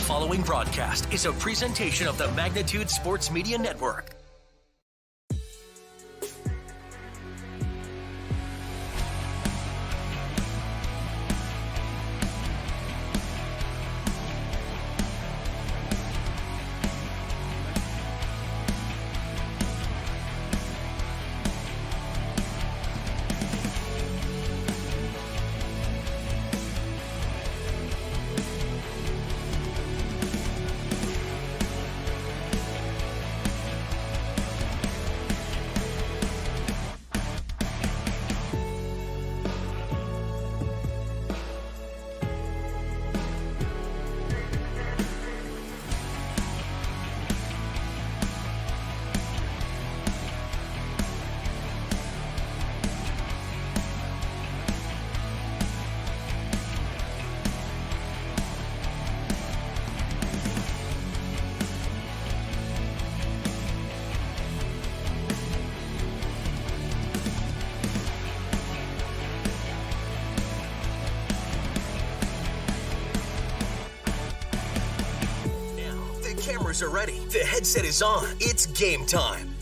following broadcast is a presentation of the Magnitude Sports Media Network. Cameras are ready. The headset is on. It's game time.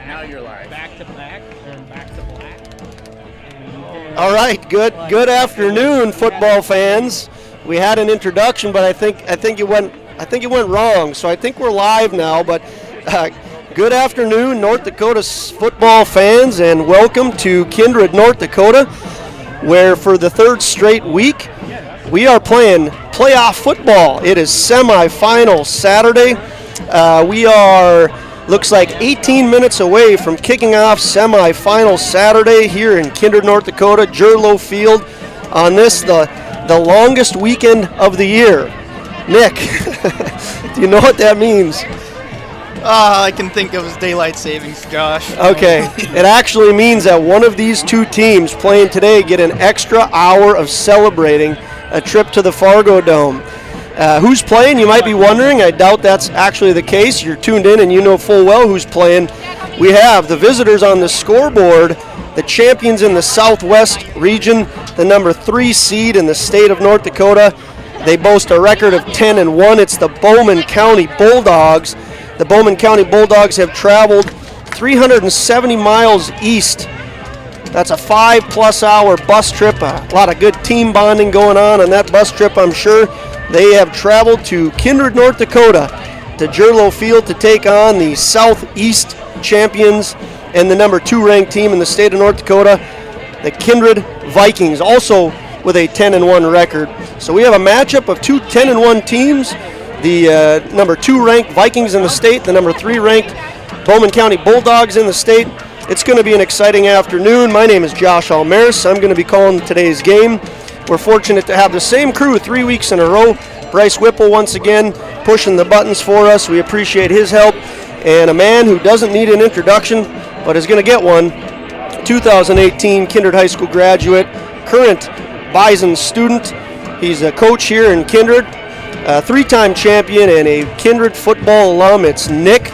Now you're live. Back to black, and back to black. All right, good afternoon, football fans. We had an introduction, but I think it went wrong. So I think we're live now. But good afternoon, North Dakota football fans, and welcome to Kindred, North Dakota, where for the third straight week we are playing playoff football. It is semifinal Saturday. We are. Looks like 18 minutes away from kicking off semifinal Saturday here in Kindred, North Dakota, Jerlow Field, on this, the longest weekend of the year. Nick, do you know what that means? I can think of as daylight savings, Josh. Okay, it actually means that one of these two teams playing today get an extra hour of celebrating a trip to the Fargo Dome. Who's playing, you might be wondering. I doubt that's actually the case. You're tuned in and you know full well who's playing. We have the visitors on the scoreboard, the champions in the Southwest region, the number 3 seed in the state of North Dakota. They boast a record of 10-1. It's the Bowman County Bulldogs. The Bowman County Bulldogs have traveled 370 miles east. That's a 5+ hour bus trip. A lot of good team bonding going on that bus trip, I'm sure. They have traveled to Kindred, North Dakota, to Jerlow Field to take on the Southeast champions and the number 2 ranked team in the state of North Dakota, the Kindred Vikings, also with a 10-1 record. So we have a matchup of 2 10-1 teams, the number 2 ranked Vikings in the state, the number 3 ranked Bowman County Bulldogs in the state. It's going to be an exciting afternoon. My name is Josh Almaris. I'm going to be calling today's game. We're fortunate to have the same crew 3 weeks in a row. Bryce Whipple once again pushing the buttons for us. We appreciate his help. And a man who doesn't need an introduction but is going to get one, 2018 Kindred High School graduate, current Bison student. He's a coach here in Kindred, a 3-time champion and a Kindred football alum. It's Nick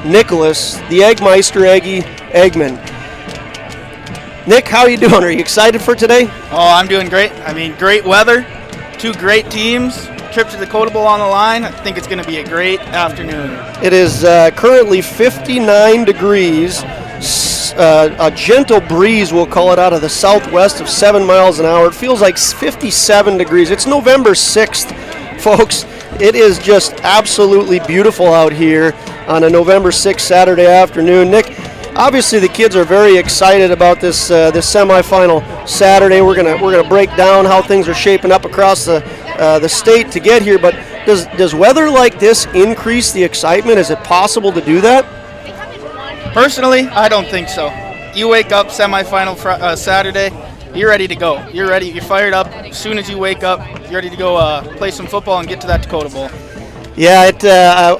Nicholas, the Eggmeister Eggy Eggman. Nick, how are you doing? Are you excited for today? Oh, I'm doing great. I mean, great weather, 2 great teams, trip to the Dakota Bowl on the line. I think it's going to be a great afternoon. It is currently 59 degrees. A gentle breeze, we'll call it, out of the southwest of 7 miles an hour. It feels like 57 degrees. It's November 6th, folks. It is just absolutely beautiful out here on a November 6th Saturday afternoon. Nick, obviously the kids are very excited about this semifinal Saturday. We're gonna break down how things are shaping up across the state to get here. But does weather like this increase the excitement? Is it possible to do that? Personally, I don't think so. You wake up semifinal Saturday, you're ready to go. You're ready. You're fired up. As soon as you wake up, you're ready to go play some football and get to that Dakota Bowl. Yeah,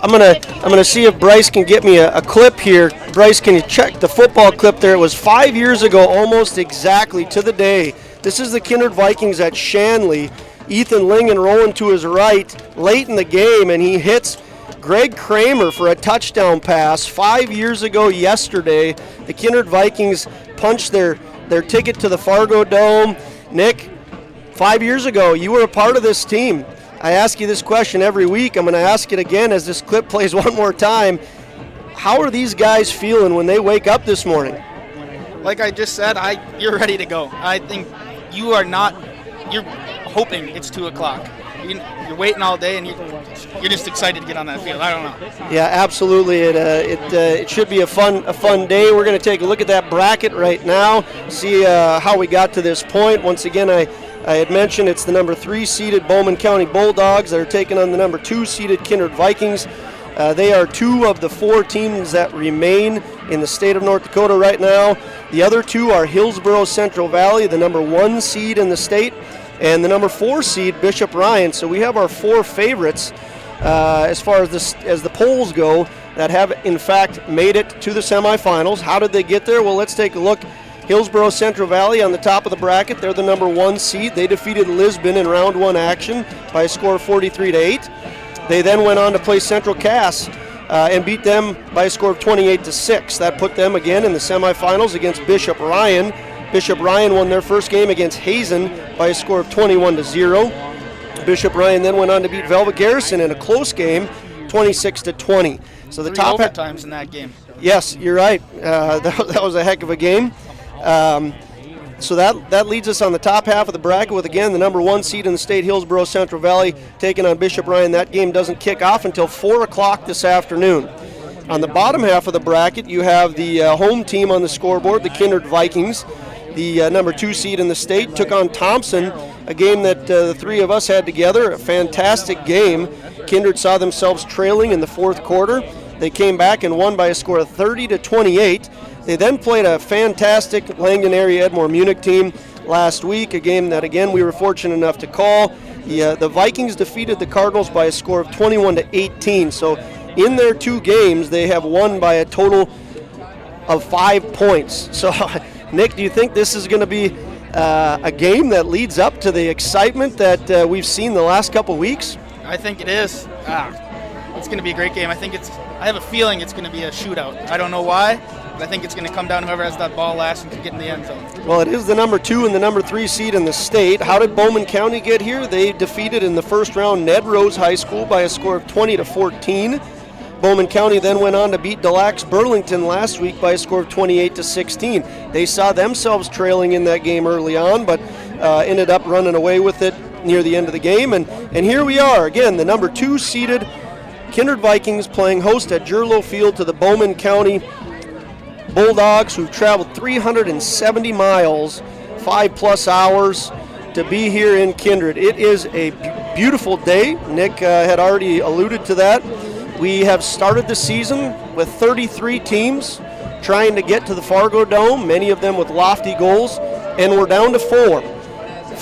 I'm gonna see if Bryce can get me a clip here. Bryce, can you check the football clip there? It was 5 years ago, almost exactly to the day. This is the Kindred Vikings at Shanley. Ethan Lingen rolling to his right late in the game, and he hits Greg Kramer for a touchdown pass. 5 years ago yesterday, the Kindred Vikings punched their ticket to the Fargo Dome. Nick, 5 years ago, you were a part of this team. I ask you this question every week. I'm going to ask it again as this clip plays one more time. How are these guys feeling when they wake up this morning? Like I just said, you're ready to go. I think you're hoping it's 2 o'clock. You're waiting all day, and you're just excited to get on that field. I don't know. Yeah, absolutely. It should be a fun day. We're going to take a look at that bracket right now, see how we got to this point. Once again, I had mentioned it's the number 3 seeded Bowman County Bulldogs that are taking on the number 2 seeded Kindred Vikings. They are 2 of the 4 teams that remain in the state of North Dakota right now. The other 2 are Hillsboro Central Valley, the number 1 seed in the state, and the number 4 seed, Bishop Ryan. So we have our 4 favorites as far as the polls go that have, in fact, made it to the semifinals. How did they get there? Well, let's take a look. Hillsboro Central Valley on the top of the bracket. They're the number 1 seed. They defeated Lisbon in round 1 action by a score of 43-8. They then went on to play Central Cass and beat them by a score of 28-6. That put them again in the semifinals against Bishop Ryan. Bishop Ryan won their first game against Hazen by a score of 21-0. Bishop Ryan then went on to beat Velvet Garrison in a close game, 26-20. So the 3 top overtimes in that game. Yes, you're right. That was a heck of a game. So that leads us on the top half of the bracket with, again, the number 1 seed in the state, Hillsboro Central Valley, taking on Bishop Ryan. That game doesn't kick off until 4 o'clock this afternoon. On the bottom half of the bracket, you have the home team on the scoreboard, the Kindred Vikings. The number 2 seed in the state took on Thompson, a game that the 3 of us had together, a fantastic game. Kindred saw themselves trailing in the 4th quarter. They came back and won by a score of 30-28. They then played a fantastic Langdon area Edmore Munich team last week, a game that, again, we were fortunate enough to call. The Vikings defeated the Cardinals by a score of 21-18. So in their 2 games, they have won by a total of 5 points. So, Nick, do you think this is going to be a game that leads up to the excitement that we've seen the last couple weeks? I think it is. It's going to be a great game. I have a feeling it's going to be a shootout. I don't know why, but I think it's going to come down to whoever has that ball last and can get in the end zone. Well, it is the number 2 and the number 3 seed in the state. How did Bowman County get here? They defeated in the first round Ned Rose High School by a score of 20-14. Bowman County then went on to beat Des Lacs Burlington last week by a score of 28-16. They saw themselves trailing in that game early on, but ended up running away with it near the end of the game. And here we are, again, the number 2 seeded Kindred Vikings playing host at Jerlow Field to the Bowman County Bulldogs, who've traveled 370 miles, 5+ hours, to be here in Kindred. It is a beautiful day. Nick had already alluded to that. We have started the season with 33 teams trying to get to the Fargo Dome, many of them with lofty goals, and we're down to 4.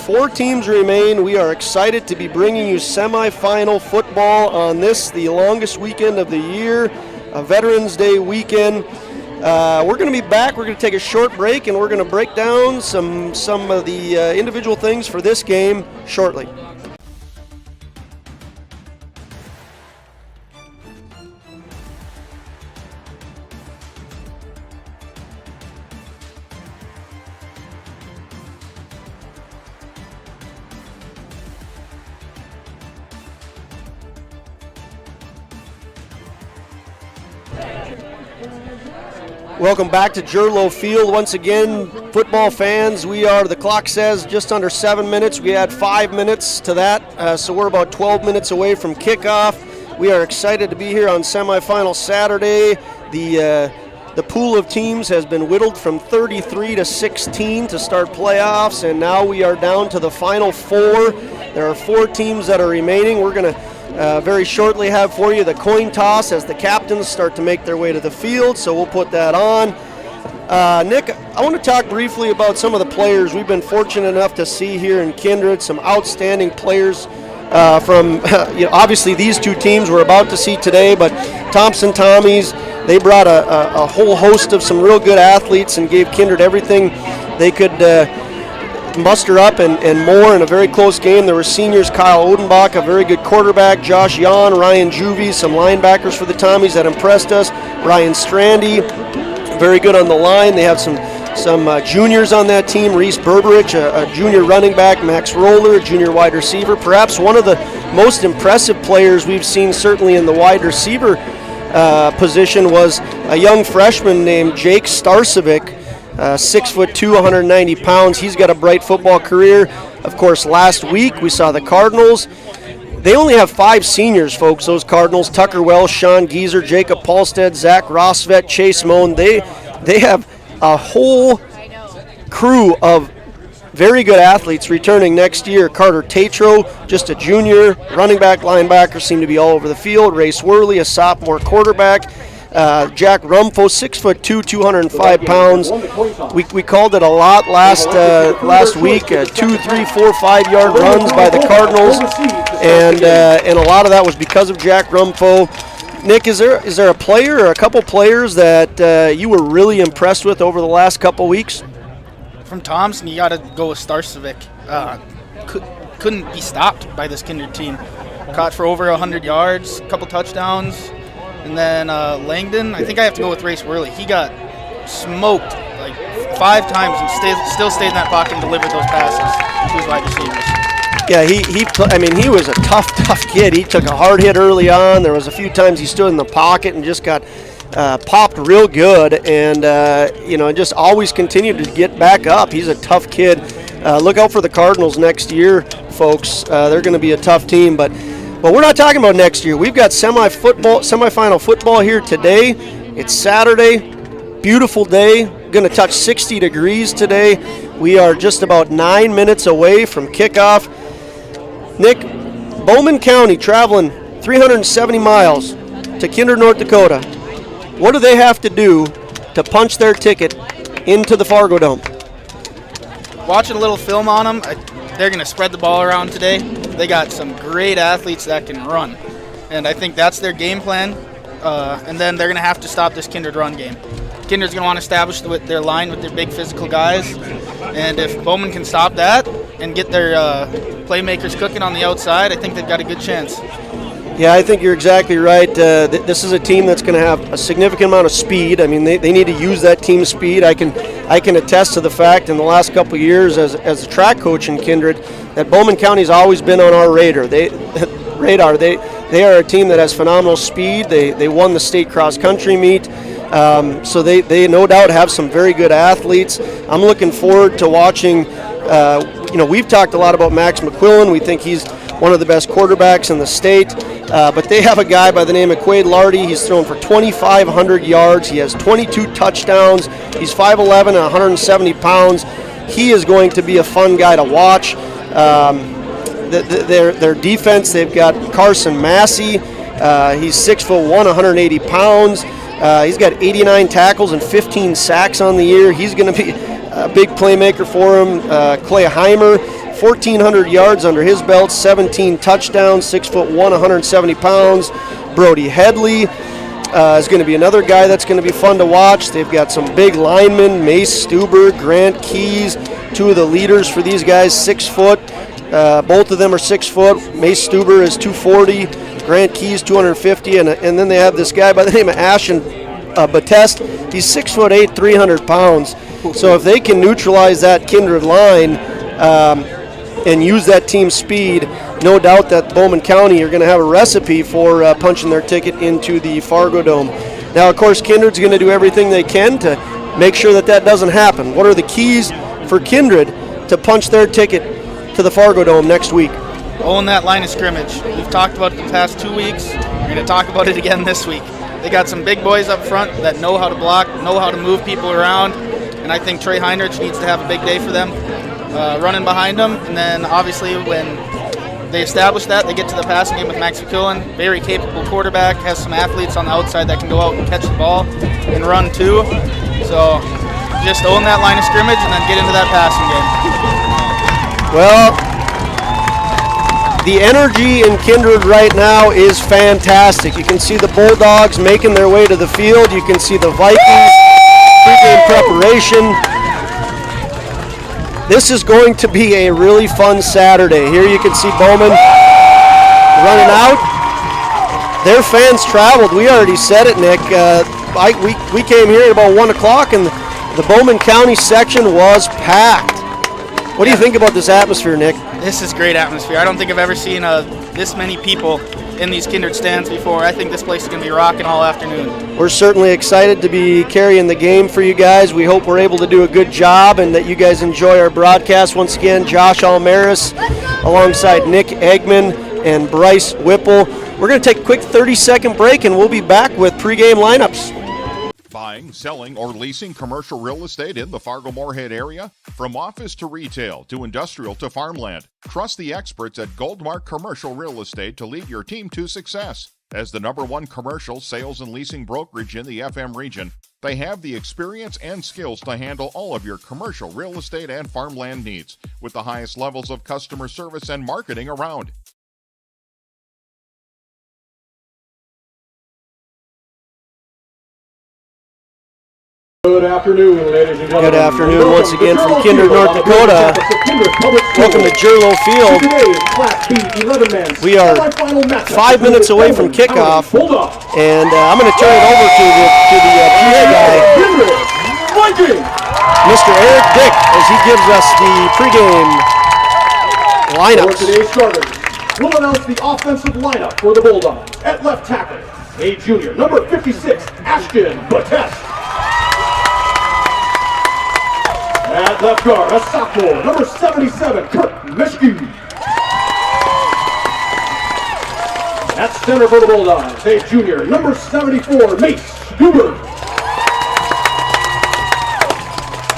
4 teams remain. We are excited to be bringing you semifinal football on this, the longest weekend of the year, a Veterans Day weekend. We're going to be back. We're going to take a short break, and we're going to break down some of the individual things for this game shortly. Welcome back to Jerlow Field. Once again, football fans, the clock says just under 7 minutes. We add 5 minutes to that, so we're about 12 minutes away from kickoff. We are excited to be here on semifinal Saturday. The pool of teams has been whittled from 33 to 16 to start playoffs, and now we are down to the final 4. There are 4 teams that are remaining. We're going to very shortly have for you the coin toss as the captains start to make their way to the field, so we'll put that on. Nick, I want to talk briefly about some of the players we've been fortunate enough to see here in Kindred, some outstanding players from obviously these 2 teams we're about to see today, but Thompson Tommies, they brought a whole host of some real good athletes and gave Kindred everything they could muster up and more in a very close game. There were seniors, Kyle Odenbach, a very good quarterback, Josh Yon, Ryan Juvie, some linebackers for the Tommies that impressed us, Ryan Strandy, very good on the line. They have some juniors on that team, Reese Berberich, a junior running back, Max Roller, a junior wide receiver. Perhaps one of the most impressive players we've seen certainly in the wide receiver position was a young freshman named Jake Starcevic, 6'2", 190 pounds. He's got a bright football career. Of course, last week we saw the Cardinals. They only have 5 seniors, folks, those Cardinals. Tucker Wells, Sean Gieser, Jacob Paulstead, Zach Rossvet, Chase Moan. They have a whole crew of very good athletes returning next year. Carter Tatro, just a junior, running back, linebacker, seem to be all over the field. Ray Swirly, a sophomore quarterback. Jack Rumfo, 6'2", 205 pounds. We called it a lot last week. 2, 3, 4, 5-yard runs by the Cardinals, and a lot of that was because of Jack Rumfo. Nick, is there a player or a couple players that you were really impressed with over the last couple weeks? From Thompson, you got to go with Starcevic. Couldn't be stopped by this Kindred team. Caught for over 100 yards, a couple touchdowns. And then Langdon, I think I have to go with Race Worley. He got smoked like 5 times and still stayed in that pocket and delivered those passes to his wide receivers. Yeah, he was a tough kid. He took a hard hit early on. There was a few times he stood in the pocket and just got popped real good, and just always continued to get back up. He's a tough kid. Look out for the Cardinals next year, folks. They're going to be a tough team, but we're not talking about next year. We've got semifinal football here today. It's Saturday, beautiful day. Going to touch 60 degrees today. We are just about 9 minutes away from kickoff. Nick, Bowman County traveling 370 miles to Kindred, North Dakota. What do they have to do to punch their ticket into the Fargo Dome? Watching a little film on them, they're going to spread the ball around today. They got some great athletes that can run, and I think that's their game plan. And then they're going to have to stop this Kindred run game. Kindred's going to want to establish their line with their big physical guys, And if Bowman can stop that and get their playmakers cooking on the outside, I think they've got a good chance. Yeah, I think you're exactly right. This is a team that's going to have a significant amount of speed. I mean, they need to use that team speed. I can attest to the fact in the last couple of years as a track coach in Kindred that Bowman County's always been on our radar. They are a team that has phenomenal speed. They won the state cross country meet. So they no doubt have some very good athletes. I'm looking forward to watching. We've talked a lot about Max McQuillan. We think he's one of the best quarterbacks in the state. But they have a guy by the name of Quaid Lardy. He's thrown for 2,500 yards. He has 22 touchdowns. He's 5'11" and 170 pounds. He is going to be a fun guy to watch. Their defense, they've got Carson Massey. He's 6'1", 180 pounds. He's got 89 tackles and 15 sacks on the year. He's going to be a big playmaker for him. Clay Heimer, 1,400 yards under his belt, 17 touchdowns, 6'1", 170 pounds. Brody Headley is going to be another guy that's going to be fun to watch. They've got some big linemen, Mace Stuber, Grant Keys, two of the leaders for these guys, 6 foot. Both of them are 6 foot. Mace Stuber is 240, Grant Keys 250, and then they have this guy by the name of Ashton Batest. He's 6'8", 300 pounds. So if they can neutralize that Kindred line and use that team speed, no doubt that Bowman County are going to have a recipe for punching their ticket into the Fargo Dome. Now, of course, Kindred's going to do everything they can to make sure that doesn't happen. What are the keys for Kindred to punch their ticket to the Fargo Dome next week? Own that line of scrimmage. We've talked about it the past 2 weeks. We're going to talk about it again this week. They got some big boys up front that know how to block, know how to move people around, and I think Trey Heinrich needs to have a big day for them, running behind them. And then obviously when they establish that, they get to the passing game with Max McQuillan, very capable quarterback, has some athletes on the outside that can go out and catch the ball and run too. So just own that line of scrimmage and then get into that passing game. Well, the energy in Kindred right now is fantastic. You can see the Bulldogs making their way to the field. You can see the Vikings pregame preparation. This is going to be a really fun Saturday. Here you can see Bowman running out. Their fans traveled. We already said it, Nick. We came here at about 1 o'clock, and the Bowman County section was packed. What do you think about this atmosphere, Nick? This is great atmosphere. I don't think I've ever seen this many people in these Kindred stands before. I think this place is going to be rocking all afternoon. We're certainly excited to be carrying the game for you guys. We hope we're able to do a good job and that you guys enjoy our broadcast. Once again, Josh Almaris alongside Nick Eggman and Bryce Whipple. We're going to take a quick 30-second break, and we'll be back with pregame lineups. Buying, selling, or leasing commercial real estate in the Fargo-Moorhead area? From office to retail to industrial to farmland, trust the experts at Goldmark Commercial Real Estate to lead your team to success. As the #1 commercial sales and leasing brokerage in the FM region, they have the experience and skills to handle all of your commercial real estate and farmland needs with the highest levels of customer service and marketing around. Good afternoon, ladies and gentlemen. Good afternoon once again from Kindred, North Dakota. Welcome to Jerlow Field. We are 5 minutes away from kickoff, and I'm going to turn it over to the PA guy, Mr. Eric Dick, as he gives us the pregame lineups. For today's starters, we'll announce the offensive lineup for the Bulldogs. At left tackle, a junior, number 56, Ashton Batest. At left guard, a sophomore, number 77, Kurt Mischke. At center for the Bulldogs, a junior, number 74, Mace Stuber.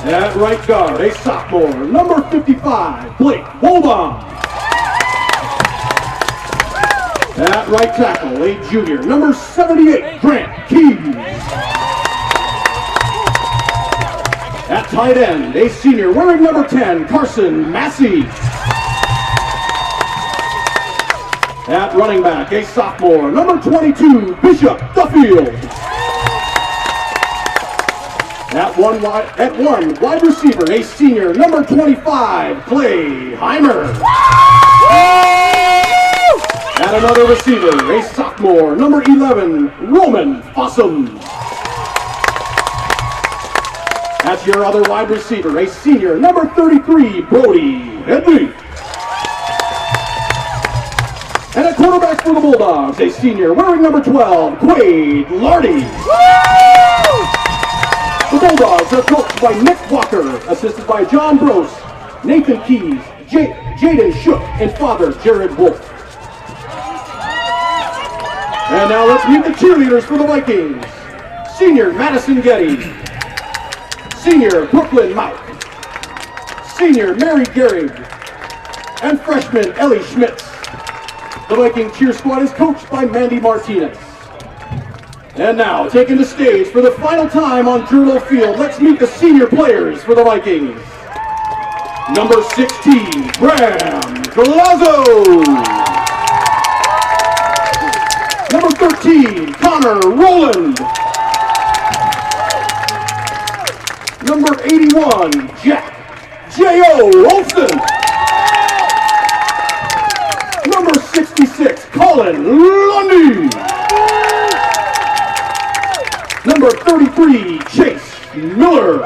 At right guard, a sophomore, number 55, Blake Holbaum. At right tackle, a junior, number 78, Grant Keys. At tight end, a senior wearing number 10, Carson Massey. At running back, a sophomore, number 22, Bishop Duffield. At one wide receiver, a senior, number 25, Clay Heimer. At another receiver, a sophomore, number 11, Roman Fossum. At your other wide receiver, a senior, number 33, Brody Hedley. And at quarterback for the Bulldogs, a senior, wearing number 12, Quade Lardy. The Bulldogs are coached by Nick Walker, assisted by John Brose, Nathan Keys, Jaden Shook, and father Jared Wolf. And now let's meet the cheerleaders for the Vikings. Senior Madison Getty, senior Brooklyn Mount, senior Mary Gehrig, and freshman Ellie Schmitz. The Viking cheer squad is coached by Mandy Martinez. And now, taking the stage for the final time on Jerlow Field, let's meet the senior players for the Vikings. Number 16, Bram Galazzo. Number 13, Connor Rowland. Number 81, Jack J.O. Olsen. Number 66, Colin Lundy. Number 33, Chase Miller.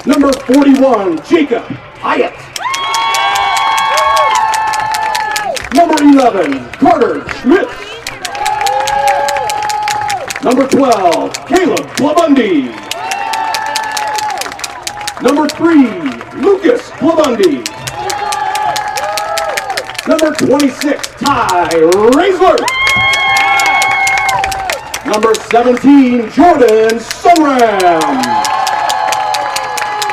Number 41, Jacob Hyatt. Number 11, Carter Schmitz. Number 12, Caleb Blabundi. Number 3, Lucas Blabundi. Number 26, Ty Raisler. Number 17, Jordan Sunram.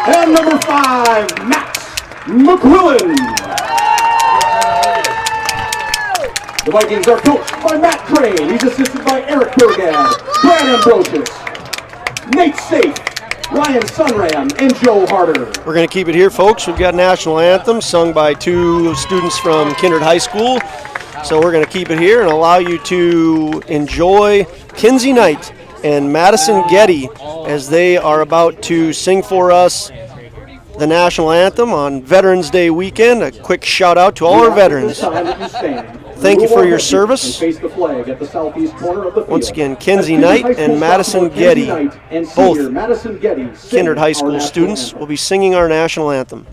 And number 5, Max McQuillan. The Vikings are coached by Matt Crane. He's assisted by Eric Bergad, Brad Ambrosius, Nate Safe, Ryan Sunram, and Joe Harder. We're going to keep it here, folks. We've got national anthem sung by 2 students from Kindred High School. So we're going to keep it here and allow you to enjoy Kinsey Knight and Madison Getty as they are about to sing for us the national anthem on Veterans Day weekend. A quick shout out to all our veterans. Thank you for your service. Once again, Kinsey Knight and Madison Getty, both Kindred High School students, will be singing our national anthem.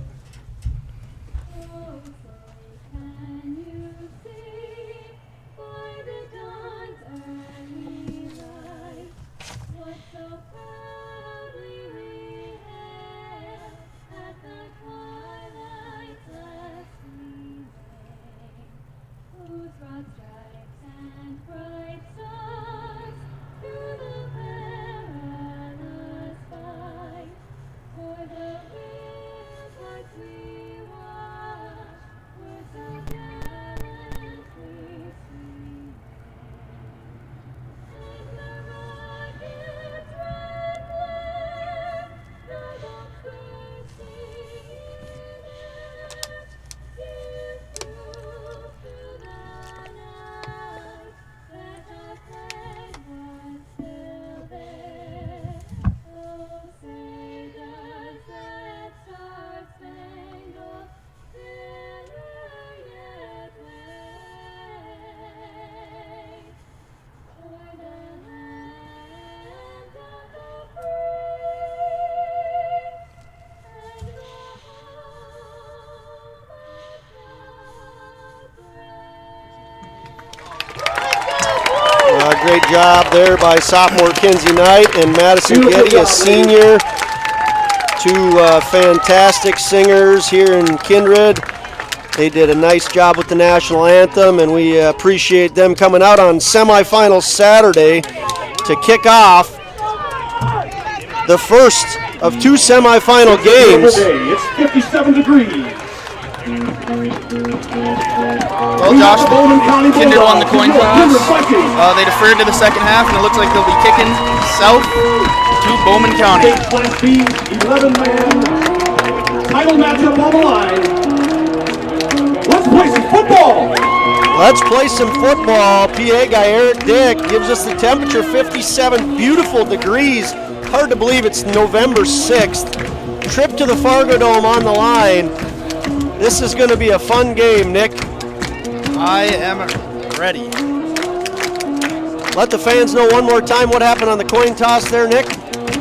Great job there by sophomore Kinsey Knight and Madison Getty, a senior. 2 fantastic singers here in Kindred. They did a nice job with the national anthem, and we appreciate them coming out on semifinal Saturday to kick off the first of 2 semifinal games. It's 57 degrees. Well, Josh, Kindred won the coin toss. They deferred to the second half, and it looks like they'll be kicking south to Bowman County. Class B, 11-man title matchup on the line. Let's play some football. Let's play some football. PA guy Eric Dick gives us the temperature, 57 beautiful degrees. Hard to believe it's November 6th. Trip to the Fargo Dome on the line. This is going to be a fun game, Nick. I am ready. Let the fans know one more time what happened on the coin toss there, Nick.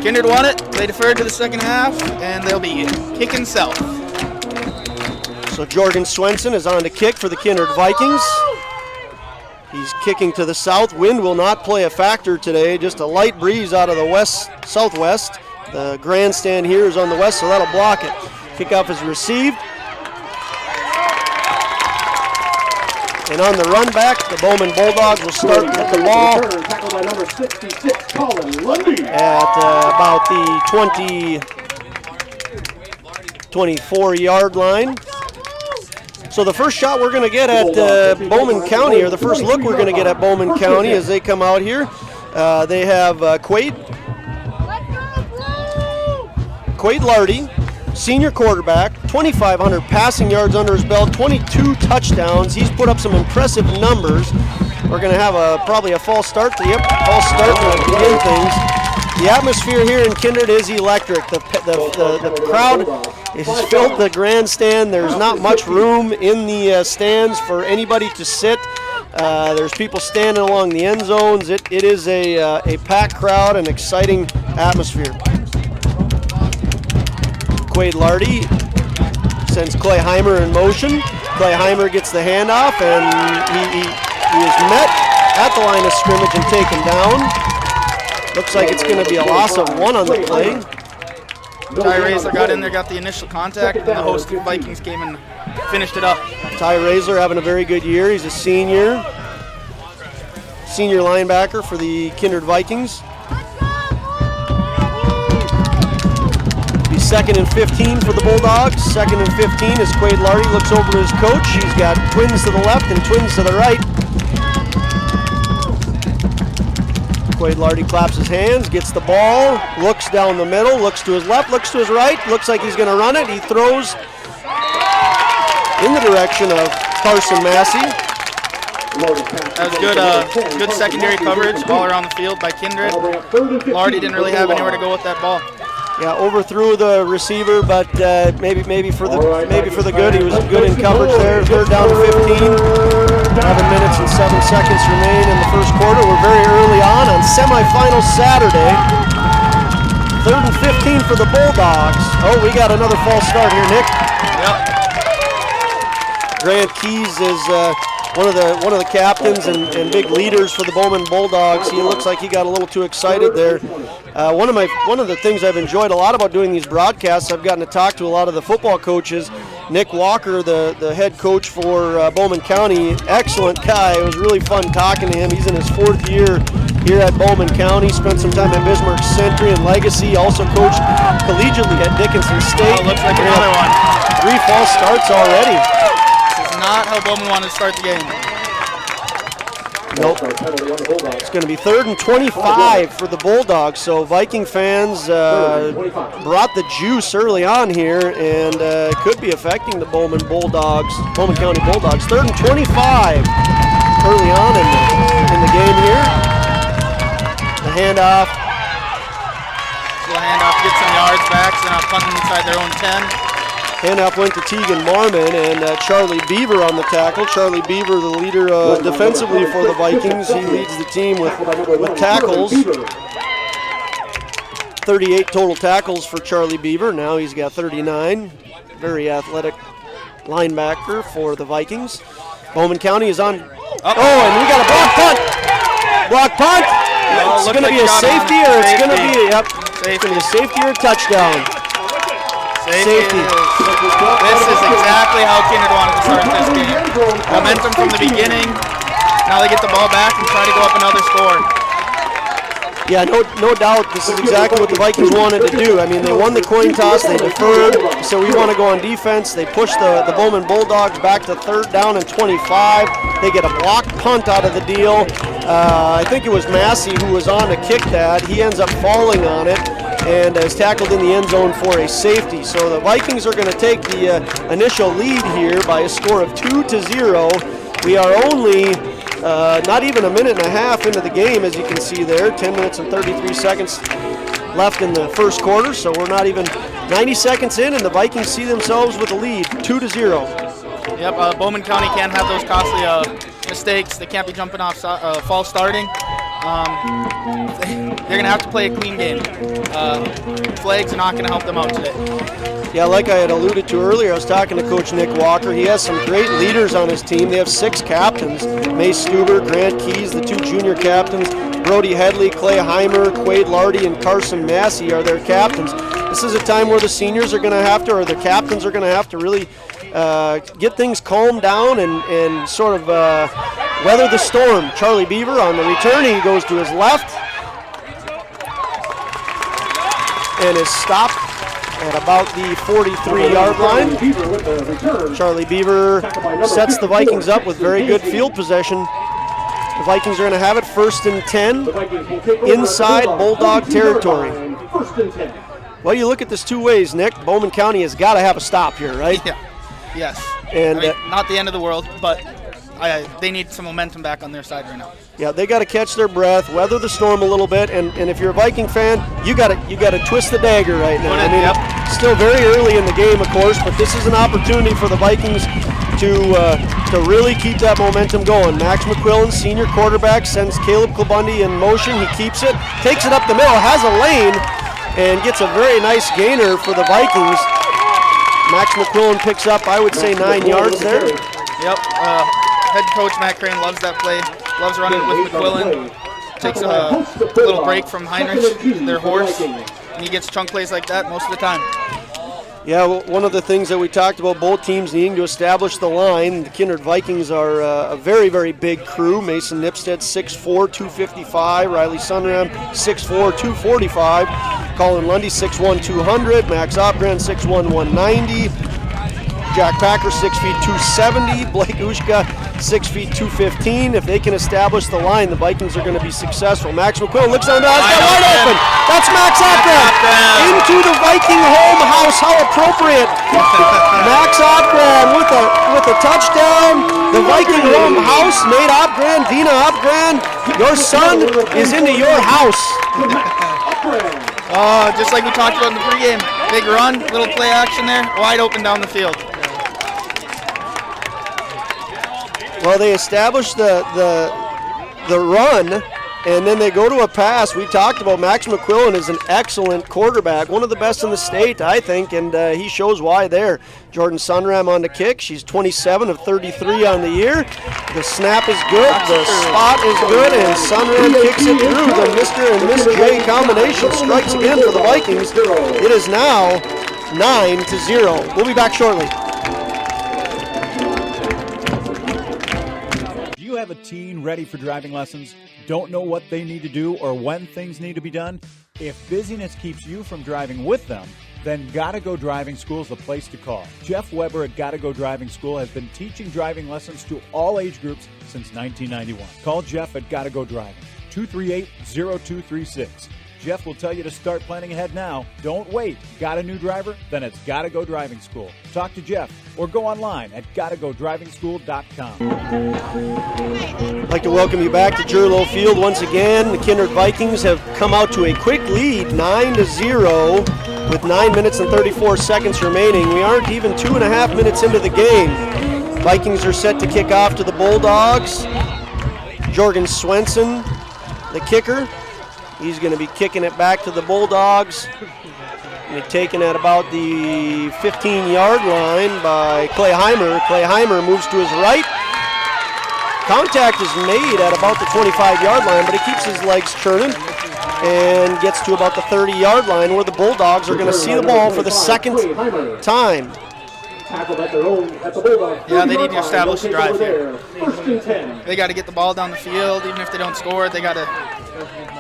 Kindred won it. They deferred to the second half, and they'll be kicking south. So Jorgen Swenson is on to kick for the Kindred Vikings. He's kicking to the south. Wind will not play a factor today. Just a light breeze out of the southwest. The grandstand here is on the west, so that'll block it. Kickoff is received. And on the run back, the Bowman Bulldogs will start with the ball Tackled by number 66, Colin Lundy. at about the 24-yard line. So the first shot we're going to get at Bowman County, or the first look we're going to get at Bowman County as they come out here. They have Quaid Lardy, senior quarterback, 2,500 passing yards under his belt, 22 touchdowns. He's put up some impressive numbers. We're going to have probably a false start. False start to begin things. The atmosphere here in Kindred is electric. The crowd has filled the grandstand. There's not much room in the stands for anybody to sit. There's people standing along the end zones. It is a packed crowd and exciting atmosphere. Quaid Lardy sends Clay Heimer in motion. Clay Heimer gets the handoff, and he is met at the line of scrimmage and taken down. Looks like it's going to be a loss of 1 on the play. Ty Razor got in there, got the initial contact, and the host Vikings came and finished it up. Ty Razor having a very good year. He's a senior linebacker for the Kindred Vikings. Be 2nd and 15 for the Bulldogs. 2nd and 15 as Quaid Lardy looks over to his coach. He's got twins to the left and twins to the right. Quaid Lardy claps his hands, gets the ball, looks down the middle, looks to his left, looks to his right, looks like he's going to run it. He throws in the direction of Carson Massey. That was good secondary coverage all around the field by Kindred. Lardy didn't really have anywhere to go with that ball. Yeah, overthrew the receiver, but maybe for the good. He was good in coverage there. 3rd down to 15. 11 minutes and 7 seconds remain in the first quarter. We're very early on semifinal Saturday. 3rd and 15 for the Bulldogs. Oh, we got another false start here, Nick. Yep. Grant Keys is one of the captains and big leaders for the Bowman Bulldogs. He looks like he got a little too excited there. One of the things I've enjoyed a lot about doing these broadcasts, I've gotten to talk to a lot of the football coaches. Nick Walker, the head coach for Bowman County, excellent guy. It was really fun talking to him. He's in his 4th year here at Bowman County. Spent some time at Bismarck Century and Legacy. Also coached collegiately at Dickinson State. Oh, looks like another one. 3 false starts already. This is not how Bowman wanted to start the game. Nope. It's going to be 3rd and 25 for the Bulldogs. So Viking fans brought the juice early on here, and could be affecting the Bowman County Bulldogs. 3rd and 25 early on in the game here. The handoff. So the handoff gets some yards back, so now punting inside their own 10. Handoff went to Tegan Marmon and Charlie Beaver on the tackle. Charlie Beaver, the leader defensively for the Vikings. He leads the team with tackles. 38 total tackles for Charlie Beaver. Now he's got 39. Very athletic linebacker for the Vikings. Bowman County is on. Oh, and we got a block punt. Block punt. It's going to be a safety, or it's going to be a safety or a touchdown. Safety. This is exactly how Kindred wanted to start this game. Momentum from the beginning. Now they get the ball back and try to go up another score. Yeah, no doubt this is exactly what the Vikings wanted to do. I mean, they won the coin toss, they deferred, so we want to go on defense. They push the Bowman Bulldogs back to 3rd down and 25. They get a blocked punt out of the deal. I think it was Massey who was on to kick that. He ends up falling on it. and is tackled in the end zone for a safety. So the Vikings are going to take the initial lead here by a score of 2-0. We are only not even a minute and a half into the game, as you can see there. 10 minutes and 33 seconds left in the first quarter, so we're not even 90 seconds in, and the Vikings see themselves with a lead, 2-0. Yep, Bowman County can't have those costly mistakes. They can't be jumping off false starting. They're going to have to play a clean game. Flags are not going to help them out today. Yeah, like I had alluded to earlier, I was talking to Coach Nick Walker. He has some great leaders on his team. They have 6 captains. Mace Stuber, Grant Keys, the 2 junior captains. Brody Headley, Clay Heimer, Quade Lardy, and Carson Massey are their captains. This is a time where the seniors are going to have to, or the captains are going to have to really get things calmed down and sort of weather the storm. Charlie Beaver on the return, he goes to his left and is stopped at about the 43-yard line. Charlie Beaver sets the Vikings up with very good field possession. The Vikings are going to have it 1st and 10 inside Bulldog territory. Well, you look at this 2 ways, Nick. Bowman County has got to have a stop here, right? Yeah. Yes. And I mean, not the end of the world, but they need some momentum back on their side right now. Yeah, they got to catch their breath, weather the storm a little bit, and if you're a Viking fan, you got to twist the dagger right now. I mean, still very early in the game, of course, but this is an opportunity for the Vikings to really keep that momentum going. Max McQuillan, senior quarterback, sends Caleb Kilbundy in motion. He keeps it, takes it up the middle, has a lane, and gets a very nice gainer for the Vikings. Max McQuillan picks up, I would say, 9 yards there. Yep. Head coach Matt Crane loves that play. Loves running with McQuillan. Takes a little break from Heinrich, their horse, and he gets chunk plays like that most of the time. Yeah, well, one of the things that we talked about, both teams needing to establish the line. The Kindred Vikings are a very, very big crew. Mason Nipstead, 6'4", 255. Riley Sunram, 6'4", 245. Colin Lundy, 6'1", 200. Max Opgren, 6'1", 190. Jack Packer, 6 feet 270. Blake Ushka, 6 feet 215. If they can establish the line, the Vikings are going to be successful. Max McQuillan looks on the wide open. That's Max Opgren into the Viking home house. How appropriate! Max Opgren with a touchdown. The Viking home house. Nate Opgren, Dina Opgren, your son is into your house. Just like we talked about in the pregame, big run, little play action there, wide open down the field. Well, they established the run, and then they go to a pass. We talked about Max McQuillan is an excellent quarterback, one of the best in the state, I think, and he shows why there. Jordan Sunram on the kick. She's 27 of 33 on the year. The snap is good, the spot is good, and Sunram kicks it through. The Mr. and Miss J combination strikes again for the Vikings. It is now 9-0. We'll be back shortly. You have a teen ready for driving lessons, don't know what they need to do or when things need to be done? If busyness keeps you from driving with them, then Gotta Go Driving School is the place to call. Jeff Weber at Gotta Go Driving School has been teaching driving lessons to all age groups since 1991. Call Jeff at Gotta Go Driving, 238-0236. Jeff will tell you to start planning ahead now. Don't wait. Got a new driver? Then it's Gotta Go Driving School. Talk to Jeff or go online at gottagodrivingschool.com. I'd like to welcome you back to Jerlow Field once again. The Kindred Vikings have come out to a quick lead, 9-0, with 9 minutes and 34 seconds remaining. We aren't even 2.5 minutes into the game. Vikings are set to kick off to the Bulldogs. Jorgen Swenson, the kicker. He's going to be kicking it back to the Bulldogs. And taken at about the 15-yard line by Clay Heimer. Clay Heimer moves to his right. Contact is made at about the 25-yard line, but he keeps his legs churning and gets to about the 30-yard line where the Bulldogs are going to see the ball for the second time. Yeah, they need to establish a drive here. They got to get the ball down the field. Even if they don't score, they got to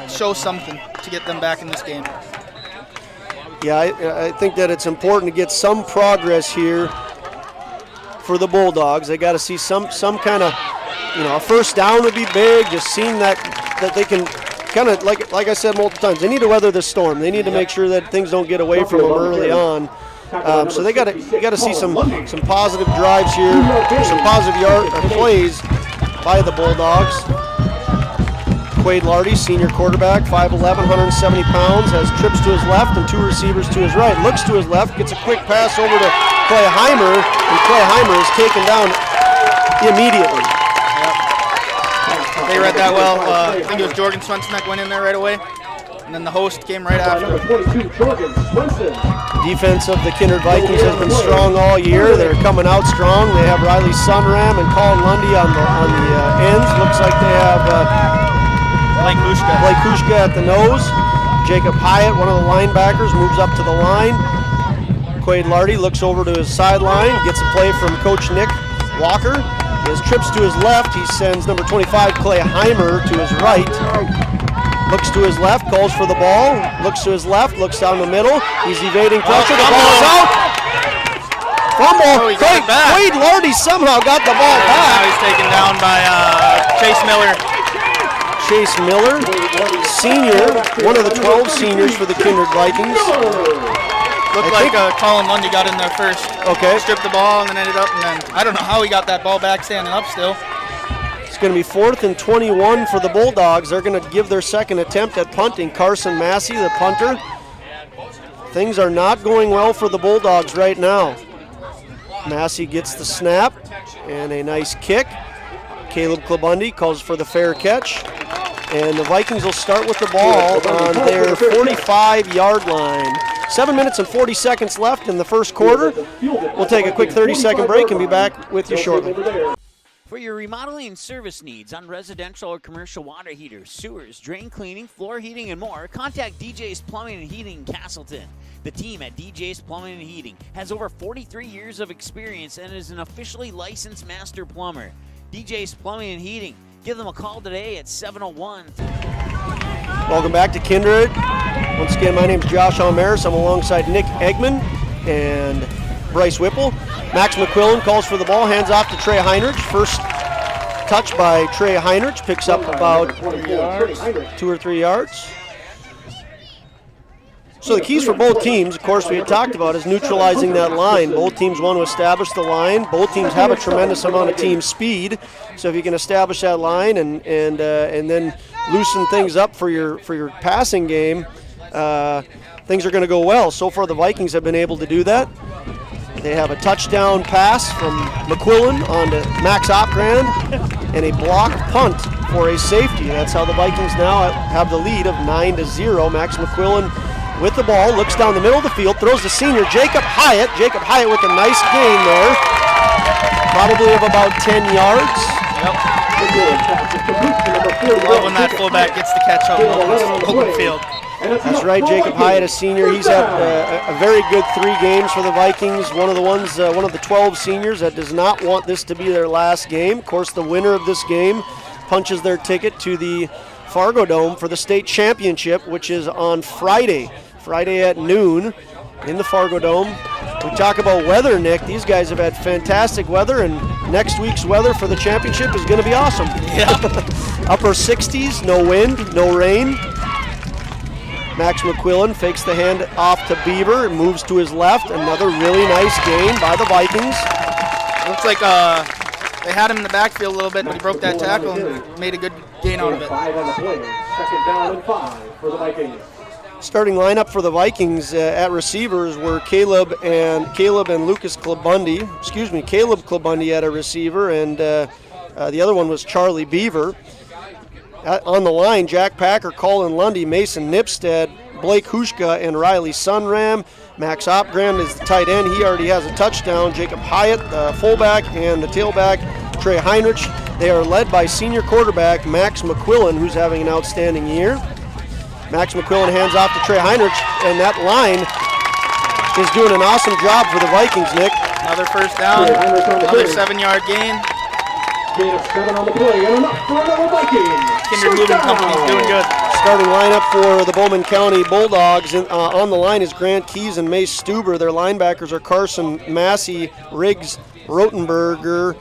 show something to get them back in this game. Yeah, I think that it's important to get some progress here for the Bulldogs. They got to see some kind of, a first down would be big. Just seeing that they can kind of like I said multiple times, they need to weather this storm. They need to make sure that things don't get away from them early on. So they got to see some positive drives here, some positive plays by the Bulldogs. Quade Lardy, senior quarterback, 5'11", 170 pounds, has trips to his left and 2 receivers to his right. Looks to his left, gets a quick pass over to Clay Heimer, and Clay Heimer is taken down immediately. They read that well. I think it was Jorgen Swenson that went in there right away, and then the host came right after. Defense of the Kindred Vikings has been strong all year. They're coming out strong. They have Riley Sunram and Colin Lundy on the ends. Looks like they have Blake Kushka at the nose. Jacob Hyatt, one of the linebackers, moves up to the line. Quade Lardy looks over to his sideline, gets a play from Coach Nick Walker. He has trips to his left. He sends number 25, Clay Heimer, to his right. Looks to his left, calls for the ball. Looks to his left, looks down the middle. He's evading pressure. The ball is out. Fumble. Quade Lardy somehow got the ball back. Now he's taken down by Chase Miller. Chase Miller, senior, one of the 12 seniors for the Kindred Vikings. Looked like Colin Lundy got in there first. Okay. Stripped the ball and then ended up, and then I don't know how he got that ball back standing up still. It's going to be 4th and 21 for the Bulldogs. They're going to give their second attempt at punting. Carson Massey, the punter. Things are not going well for the Bulldogs right now. Massey gets the snap and a nice kick. Caleb Klabundy calls for the fair catch. And the Vikings will start with the ball on their 45-yard line. 7 minutes and 40 seconds left in the first quarter. We'll take a quick 30-second break and be back with you shortly. For your remodeling and service needs on residential or commercial water heaters, sewers, drain cleaning, floor heating, and more, contact DJ's Plumbing and Heating in Castleton. The team at DJ's Plumbing and Heating has over 43 years of experience and is an officially licensed master plumber. DJ's Plumbing and Heating. Give them a call today at 701. Welcome back to Kindred. Once again, my name is Josh Almaris. I'm alongside Nick Eggman and Bryce Whipple. Max McQuillan calls for the ball, hands off to Trey Heinrich. First touch by Trey Heinrich, picks up about 2 or 3 yards. So the keys for both teams, of course, we had talked about, is neutralizing that line. Both teams want to establish the line. Both teams have a tremendous amount of team speed. So if you can establish that line and then loosen things up for your passing game, things are going to go well. So far, the Vikings have been able to do that. They have a touchdown pass from McQuillan onto Max Opgrand and a blocked punt for a safety. That's how the Vikings now have the lead of 9-0. Max McQuillan with the ball, looks down the middle of the field, throws to senior Jacob Hyatt. Jacob Hyatt with a nice gain there, probably of about 10 yards. Yep. Love when that fullback gets the catch out in the open field. That's right, Jacob Hyatt, a senior. He's had a very good 3 games for the Vikings. One of the 12 seniors that does not want this to be their last game. Of course, the winner of this game punches their ticket to the Fargo Dome for the state championship, which is on Friday at noon in the Fargo Dome. We talk about weather, Nick. These guys have had fantastic weather, and next week's weather for the championship is going to be awesome. Yeah. Upper 60s, no wind, no rain. Max McQuillan fakes the hand off to Beaver and moves to his left. Another really nice gain by the Vikings. Looks like they had him in the backfield a little bit, but he broke that tackle and made a good gain out of it. 5 on the play. 2nd down and 5 for the Vikings. Starting lineup for the Vikings at receivers were Caleb and Lucas Klabundy. Caleb Klabundy at a receiver, and the other one was Charlie Beaver. On the line, Jack Packer, Colin Lundy, Mason Nipstead, Blake Hushka, and Riley Sunram. Max Opgrand is the tight end. He already has a touchdown. Jacob Hyatt, the fullback, and the tailback, Trey Heinrich. They are led by senior quarterback Max McQuillan, who's having an outstanding year. Max McQuillan hands off to Trey Heinrich, and that line is doing an awesome job for the Vikings, Nick. Another first down, another 7-yard gain. Gain of 7 on the play, and enough for another Vikings. Kindred Moving Company's doing good. Starting lineup for the Bowman County Bulldogs. On the line is Grant Keys and Mace Stuber. Their linebackers are Carson Massey, Riggs Rotenberger,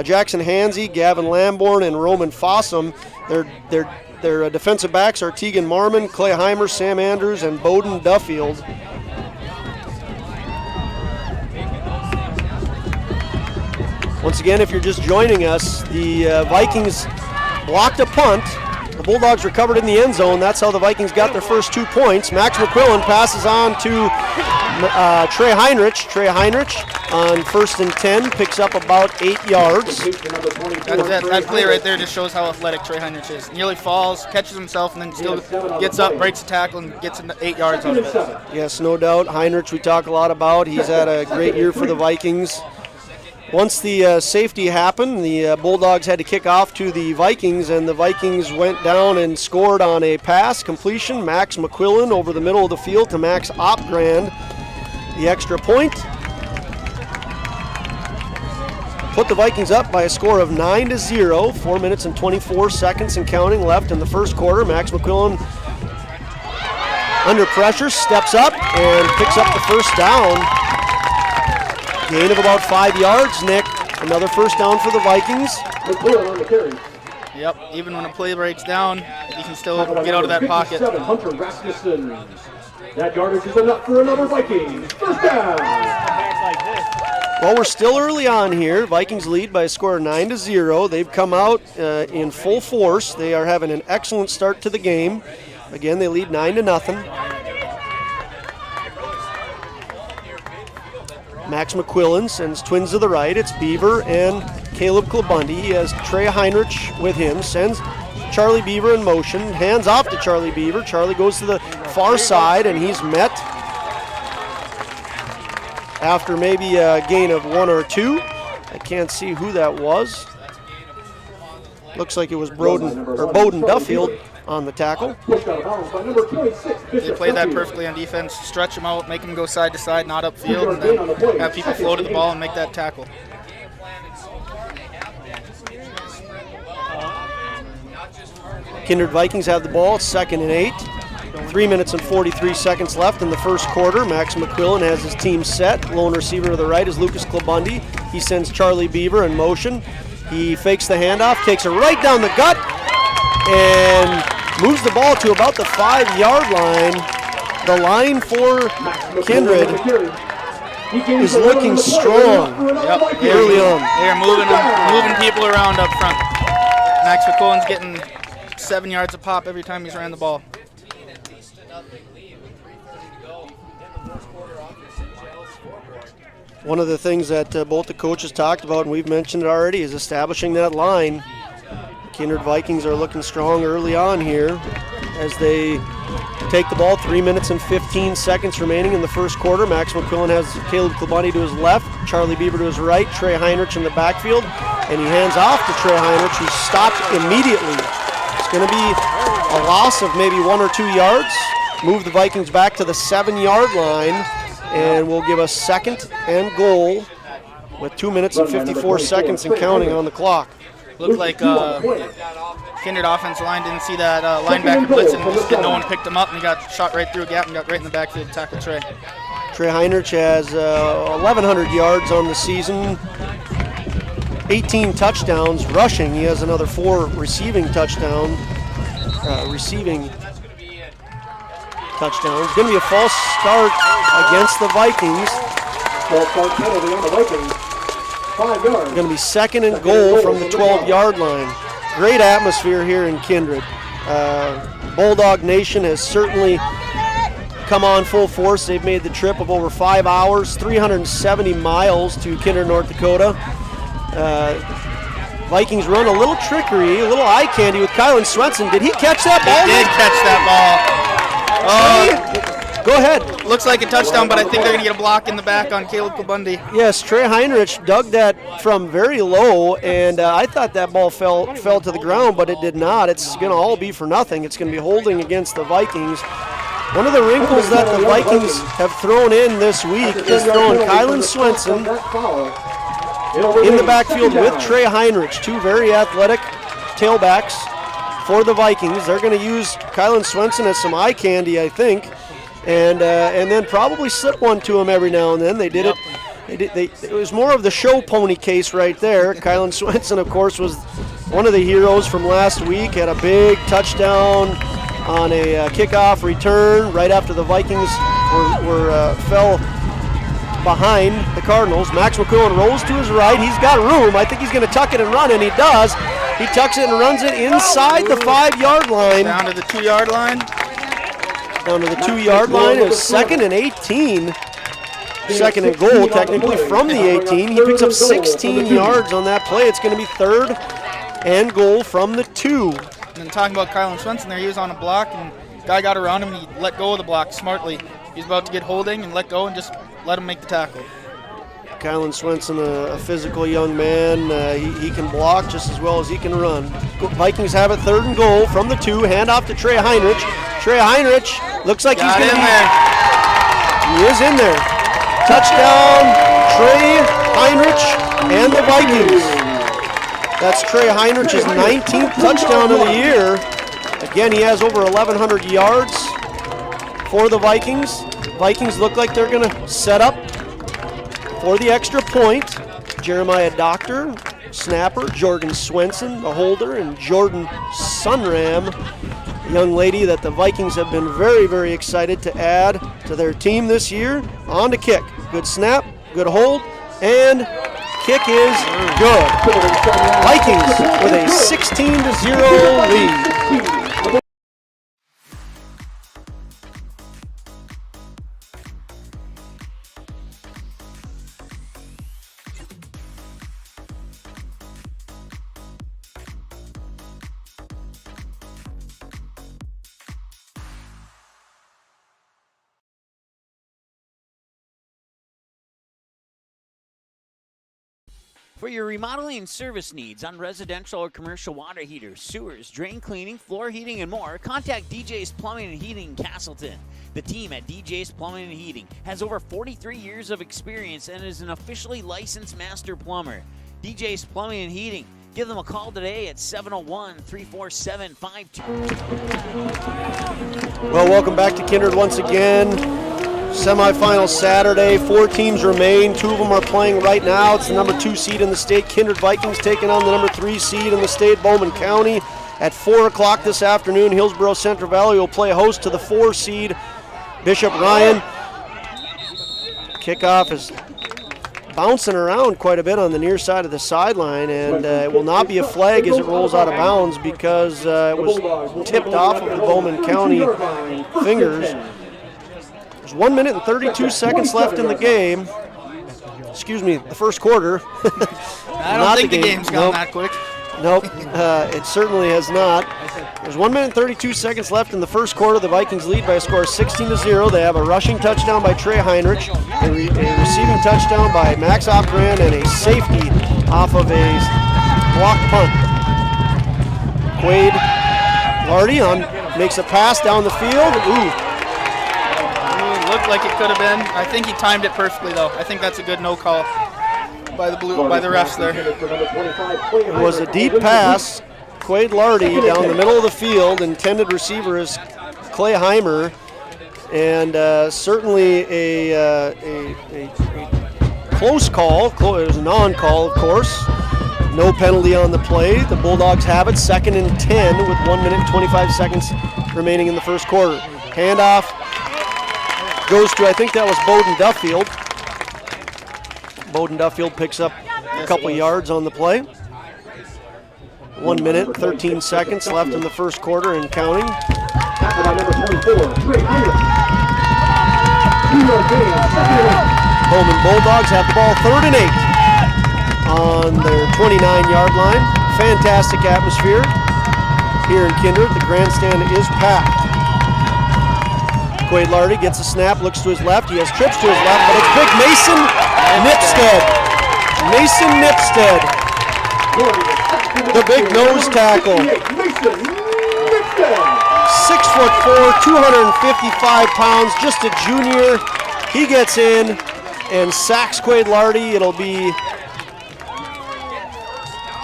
Jackson Hansey, Gavin Lamborn, and Roman Fossum. Their Their defensive backs are Tegan Marmon, Clay Heimer, Sam Andrews, and Bowden Duffield. Once again, if you're just joining us, the Vikings blocked a punt. The Bulldogs recovered in the end zone. That's how the Vikings got their first 2 points. Max McQuillan passes on to Trey Heinrich. Trey Heinrich on 1st and 10 picks up about 8 yards. That play right there just shows how athletic Trey Heinrich is. Nearly falls, catches himself, and then still gets up, breaks a tackle, and gets 8 yards out of it. Yes, no doubt. Heinrich we talk a lot about. He's had a great year for the Vikings. Once the safety happened, the Bulldogs had to kick off to the Vikings, and the Vikings went down and scored on a pass completion. Max McQuillan over the middle of the field to Max Opgrand. The extra point put the Vikings up by a score of 9-0. 4 minutes and 24 seconds and counting left in the first quarter. Max McQuillan under pressure steps up and picks up the first down. Gain of about 5 yards, Nick. Another first down for the Vikings. Yep, even when a play breaks down, you can still get out of that pocket. Hunter Rasmussen. That yardage is enough for another Vikings. First down. Well, we're still early on here. Vikings lead by a score of 9-0. They've come out in full force. They are having an excellent start to the game. Again, they lead 9-0. Max McQuillan sends twins to the right. It's Beaver and Caleb Klabundy. He has Trey Heinrich with him. Sends Charlie Beaver in motion. Hands off to Charlie Beaver. Charlie goes to the far side, and he's met after maybe a gain of 1 or 2. I can't see who that was. Looks like it was Bowden Duffield on the tackle. They play that perfectly on defense. Stretch them out, make them go side to side, not upfield, and then have people flow to the ball and make that tackle. Kindred Vikings have the ball, 2nd and 8. 3 minutes and 43 seconds left in the first quarter. Max McQuillan has his team set. Lone receiver to the right is Lucas Klabundy. He sends Charlie Beaver in motion. He fakes the handoff, takes it right down the gut, and moves the ball to about the 5-yard line. The line for Kindred is looking strong early on. They're moving people around up front. Max McQuillan's getting 7 yards a pop every time he's ran the ball. One of the things that both the coaches talked about, and we've mentioned it already, is establishing that line. Kindred Vikings are looking strong early on here as they take the ball. 3 minutes and 15 seconds remaining in the first quarter. Max McQuillan has Caleb Klabundy to his left, Charlie Beaver to his right, Trey Heinrich in the backfield, and he hands off to Trey Heinrich, who stopped immediately. It's going to be a loss of maybe 1 or 2 yards. Move the Vikings back to the 7-yard line, and we'll give us 2nd and goal with 2 minutes and 54 seconds and counting on the clock. Looked like Kindred offensive line didn't see that linebacker blitzing, just didn't know one picked him up, and he got shot right through a gap and got right in the backfield to tackle Trey. Trey Heinrich has 1,100 yards on the season, 18 touchdowns rushing. He has another 4 receiving touchdowns. Going to be a false start against the Vikings. False start penalty on the Vikings. 5 yards. Going to be 2nd and goal from the 12-yard line. Great atmosphere here in Kindred. Bulldog Nation has certainly come on full force. They've made the trip of over 5 hours, 370 miles to Kindred, North Dakota. Vikings run a little trickery, a little eye candy with Kylan Swenson. Did he catch that ball? He did catch that ball. Go ahead. Looks like a touchdown, but I think they're going to get a block in the back on Caleb Klabundy. Yes, Trey Heinrich dug that from very low, and I thought that ball fell to the ground, but it did not. It's going to all be for nothing. It's going to be holding against the Vikings. One of the wrinkles that the Vikings have thrown in this week is throwing Kylan Swenson in the backfield with Trey Heinrich, 2 very athletic tailbacks for the Vikings. They're going to use Kylan Swenson as some eye candy, I think, and then probably slip one to him every now and then. They did it. It was more of the show pony case right there. Kylan Swenson, of course, was one of the heroes from last week, had a big touchdown on a kickoff return right after the Vikings fell behind the Cardinals. Max McCowan rolls to his right. He's got room. I think he's going to tuck it and run, and he does. He tucks it and runs it inside the 5-yard line. Down to the 2-yard line. Down to the 2-yard line. It was 2nd and 18. 2nd and goal, technically, from the 18. He picks up 16 yards on that play. It's going to be 3rd and goal from the 2. And then talking about Kylan Swenson there, he was on a block, and the guy got around him, and he let go of the block smartly. He was about to get holding and let go and just let him make the tackle. Kylan Swenson, a physical young man. He can block just as well as he can run. Vikings have it 3rd and goal from the 2. Hand off to Trey Heinrich. Trey Heinrich looks like he's going to be there. He is in there. Touchdown, Trey Heinrich and the Vikings. That's Trey Heinrich's 19th touchdown of the year. Again, he has over 1,100 yards for the Vikings. Vikings look like they're going to set up for the extra point. Jeremiah Doctor, snapper, Jordan Swenson, the holder, and Jordan Sunram, a young lady that the Vikings have been very, very excited to add to their team this year. On to kick. Good snap, good hold, and kick is good. Vikings with a 16-0 lead. For your remodeling and service needs on residential or commercial water heaters, sewers, drain cleaning, floor heating, and more, contact DJ's Plumbing and Heating in Castleton. The team at DJ's Plumbing and Heating has over 43 years of experience and is an officially licensed master plumber. DJ's Plumbing and Heating. Give them a call today at 701-347-52. Well, welcome back to Kindred once again. Semifinal Saturday, 4 teams remain. 2 of them are playing right now. It's the number 2 seed in the state, Kindred Vikings, taking on the number 3 seed in the state, Bowman County. At 4 o'clock this afternoon, Hillsborough Central Valley will play host to the 4 seed, Bishop Ryan. Kickoff is bouncing around quite a bit on the near side of the sideline, and it will not be a flag as it rolls out of bounds because it was tipped off of the Bowman County fingers. There's 1 minute and 32 seconds left in the game. Excuse me, the first quarter. I don't think the game's gone that quick. Nope, it certainly has not. There's 1 minute and 32 seconds left in the first quarter. The Vikings lead by a score of 16-0. They have a rushing touchdown by Trey Heinrich, a receiving touchdown by Max Optran, and a safety off of a blocked punt. Quade Lardy makes a pass down the field. Ooh. Looked like it could have been. I think he timed it perfectly, though. I think that's a good no call by the refs there. It was a deep pass. Quade Lardy down the middle of the field. Intended receiver is Clay Heimer, and certainly a close call. It was a non-call, of course. No penalty on the play. The Bulldogs have it 2nd and 10 with 1 minute and 25 seconds remaining in the first quarter. Handoff goes to, I think that was Bowden Duffield. Bowden Duffield picks up a couple yards on the play. 1 minute, 13 seconds left in the first quarter and counting. Bowman Bulldogs have the ball 3rd and 8 on their 29-yard line. Fantastic atmosphere here in Kindred. The grandstand is packed. Quade Lardy gets a snap, looks to his left. He has trips to his left, but it's big Mason Nipstead. Mason Nipstead, the big nose tackle. 6'4", 255 pounds, just a junior. He gets in and sacks Quade Lardy. It'll be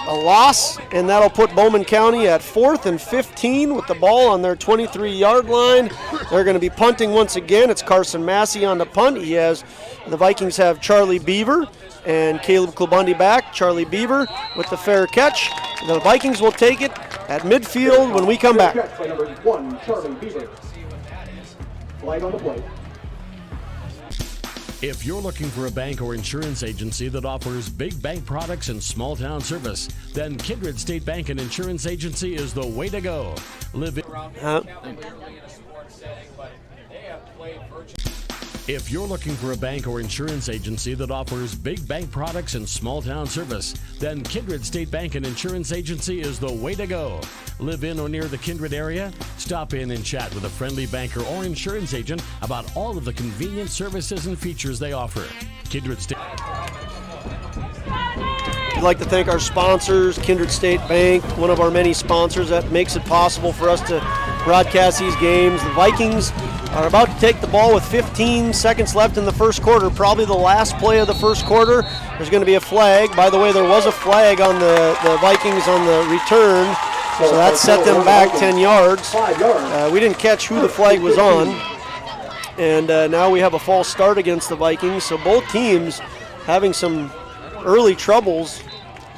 a loss, and that'll put Bowman County at 4th and 15 with the ball on their 23-yard line. They're going to be punting once again. It's Carson Massey on the punt. The Vikings have Charlie Beaver and Caleb Klubundi back. Charlie Beaver with the fair catch. The Vikings will take it at midfield when we come back. Catch by number 1, Charlie Beaver. Flag on the play. If you're looking for a bank or insurance agency that offers big bank products and small town service, then Kindred State Bank and Insurance Agency is the way to go. Live in. If you're looking for a bank or insurance agency that offers big bank products and small town service, then Kindred State Bank and Insurance Agency is the way to go. Live in or near the Kindred area? Stop in and chat with a friendly banker or insurance agent about all of the convenient services and features they offer. Kindred State. We'd like to thank our sponsors, Kindred State Bank, one of our many sponsors that makes it possible for us to broadcast these games. The Vikings are about to take the ball with 15 seconds left in the first quarter, probably the last play of the first quarter. There's going to be a flag. By the way, there was a flag on the Vikings on the return, so that set them back 10 yards. We didn't catch who the flag was on, and now we have a false start against the Vikings, so both teams having some early troubles.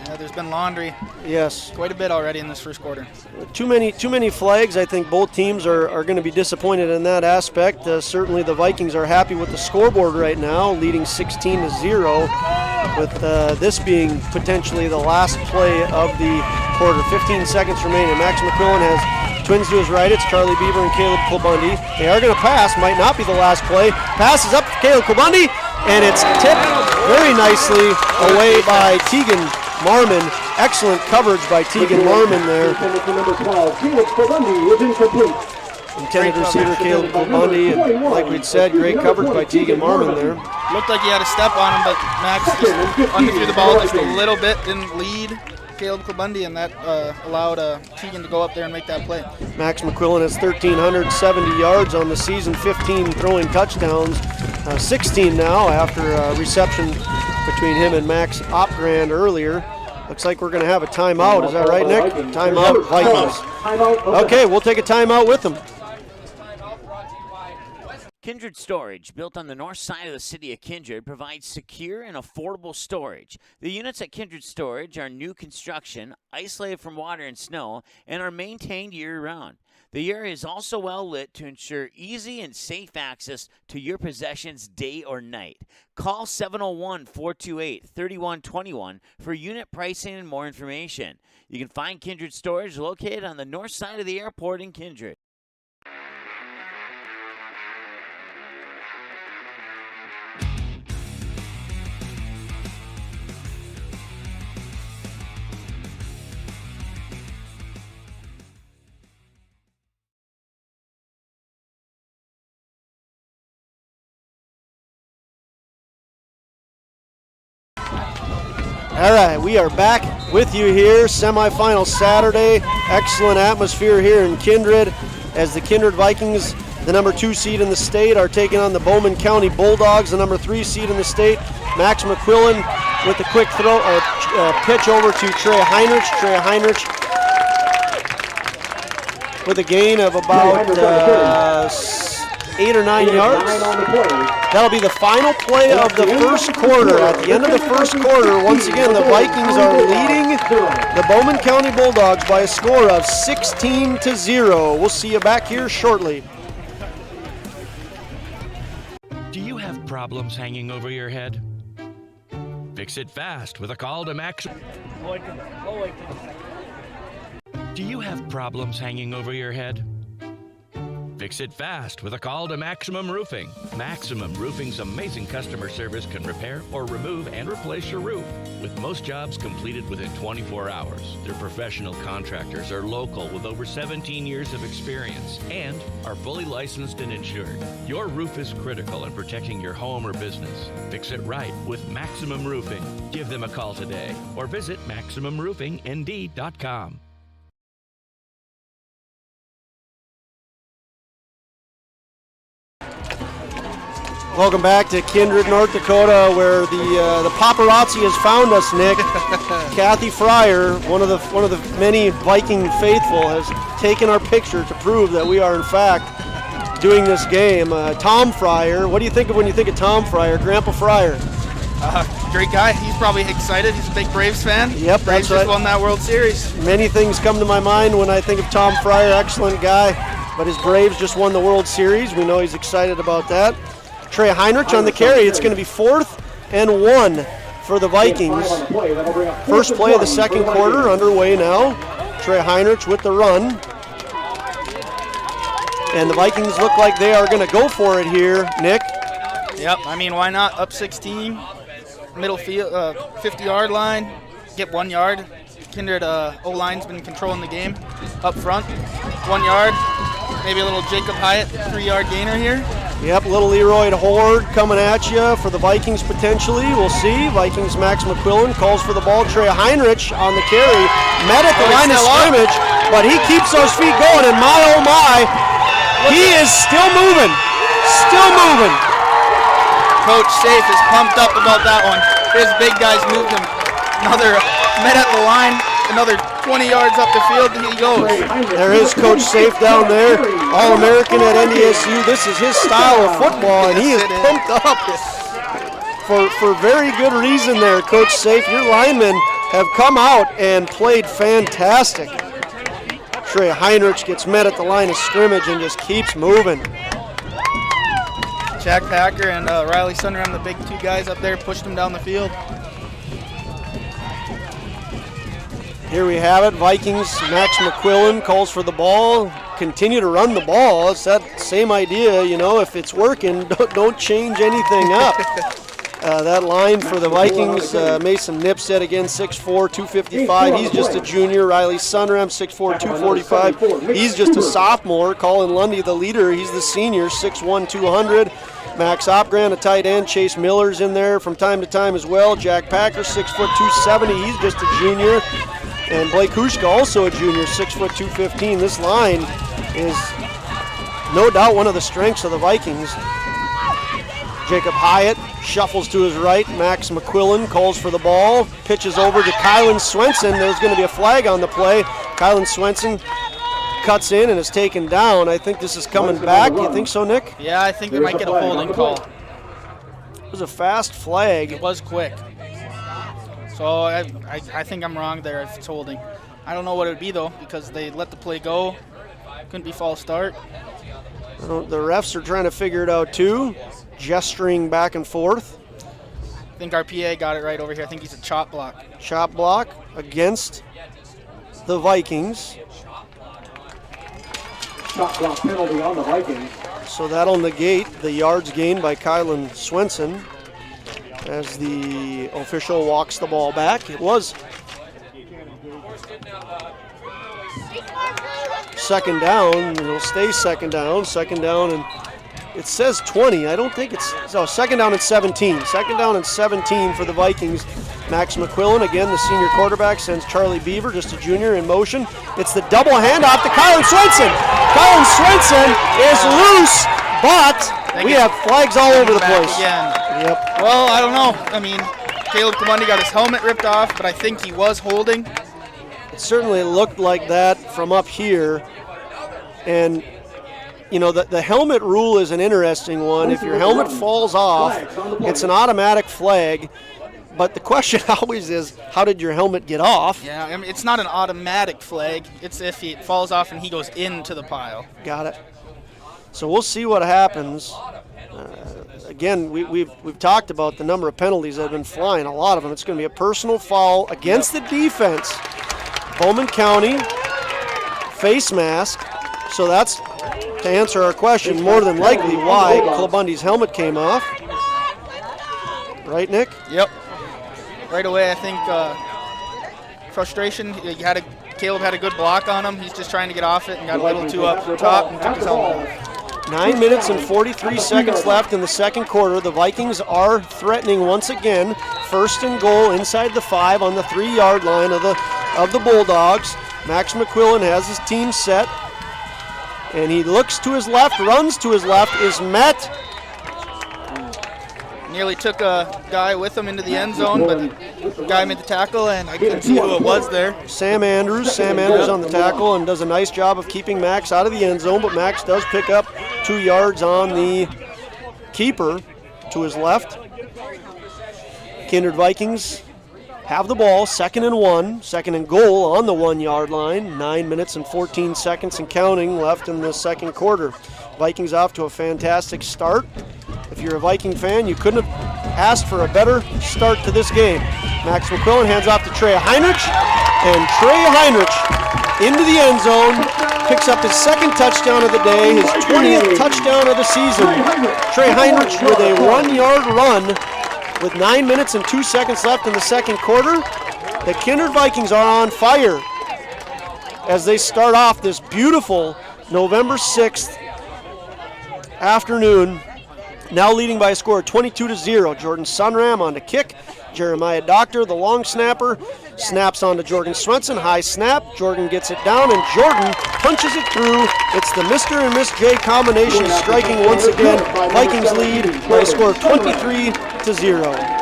Yeah, there's been laundry. Yes. Quite a bit already in this first quarter. Too many flags. I think both teams are going to be disappointed in that aspect. Certainly the Vikings are happy with the scoreboard right now, leading 16-0, with this being potentially the last play of the quarter. 15 seconds remaining. Max McQuillan has twins to his right. It's Charlie Beaver and Caleb Klubundi. They are going to pass. Might not be the last play. Pass is up to Caleb Klubundi, and it's tipped very nicely away by Tegan Marmon. Excellent coverage by Tegan Marmon there. Intended receiver Caleb Klubundi, and like we'd said, great coverage by Tegan Marmon there. Looked like he had a step on him, but Max just underthrew the ball just a little bit, didn't lead Caleb Klubundi, and that allowed Tegan to go up there and make that play. Max McQuillan has 1,370 yards on the season, 15 throwing touchdowns, 16 now after a reception between him and Max Opgrand earlier. Looks like we're going to have a timeout. Is that right, Nick? Timeout, Vikings. Okay, we'll take a timeout with them. Kindred Storage, built on the north side of the city of Kindred, provides secure and affordable storage. The units at Kindred Storage are new construction, isolated from water and snow, and are maintained year-round. The area is also well lit to ensure easy and safe access to your possessions day or night. Call 701-428-3121 for unit pricing and more information. You can find Kindred Storage located on the north side of the airport in Kindred. All right, we are back with you here, semifinal Saturday. Excellent atmosphere here in Kindred as the Kindred Vikings, the number 2 seed in the state, are taking on the Bowman County Bulldogs, the number 3 seed in the state. Max McQuillan with a quick throw, pitch over to Trey Heinrich. Trey Heinrich with a gain of about 8 or 9 yards. That'll be the final play of the first quarter. At the end of the first quarter, once again, the Vikings are leading the Bowman County Bulldogs by a score of 16-0. We'll see you back here shortly. Do you have problems hanging over your head? Fix it fast with a call to Maximum. Do you have problems hanging over your head? Fix it fast with a call to Maximum Roofing. Maximum Roofing's amazing customer service can repair or remove and replace your roof, with most jobs completed within 24 hours. Their professional contractors are local with over 17 years of experience and are fully licensed and insured. Your roof is critical in protecting your home or business. Fix it right with Maximum Roofing. Give them a call today or visit MaximumRoofingND.com. Welcome back to Kindred, North Dakota, where the paparazzi has found us, Nick. Kathy Fryer, one of the many Viking faithful, has taken our picture to prove that we are in fact doing this game. Tom Fryer, what do you think of when you think of Tom Fryer, Grandpa Fryer? Great guy. He's probably excited. He's a big Braves fan. Yep, Braves that's right. just won that World Series. Many things come to my mind when I think of Tom Fryer, excellent guy, but his Braves just won the World Series. We know he's excited about that. Trey Heinrich on the carry. It's going to be 4th and 1 for the Vikings. First play of the second quarter underway now. Trey Heinrich with the run. And the Vikings look like they are going to go for it here, Nick. Yep, I mean, why not? Up 16, middle field, 50-yard line, get 1 yard. Kindred O-line's been controlling the game. Up front, 1 yard. Maybe a little Jacob Hyatt 3-yard gainer here. Yep, little Leroy Horde coming at you for the Vikings potentially. We'll see. Vikings Max McQuillan calls for the ball. Trey Heinrich on the carry. Met at the line of scrimmage, but he keeps those feet going, and my oh my, he is still moving. Still moving. Coach Safe is pumped up about that one. His big guys moved him. Another met at the line, another 20 yards up the field, and he goes. There is Coach Safe down there, All-American at NDSU. This is his style of football, and he is pumped up for very good reason there, Coach Safe. Your linemen have come out and played fantastic. Trey Heinrich gets met at the line of scrimmage and just keeps moving. Jack Packer and Riley Sunram, the big two guys up there, pushed him down the field. Here we have it. Vikings, Max McQuillan calls for the ball. Continue to run the ball. It's that same idea, you know, if it's working, don't change anything up. That line for the Vikings, Mason Nipstead again, 6'4", 255. He's just a junior. Riley Sunram, 6'4", 245. He's just a sophomore. Colin Lundy, the leader, he's the senior, 6'1", 200. Max Opgran, a tight end. Chase Miller's in there from time to time as well. Jack Packer, 6', 270. He's just a junior. And Blake Hushka, also a junior, 6', 215. This line is no doubt one of the strengths of the Vikings. Jacob Hyatt shuffles to his right. Max McQuillan calls for the ball. Pitches over to Kylan Swenson. There's going to be a flag on the play. Kylan Swenson cuts in and is taken down. I think this is coming back. Do you think so, Nick? Yeah, I think they might get a holding call. It was a fast flag. It was quick. So I think I'm wrong there if it's holding. I don't know what it would be, though, because they let the play go. Couldn't be false start. The refs are trying to figure it out, too. Gesturing back and forth. I think our PA got it right over here. I think he's a chop block. Chop block against the Vikings. Chop block penalty on the Vikings. So that'll negate the yards gained by Kylan Swenson as the official walks the ball back. It was second down. It'll stay second down, and it says 20. I don't think it's, so second down and 17. Second down and 17 for the Vikings. Max McQuillan, again, the senior quarterback, sends Charlie Beaver, just a junior, in motion. It's the double handoff to Kylan Swenson. Kylan Swenson is loose, but we have flags all over the place. Again. Yep. Well, I don't know. I mean, Caleb Kamundi got his helmet ripped off, but I think he was holding. It certainly looked like that from up here. And you know, the helmet rule is an interesting one. If your helmet falls off, it's an automatic flag. But the question always is, how did your helmet get off? Yeah, I mean, it's not an automatic flag. It's if it falls off and he goes into the pile. Got it. So we'll see what happens. Again, we've talked about the number of penalties that have been flying, a lot of them. It's going to be a personal foul against the defense. Bowman County, face mask. So that's, to answer our question, more than likely why Klabundi's helmet came off. Right, Nick? Yep. Right away, I think frustration. Caleb had a good block on him. He's just trying to get off it and got a little too up top and took his helmet off. 9 minutes and 43 seconds left in the second quarter. The Vikings are threatening once again. First and goal inside the 5 on the 3-yard line of the Bulldogs. Max McQuillan has his team set. And he looks to his left, runs to his left, is met. Nearly took a guy with him into the end zone, but the guy made the tackle, and I couldn't see who it was there. Sam Andrews on the tackle and does a nice job of keeping Max out of the end zone, but Max does pick up 2 yards on the keeper to his left. Kindred Vikings have the ball, 2nd and 1, 2nd and goal on the 1-yard line. 9 minutes and 14 seconds and counting left in the second quarter. Vikings off to a fantastic start. If you're a Viking fan, you couldn't have asked for a better start to this game. Max McQuillan hands off to Trey Heinrich, and Trey Heinrich into the end zone, picks up his 2nd touchdown of the day, his 20th touchdown of the season. Trey Heinrich with a 1-yard run with 9 minutes and 2 seconds left in the second quarter. The Kindred Vikings are on fire as they start off this beautiful November 6th afternoon, now leading by a score of 22-0. Jordan Sunram on to kick. Jeremiah Doctor, the long snapper, snaps on to Jordan Swenson. High snap. Jordan gets it down, and Jordan punches it through. It's the Mr. and Miss J combination striking once again. Vikings lead by a score of 23-0.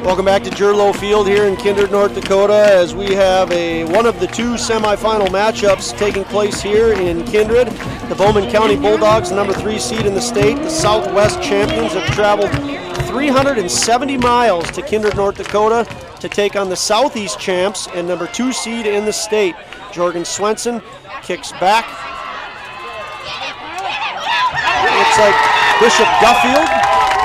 Welcome back to Jerlow Field here in Kindred, North Dakota, as we have one of the 2 semifinal matchups taking place here in Kindred. The Bowman County Bulldogs, the number 3 seed in the state, the Southwest champions, have traveled 370 miles to Kindred, North Dakota to take on the Southeast champs and number 2 seed in the state. Jordan Swenson kicks back. Looks like Bishop Duffield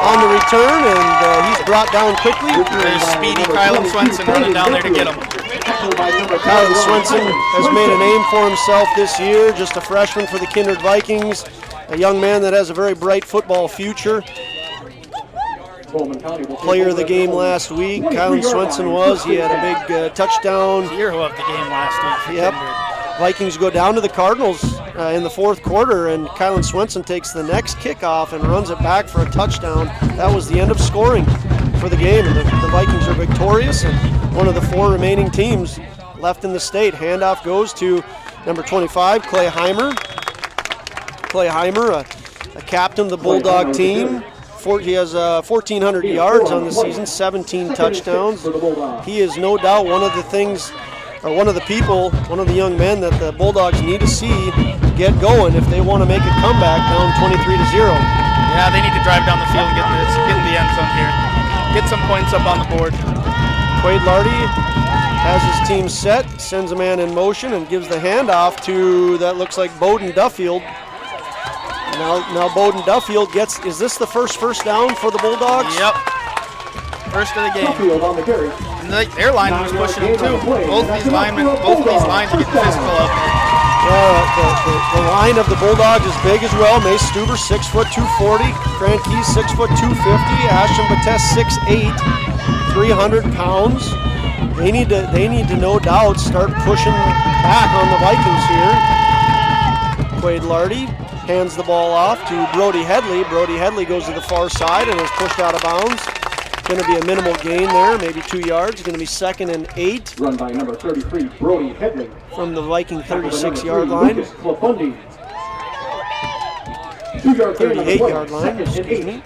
on the return, and he's brought down quickly. There's speedy Kylan Swenson running down there to get him. Kylan Swenson has made a name for himself this year, just a freshman for the Kindred Vikings, a young man that has a very bright football future. Player of the game last week, Kylan Swenson was. He had a big touchdown. Hero of the game last week for Yep. Kindred. Vikings go down to the Cardinals in the fourth quarter, and Kylan Swenson takes the next kickoff and runs it back for a touchdown. That was the end of scoring for the game, and the Vikings are victorious, and one of the 4 remaining teams left in the state. Handoff goes to number 25, Clay Heimer. Clay Heimer, a captain of the Bulldog team. He has 1,400 yards on the season, 17 touchdowns. He is no doubt one of the young men that the Bulldogs need to see get going if they want to make a comeback down 23-0. Yeah, they need to drive down the field and get in the end zone here. Get some points up on the board. Quade Lardy has his team set, sends a man in motion, and gives the handoff to, that looks like Bowden Duffield. Now Bowden Duffield is this the first down for the Bulldogs? Yep. First of the game. And their lineman was pushing him too. Both of these lines are getting physical out there. Yeah, the line of the Bulldogs is big as well. Mace Stuber, 6 foot 240. Grant Keys, 6 foot 250. Ashton Bates, 6'8", 300 pounds. They need to no doubt start pushing back on the Vikings here. Quade Lardy hands the ball off to Brody Headley. Brody Headley goes to the far side and is pushed out of bounds. Going to be a minimal gain there, maybe 2 yards. Going to be 2nd and 8. Run by number 33, Brody Headley. From the Viking 36-yard line. 38-yard line, excuse me.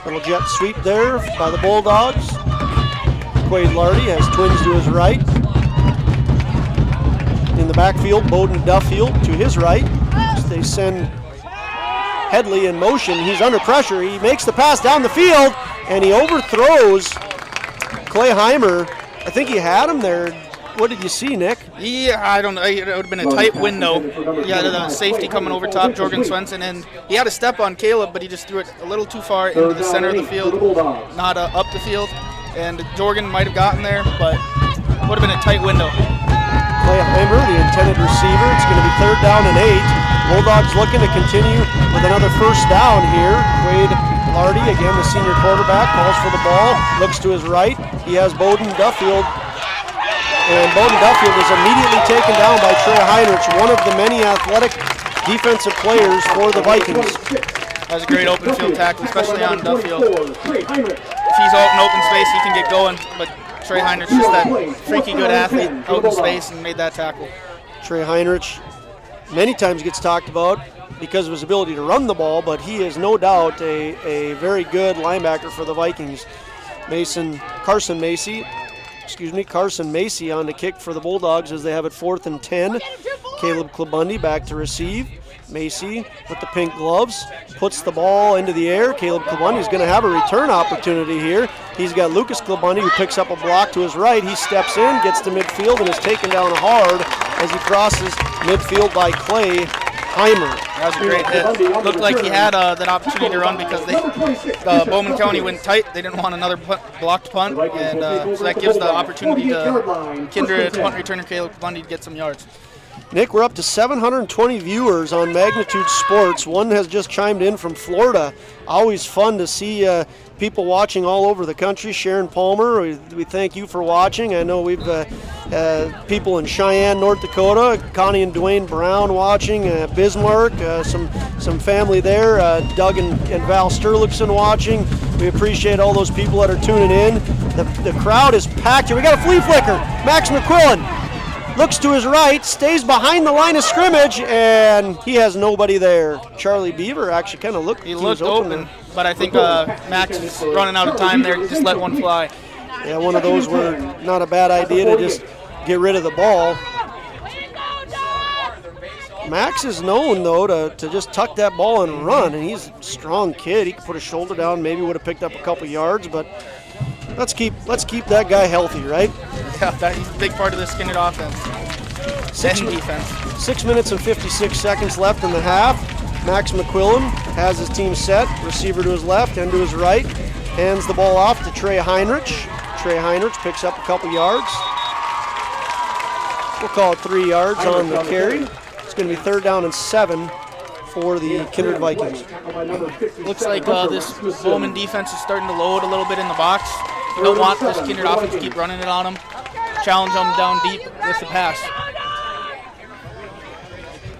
Little jet sweep there by the Bulldogs. Quade Lardy has twins to his right. In the backfield, Bowden Duffield to his right. They send Headley in motion. He's under pressure. He makes the pass down the field, and he overthrows Clay Heimer. I think he had him there. What did you see, Nick? Yeah, I don't know. It would have been a tight window. He had the safety coming over top, Jordan Swenson, and he had a step on Caleb, but he just threw it a little too far into the center of the field, not up the field. And Jordan might have gotten there, but would have been a tight window. Clay Heimer, the intended receiver. It's going to be 3rd down and 8. Bulldogs looking to continue with another first down here. Quade Lardy, again the senior quarterback, calls for the ball, looks to his right. He has Bowden Duffield And Bowman Duffield is immediately taken down by Trey Heinrich, one of the many athletic defensive players for the Vikings. That was a great open field tackle, especially on Duffield. If he's out in open space, he can get going, but Trey Heinrich just that freaky good athlete out in space and made that tackle. Trey Heinrich many times gets talked about because of his ability to run the ball, but he is no doubt a very good linebacker for the Vikings. Carson Macy on the kick for the Bulldogs as they have it 4th and 10. Caleb Klabundy back to receive. Macy with the pink gloves puts the ball into the air. Caleb Klabundy is going to have a return opportunity here. He's got Lucas Klabundy who picks up a block to his right. He steps in, gets to midfield, and is taken down hard as he crosses midfield by Clay Heimer. That was a great hit. Looked like he had that opportunity to run because Bowman County went tight. They didn't want another blocked punt, and so that gives the opportunity to Kindred punt returner Caleb Klabundy to get some yards. Nick, we're up to 720 viewers on Magnitude Sports. One has just chimed in from Florida. Always fun to see people watching all over the country. Sharon Palmer, we thank you for watching. I know we've people in Cheyenne, North Dakota, Connie and Dwayne Brown watching, Bismarck, some family there, Doug and Val Sterlickson watching. We appreciate all those people that are tuning in. The crowd is packed here. We got a flea flicker. Max McQuillan looks to his right, stays behind the line of scrimmage, and he has nobody there. Charlie Beaver actually kind of looked. He looked open, but I think Max is running out of time there. Just let one fly. Yeah, one of those were not a bad idea to just get rid of the ball. Max is known, though, to just tuck that ball and run, and he's a strong kid. He could put his shoulder down, maybe would have picked up a couple yards, but let's keep that guy healthy, right? Yeah, he's a big part of this Kindred offense. Defense. 6 minutes and 56 seconds left in the half. Max McQuillan has his team set. Receiver to his left and to his right. Hands the ball off to Trey Heinrich. Trey Heinrich picks up a couple yards. We'll call it 3 yards on the carry. It's going to be 3rd down and 7 for the Kindred Vikings. Looks like this Bowman defense is starting to load a little bit in the box. You don't want this Kindred offense to keep running it on them. Challenge them down deep with the pass.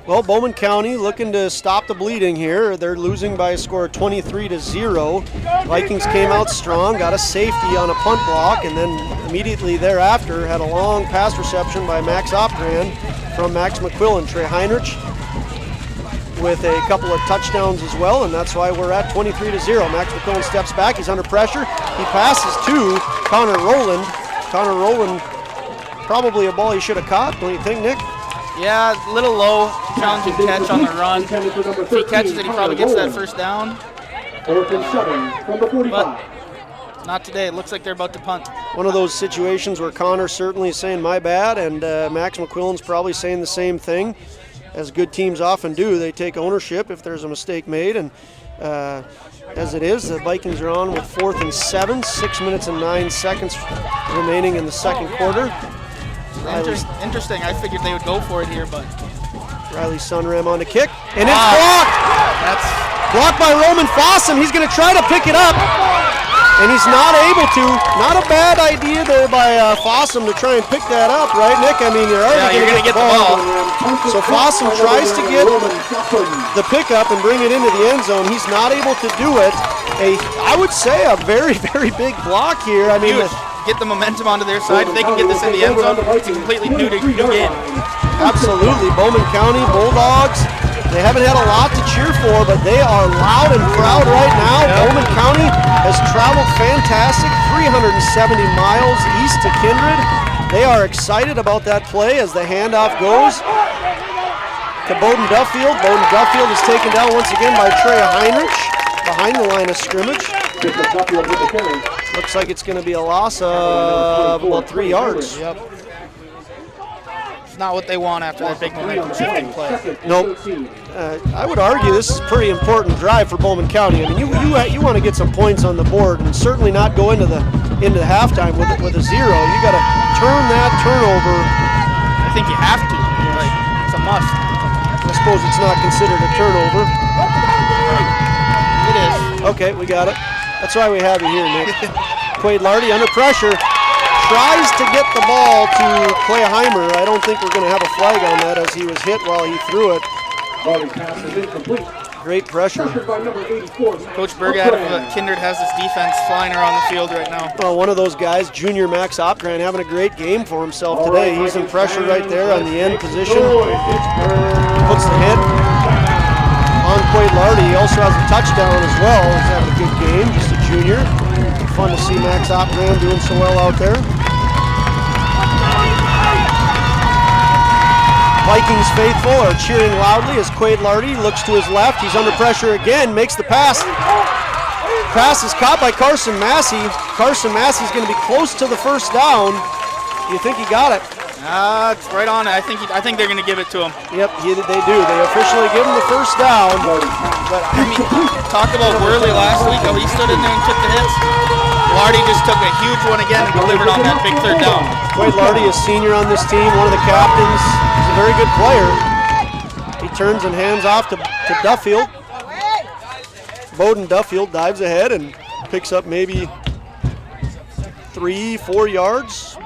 Well, Bowman County looking to stop the bleeding here. They're losing by a score of 23-0. Vikings came out strong, got a safety on a punt block, and then immediately thereafter had a long pass reception by Max Opgran from Max McQuillan. Trey Heinrich with a couple of touchdowns as well, and that's why we're at 23-0. Max McQuillan steps back, he's under pressure. He passes to Connor Rowland. Connor Rowland, probably a ball he should have caught, don't you think, Nick? Yeah, a little low, challenging catch on the run. If he catches it, he probably gets that 1st down. But not today. It looks like they're about to punt. One of those situations where Connor certainly is saying my bad, and Max McQuillan's probably saying the same thing. As good teams often do, they take ownership if there's a mistake made, and as it is, the Vikings are on with 4th and 7, 6 minutes and 9 seconds remaining in the second quarter. Interesting. I figured they would go for it here, but Riley Sunram on the kick, and it's blocked. That's blocked by Roman Fossum. He's going to try to pick it up, and he's not able to. Not a bad idea there by Fossum to try and pick that up, right, Nick? I mean, you're already going to get the ball. So Fossum tries to get the pickup and bring it into the end zone. He's not able to do it. I would say a very, very big block here. I mean, get the momentum onto their side. If they can get this in the end zone, it's a completely new game. Absolutely. Bowman County Bulldogs, they haven't had a lot to cheer for, but they are loud and proud right now. Yep. Bowman County has traveled fantastic, 370 miles east to Kindred. They are excited about that play as the handoff goes to Bowden Duffield. Bowden Duffield is taken down once again by Trey Heinrich behind the line of scrimmage. Looks like it's going to be a loss of about 3 yards. Yep. It's not what they want after that big momentum shifting play. Nope. I would argue this is a pretty important drive for Bowman County. I mean, you want to get some points on the board and certainly not go into the halftime with a 0. You got to turn that turnover. I think you have to. Like, it's a must. I suppose it's not considered a turnover. It is. Okay, we got it. That's why we have you here, Nick. Quaid Lardy under pressure. tries to get the ball to Clayheimer. I don't think we're going to have a flag on that as he was hit while he threw it. Pass is incomplete. Great pressure. By number 84. Coach Bergat of Kindred has this defense flying around the field right now. Well, one of those guys, junior Max Opgran, having a great game for himself today. He's in pressure right there on the end position. Puts the hit on Quade Lardy. He also has a touchdown as well. He's having a good game, just a junior. Fun to see Max Opgran doing so well out there. Vikings faithful are cheering loudly as Quade Lardy looks to his left. He's under pressure again, makes the pass. Pass is caught by Carson Massey. Carson Massey's going to be close to the first down. Do you think he got it? It's right on. I think they're going to give it to him. Yep, they do. They officially give him the first down. But I mean, talk about Worley last week, how he stood in there and took the hits. Lardy just took a huge one again and delivered on that big third down. Quade Lardy is senior on this team, one of the captains. He's a very good player. He turns and hands off to Duffield. Bowden Duffield dives ahead and picks up maybe 3-4 yards.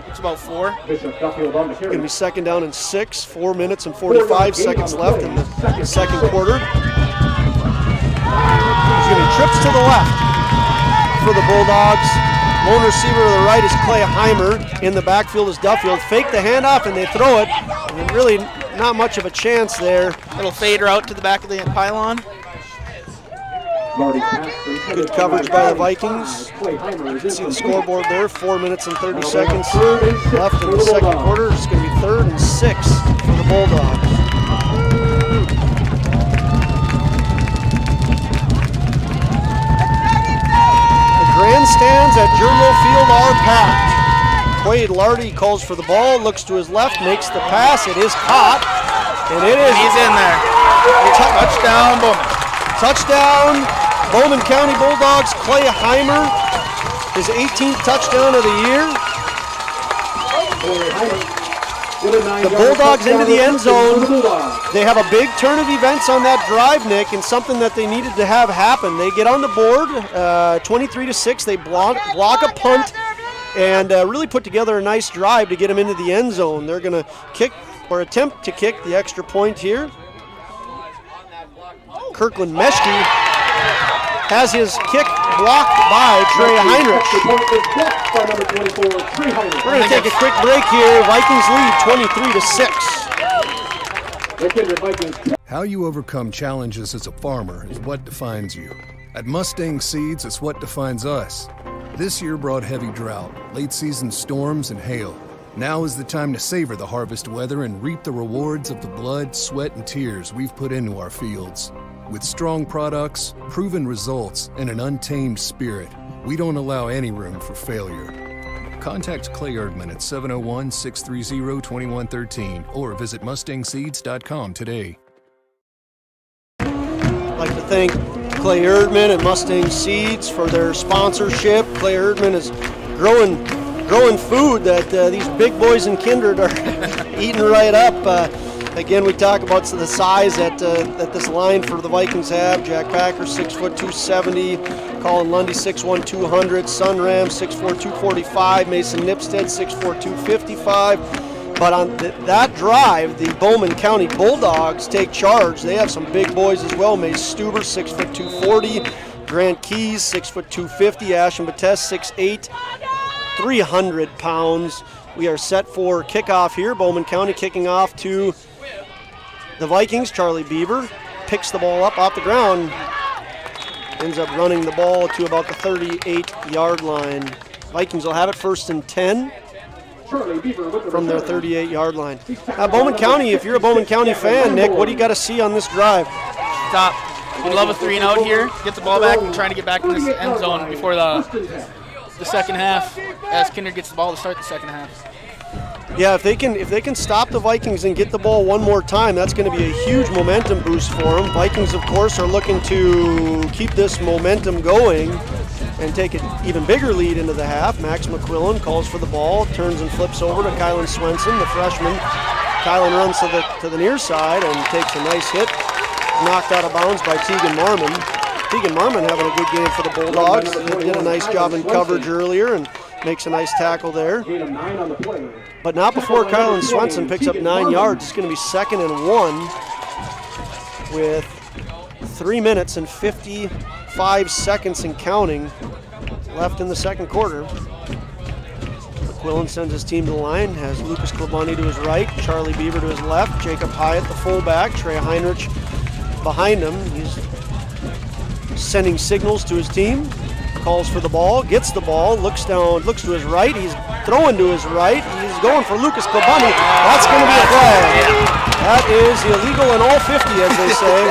It's about 4. It's going to be second down and 6. 4 minutes and 45 seconds left in the second quarter. He's going to be trips to the left for the Bulldogs. Lone receiver to the right is Clayheimer. In the backfield is Duffield. Fake the handoff and they throw it. And really not much of a chance there. Little fade route to the back of the pylon. Good coverage by the Vikings. You can see the scoreboard there, 4 minutes and 30 seconds left in the second quarter. It's going to be 3rd and 6 for the Bulldogs. The grandstands at Jerlow Field are packed. Quade Lardy calls for the ball, looks to his left, makes the pass. It is caught, and it is. He's in there. Touchdown, Bowman. Touchdown. Bowman County Bulldogs, Clayheimer, his 18th touchdown of the year. The Bulldogs into the end zone. They have a big turn of events on that drive, Nick, and something that they needed to have happen. They get on the board, 23-6. They block a punt and really put together a nice drive to get them into the end zone. They're going to kick or attempt to kick the extra point here. Kirkland Meschke has his kick blocked by Trey Heinrich. We're going to take a quick break here. Vikings lead 23-6. How you overcome challenges as a farmer is what defines you. At Mustang Seeds, it's what defines us. This year brought heavy drought, late season storms, and hail. Now is the time to savor the harvest weather and reap the rewards of the blood, sweat, and tears we've put into our fields. With strong products, proven results, and an untamed spirit, we don't allow any room for failure. Contact Clay Erdman at 701-630-2113 or visit mustangseeds.com today. I'd like to thank Clay Erdman and Mustang Seeds for their sponsorship. Clay Erdman is growing food that these big boys in Kindred are eating right up. Again, we talk about the size that this line for the Vikings have. Jack Packer, 6'2", 270. Colin Lundy, 6'1", 200. Sunram, 6'4", 245. Mason Nipstead, 6'4", 255. But on that drive, the Bowman County Bulldogs take charge. They have some big boys as well. Mace Stuber, 6', 240. Grant Keys, 6', 250. Ashton Bates, 6'8", 300 pounds. We are set for kickoff here. Bowman County kicking off to the Vikings. Charlie Beaver picks the ball up off the ground. Ends up running the ball to about the 38-yard line. Vikings will have it 1st and 10 from their 38-yard line. Now, Bowman County, if you're a Bowman County fan, Nick, what do you got to see on this drive? Top. We'd love a 3-and-out here. Get the ball back and trying to get back in this end zone before the second half, as Kindred gets the ball to start the second half. Yeah, if they can stop the Vikings and get the ball one more time, that's going to be a huge momentum boost for them. Vikings, of course, are looking to keep this momentum going and take an even bigger lead into the half. Max McQuillan calls for the ball, turns and flips over to Kylan Swenson, the freshman. Kylan runs to the near side and takes a nice hit. Knocked out of bounds by Tegan Marmon. Tegan Marmon having a good game for the Bulldogs. They did a nice job in coverage earlier, and makes a nice tackle there. Gain of 9 on the play. But not before Kylan Swenson picks up 9 yards. It's going to be 2nd and 1 with 3 minutes and 55 seconds and counting left in the second quarter. McQuillan sends his team to the line, has Lucas Klabani to his right, Charlie Beaver to his left, Jacob Hyatt, the fullback, Trey Heinrich behind him. He's sending signals to his team, calls for the ball, gets the ball, looks down, looks to his right, he's throwing to his right, he's going for Lucas Klabani. That's going to be a flag. That is illegal in all 50, as they say.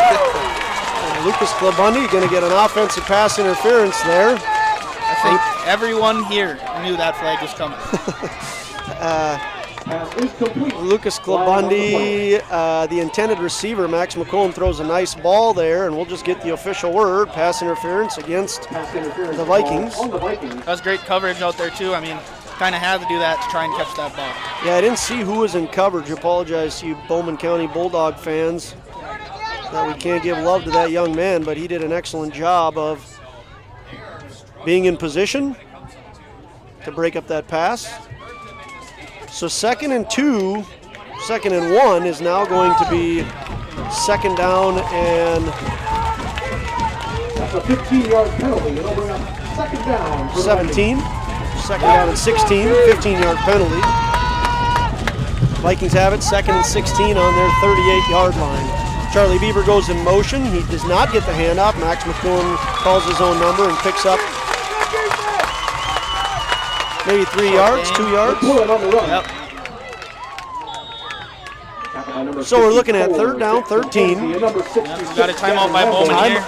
Lucas Klabani going to get an offensive pass interference there. I think everyone here knew that flag was coming. Lucas Klabandi, the intended receiver, Max McCollum, throws a nice ball there, and we'll just get the official word, pass interference against the Vikings. That was great coverage out there, too. I mean, kind of had to do that to try and catch that ball. Yeah, I didn't see who was in coverage. Apologize to you Bowman County Bulldog fans that we can't give love to that young man, but he did an excellent job of being in position to break up that pass. So 2nd and 2, 2nd and 1 is now going to be 2nd down and that's a 15-yard penalty. It'll bring up 2nd down. 17. 2nd down and 16, 15-yard penalty. Vikings have it, 2nd and 16 on their 38-yard line. Charlie Beaver goes in motion. He does not get the handoff. Max McCollum calls his own number and picks up maybe 3 yards, 2 yards. Yep. So we're looking at 3rd down, 13. Yep, we got a timeout by Bowman here.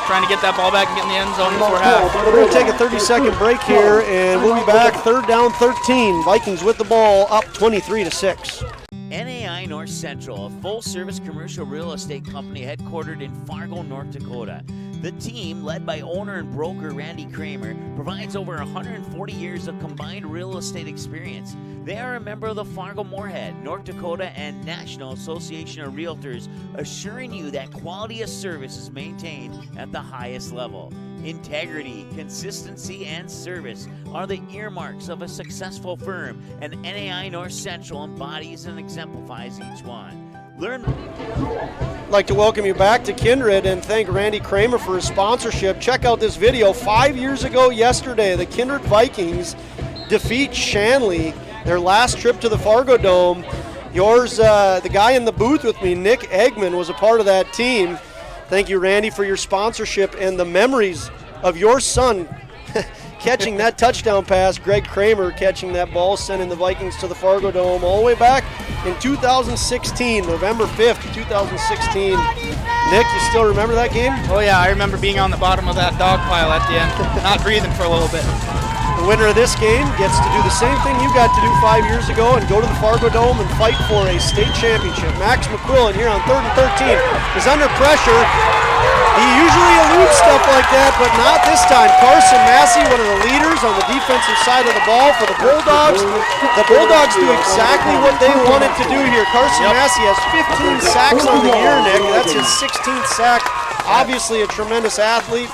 Trying to get that ball back and get in the end zone before half. We're going to take a 30-second break here, and we'll be back. 3rd down, 13. Vikings with the ball, up 23-6. NAI North Central, a full-service commercial real estate company headquartered in Fargo, North Dakota. The team, led by owner and broker Randy Kramer, provides over 140 years of combined real estate experience. They are a member of the Fargo-Moorhead, North Dakota, and National Association of Realtors, assuring you that quality of service is maintained at the highest level. Integrity, consistency, and service are the earmarks of a successful firm, and NAI North Central embodies and exemplifies each one. I'd like to welcome you back to Kindred and thank Randy Kramer for his sponsorship. Check out this video. 5 years ago yesterday, the Kindred Vikings defeat Shanley, their last trip to the Fargo Dome. The guy in the booth with me, Nick Eggman, was a part of that team. Thank you, Randy, for your sponsorship and the memories of your son catching that touchdown pass, Greg Kramer catching that ball, sending the Vikings to the Fargo Dome all the way back in 2016, November 5th, 2016. Nick, you still remember that game? Oh yeah, I remember being on the bottom of that dog pile at the end, not breathing for a little bit. The winner of this game gets to do the same thing you got to do 5 years ago and go to the Fargo Dome and fight for a state championship. Max McQuillan here on 3rd and 13 is under pressure. He usually eludes stuff like that, but not this time. Carson Massey, one of the leaders on the defensive side of the ball for the Bulldogs. The Bulldogs do exactly what they wanted to do here. Carson Massey has 15 sacks on the year, Nick. That's his 16th sack. Obviously a tremendous athlete.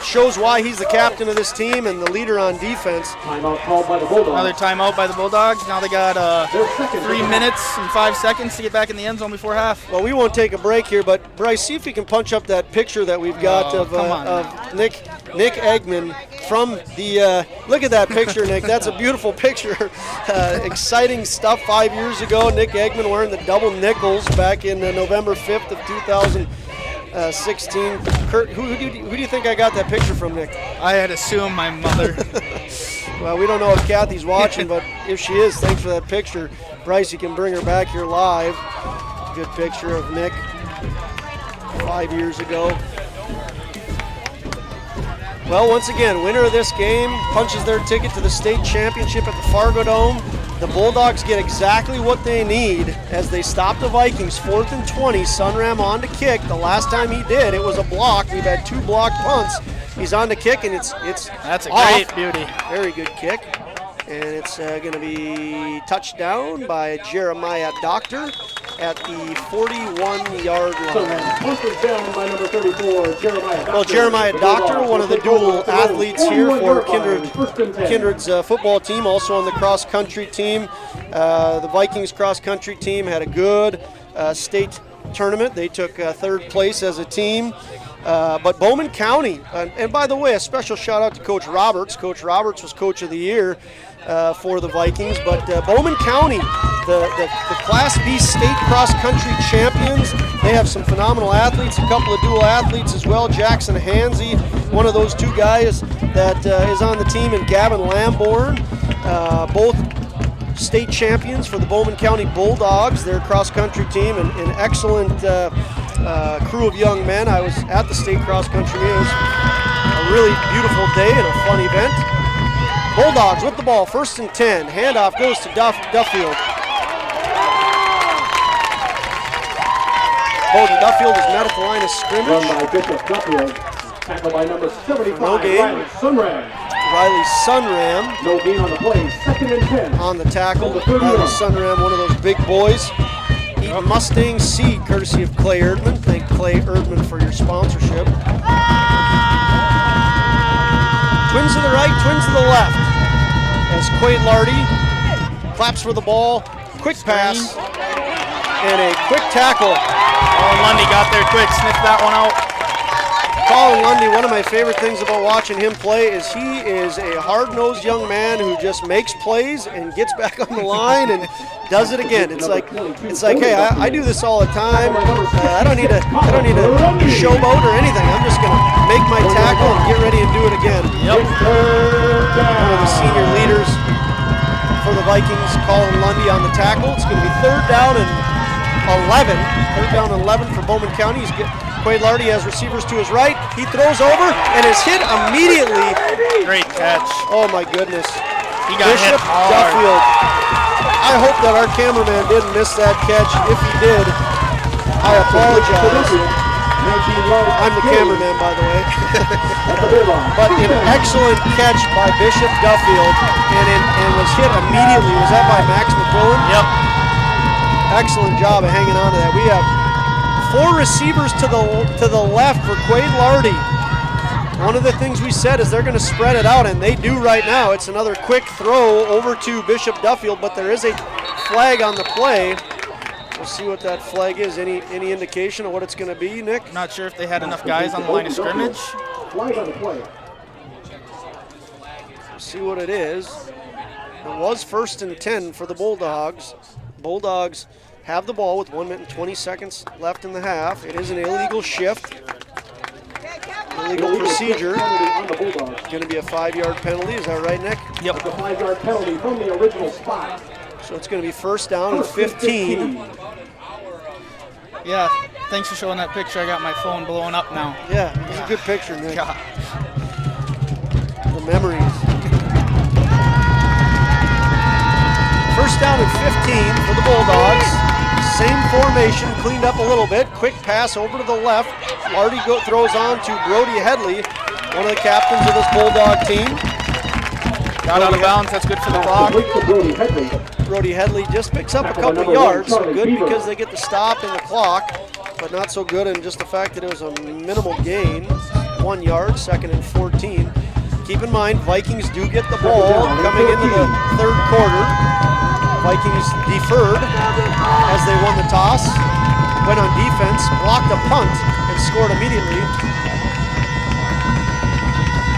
Shows why he's the captain of this team and the leader on defense. Timeout called by the Bulldogs. Another timeout by the Bulldogs. Now they got 3 minutes and 5 seconds to get back in the end zone before half. Well, we won't take a break here, but Bryce, see if we can punch up that picture that we've got of Nick Eggman from the. Look at that picture, Nick. That's a beautiful picture. Exciting stuff 5 years ago. Nick Eggman wearing the double nickels back in November 5th of 2016. Kurt, who do you think I got that picture from, Nick? I had assumed my mother. Well, we don't know if Kathy's watching, but if she is, thanks for that picture. Bryce, you can bring her back here live. Good picture of Nick 5 years ago. Well, once again, winner of this game punches their ticket to the state championship at the Fargo Dome. The Bulldogs get exactly what they need as they stop the Vikings. 4th and 20, Sunram on to kick. The last time he did, it was a block. We've had 2 blocked punts. He's on to kick, and it's That's a off. great beauty. Very good kick. And it's going to be touched down by Jeremiah Doctor. at the 41-yard So line. punt is down by number 34, Jeremiah Doctor. Well, Jeremiah Doctor, one of the dual athletes here for Kindred's football team, also on the cross-country team. The Vikings cross-country team had a good state tournament. They took third place as a team. But Bowman County, and by the way, a special shout out to Coach Roberts. Coach Roberts was Coach of the Year for the Vikings. But Bowman County, the Class B state cross-country champions, they have some phenomenal athletes, a couple of dual athletes as well. Jackson Hansey, one of those two guys that is on the team, and Gavin Lamborn, both state champions for the Bowman County Bulldogs, their cross-country team, and an excellent crew of young men. I was at the state cross-country meet. It was a really beautiful day and a fun event. Bulldogs with the ball, 1st and 10. Handoff goes to Duffield. Bowden Duffield is met at the line of scrimmage. Run by Bishop Duffield. Tackle by number 75, No gain. Riley Sunram. Riley Sunram No gain on the play, 2nd and 10. on the tackle. Number 31. Riley Sunram, one of those big boys. Eaton Mustang seed, courtesy of Clay Erdman. Thank Clay Erdman for your sponsorship. Twins to the right, twins to the left. As Quaid Lardy claps for the ball, quick pass, and a quick tackle. Oh, Lundy got there quick, sniffed that one out. Colin Lundy, one of my favorite things about watching him play is he is a hard-nosed young man who just makes plays and gets back on the line and does it again. It's like, hey, I do this all the time. I don't need to showboat or anything. I'm just gonna make my tackle and get ready and do it again. Yep. One of the senior leaders for the Vikings, Colin Lundy on the tackle. It's gonna be 3rd down and 11. 3rd down and 11 for Bowman County. Quaid Lardy has receivers to his right. He throws over and is hit immediately. Great catch. Oh my goodness. He got hit Bishop hard. Duffield. I hope that our cameraman didn't miss that catch. If he did, I apologize. I'm the cameraman, by the way. But an excellent catch by Bishop Duffield and was hit immediately. Was that by Max McQuillan? Yep. Excellent job of hanging on to that. We have 4 receivers to the left for Quaid Lardy. One of the things we said is they're going to spread it out, and they do right now. It's another quick throw over to Bishop Duffield, but there is a flag on the play. We'll see what that flag is. Any indication of what it's going to be, Nick? Not sure if they had enough guys on the line of scrimmage. Flag on the play. See what it is. It was 1st and 10 for the Bulldogs. Bulldogs have the ball with 1 minute and 20 seconds left in the half. It is an illegal shift. Illegal procedure. Going to be a 5-yard penalty. Is that right, Nick? Yep. It's a 5-yard penalty from the original spot. So it's going to be 1st down and 15. Yeah, thanks for showing that picture. I got my phone blowing up now. Yeah, it's a good picture, Nick. God. The memories. 1st down and 15 for the Bulldogs. Same formation, cleaned up a little bit. Quick pass over to the left. Lardy throws on to Brody Headley, one of the captains of this Bulldog team. Got out of bounds, that's good for the clock. Brody Headley just picks up a couple yards, so good because they get the stop in the clock, but not so good in just the fact that it was a minimal gain. 1 yard, 2nd and 14. Keep in mind, Vikings do get the ball coming into the 3rd quarter. Vikings deferred as they won the toss, went on defense, blocked a punt, and scored immediately.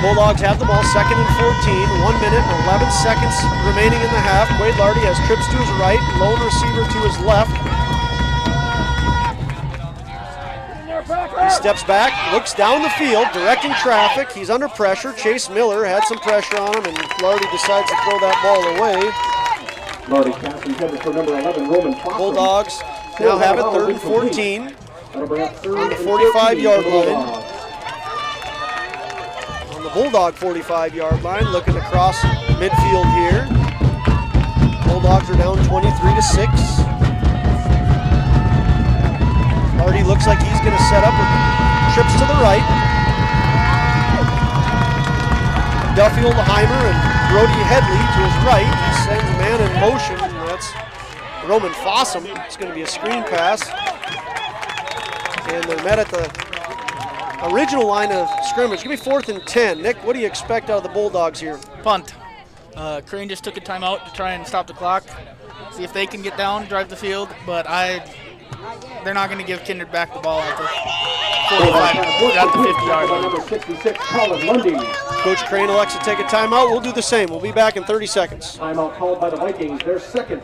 Bulldogs have the ball, 2nd and 14, 1 minute and 11 seconds remaining in the half. Quaid Lardy has trips to his right, lone receiver to his left. He steps back, looks down the field, directing traffic. He's under pressure. Chase Miller had some pressure on him, and Lardy decides to throw that ball away. Lardy pass intended for number 11, Roman Foster. Bulldogs now have it 3rd and 14 on the 45-yard line. On the Bulldog 45-yard line, looking across midfield here. Bulldogs are down 23-6. Lardy looks like he's going to set up with trips to the right. Duffield, Heimer, and Brody Headley to his right. He sends man in motion, and that's Roman Fossum. It's going to be a screen pass. And they're met at the original line of scrimmage. Give me 4th and 10. Nick, what do you expect out of the Bulldogs here? Punt. Crane just took a timeout to try and stop the clock, see if they can get down, drive the field, but they're not going to give Kindred back the ball at the 45, at the 50-yard line. Number 66, Colin Lundy. Coach Crane elects to take a timeout. We'll do the same. We'll be back in 30 seconds. Timeout called by the Vikings, their second.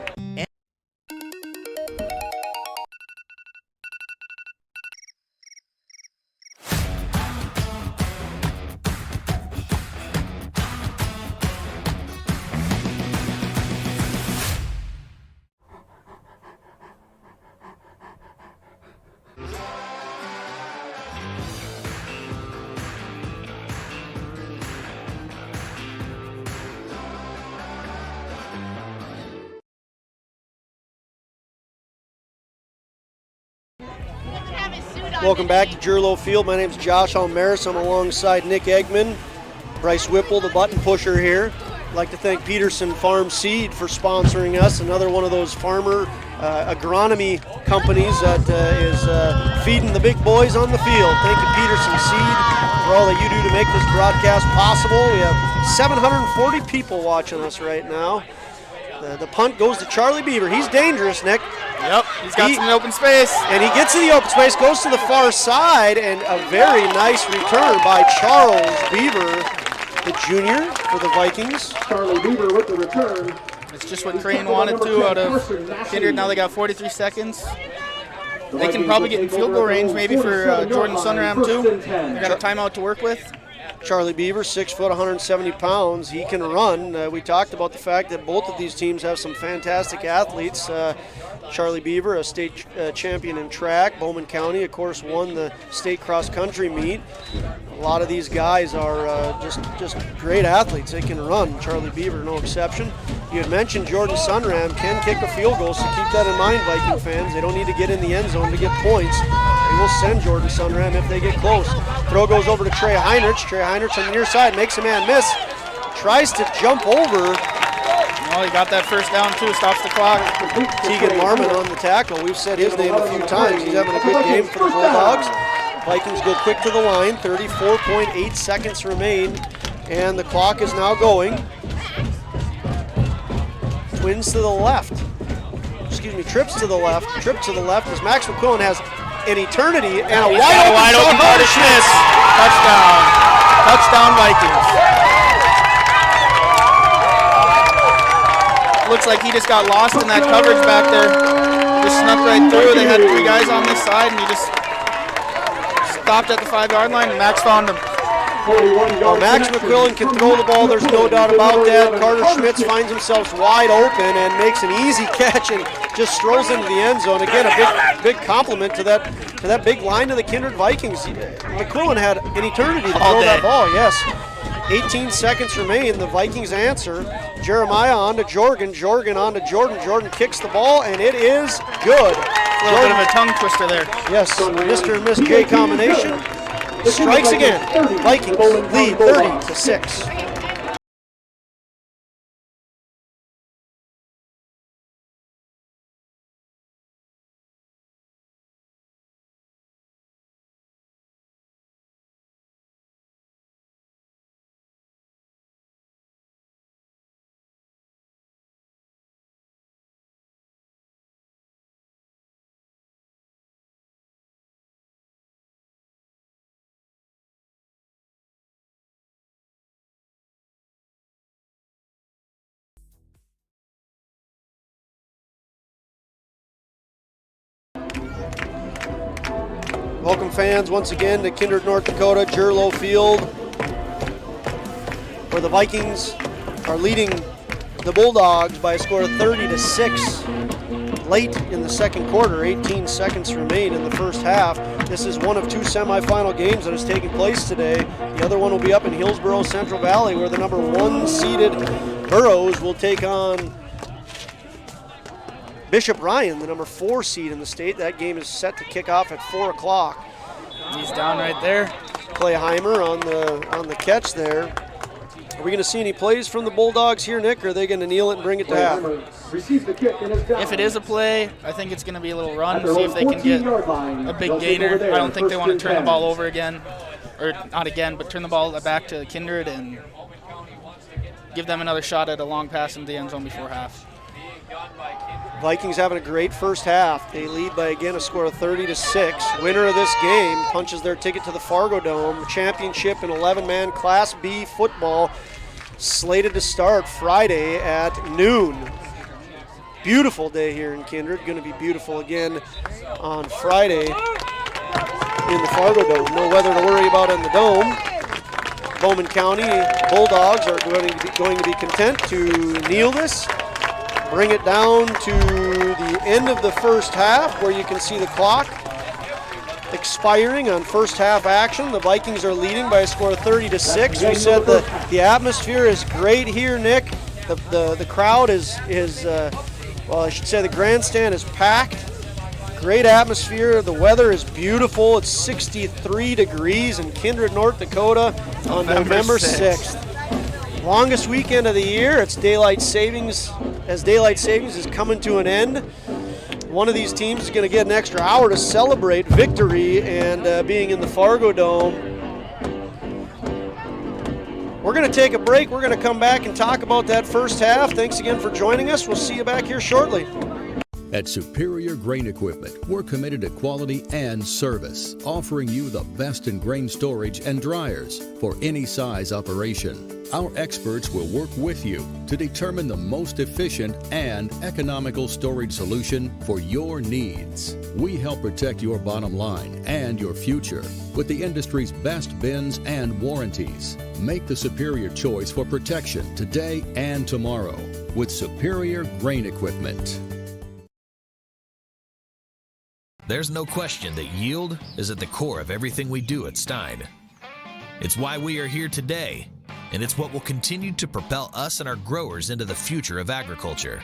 Welcome back to Jerlow Field. My name is Josh Almaris. I'm alongside Nick Eggman, Bryce Whipple, the button pusher here. I'd like to thank Peterson Farm Seed for sponsoring us, another one of those farmer agronomy companies that is feeding the big boys on the field. Thank you, Peterson Seed, for all that you do to make this broadcast possible. We have 740 people watching us right now. The punt goes to Charlie Beaver. He's dangerous, Nick. Yep, he's got some open space. And he gets to the open space, goes to the far side, and a very nice return by Charles Beaver, the junior for the Vikings. Charlie Beaver with the return. It's just what Crane wanted to out of Kindred. Now they got 43 seconds. They can probably get in field goal range maybe for Jordan Sunram too. They got a timeout to work with. Charlie Beaver, 6 foot, 170 pounds. He can run. We talked about the fact that both of these teams have some fantastic athletes. Charlie Beaver, a state champion in track. Bowman County, of course, won the state cross-country meet. A lot of these guys are just great athletes. They can run. Charlie Beaver, no exception. You had mentioned Jordan Sunram can kick a field goal, so keep that in mind, Viking fans. They don't need to get in the end zone to get points. They will send Jordan Sunram if they get close. Throw goes over to Trey Heinrich. Trey Heinrich on the near side makes a man miss. Tries to jump over. Well, he got that first down too, stops the clock. Tegan Marmon on the tackle. We've said his name a few times. He's having a good game for the Bulldogs. Vikings go quick to the line. 34.8 seconds remain, and the clock is now going. Twins to the left. Excuse me, trips to the left. Trip to the left as Max McQuillan has an eternity and a wide open Carter Schmitz. Touchdown. Touchdown Vikings. Looks like he just got lost in that coverage back there. Just snuck right through. They had 3 guys on this side, and he just stopped at the 5-yard line, and Max found him. Max McQuillan can throw the ball, there's no doubt about that. Carter Schmitz finds himself wide open and makes an easy catch and just strolls into the end zone. Again, a big compliment to that big line of the Kindred Vikings. McQuillan had an eternity to throw that ball, yes. 18 seconds remain. The Vikings answer. Jeremiah on to Jorgen. Jorgen on to Jordan. Jordan kicks the ball, and it is good. A little bit of a tongue twister there. Yes, Mr. and Miss J combination. Strikes again. Vikings lead 30-6. Welcome fans once again to Kindred, North Dakota, Jerlow Field, where the Vikings are leading the Bulldogs by a score of 30-6 late in the second quarter. 18 seconds remain in the first half. This is one of 2 semifinal games that is taking place today. The other one will be up in Hillsborough, Central Valley, where the number 1 seeded Burrows will take on Bishop Ryan, the number 4 seed in the state. That game is set to kick off at 4 o'clock. He's down right there. Clay Heimer on the catch there. Are we going to see any plays from the Bulldogs here, Nick, or are they going to kneel it and bring it to half? If it is a play, I think it's going to be a little run, see if they can get a big gainer. I don't think they want to turn the ball over again, or not again, but turn the ball back to Kindred and give them another shot at a long pass into the end zone before half. Vikings having a great first half. They lead by, again, a score of 30-6. Winner of this game punches their ticket to the Fargo Dome. Championship in 11-man Class B football slated to start Friday at noon. Beautiful day here in Kindred. Going to be beautiful again on Friday in the Fargo Dome. No weather to worry about in the Dome. Bowman County Bulldogs are going to be content to kneel this. Bring it down to the end of the first half where you can see the clock expiring on first half action. The Vikings are leading by a score of 30-6. We said the atmosphere is great here, Nick. The crowd is well, I should say the grandstand is packed. Great atmosphere. The weather is beautiful. It's 63 degrees in Kindred, North Dakota on November 6th. Longest weekend of the year. It's daylight savings. As daylight savings is coming to an end, one of these teams is going to get an extra hour to celebrate victory and being in the Fargo Dome. We're going to take a break. We're going to come back and talk about that first half. Thanks again for joining us. We'll see you back here shortly. At Superior Grain Equipment, we're committed to quality and service, offering you the best in grain storage and dryers for any size operation. Our experts will work with you to determine the most efficient and economical storage solution for your needs. We help protect your bottom line and your future with the industry's best bins and warranties. Make the superior choice for protection today and tomorrow with Superior Grain Equipment. There's no question that yield is at the core of everything we do at Stein. It's why we are here today, and it's what will continue to propel us and our growers into the future of agriculture.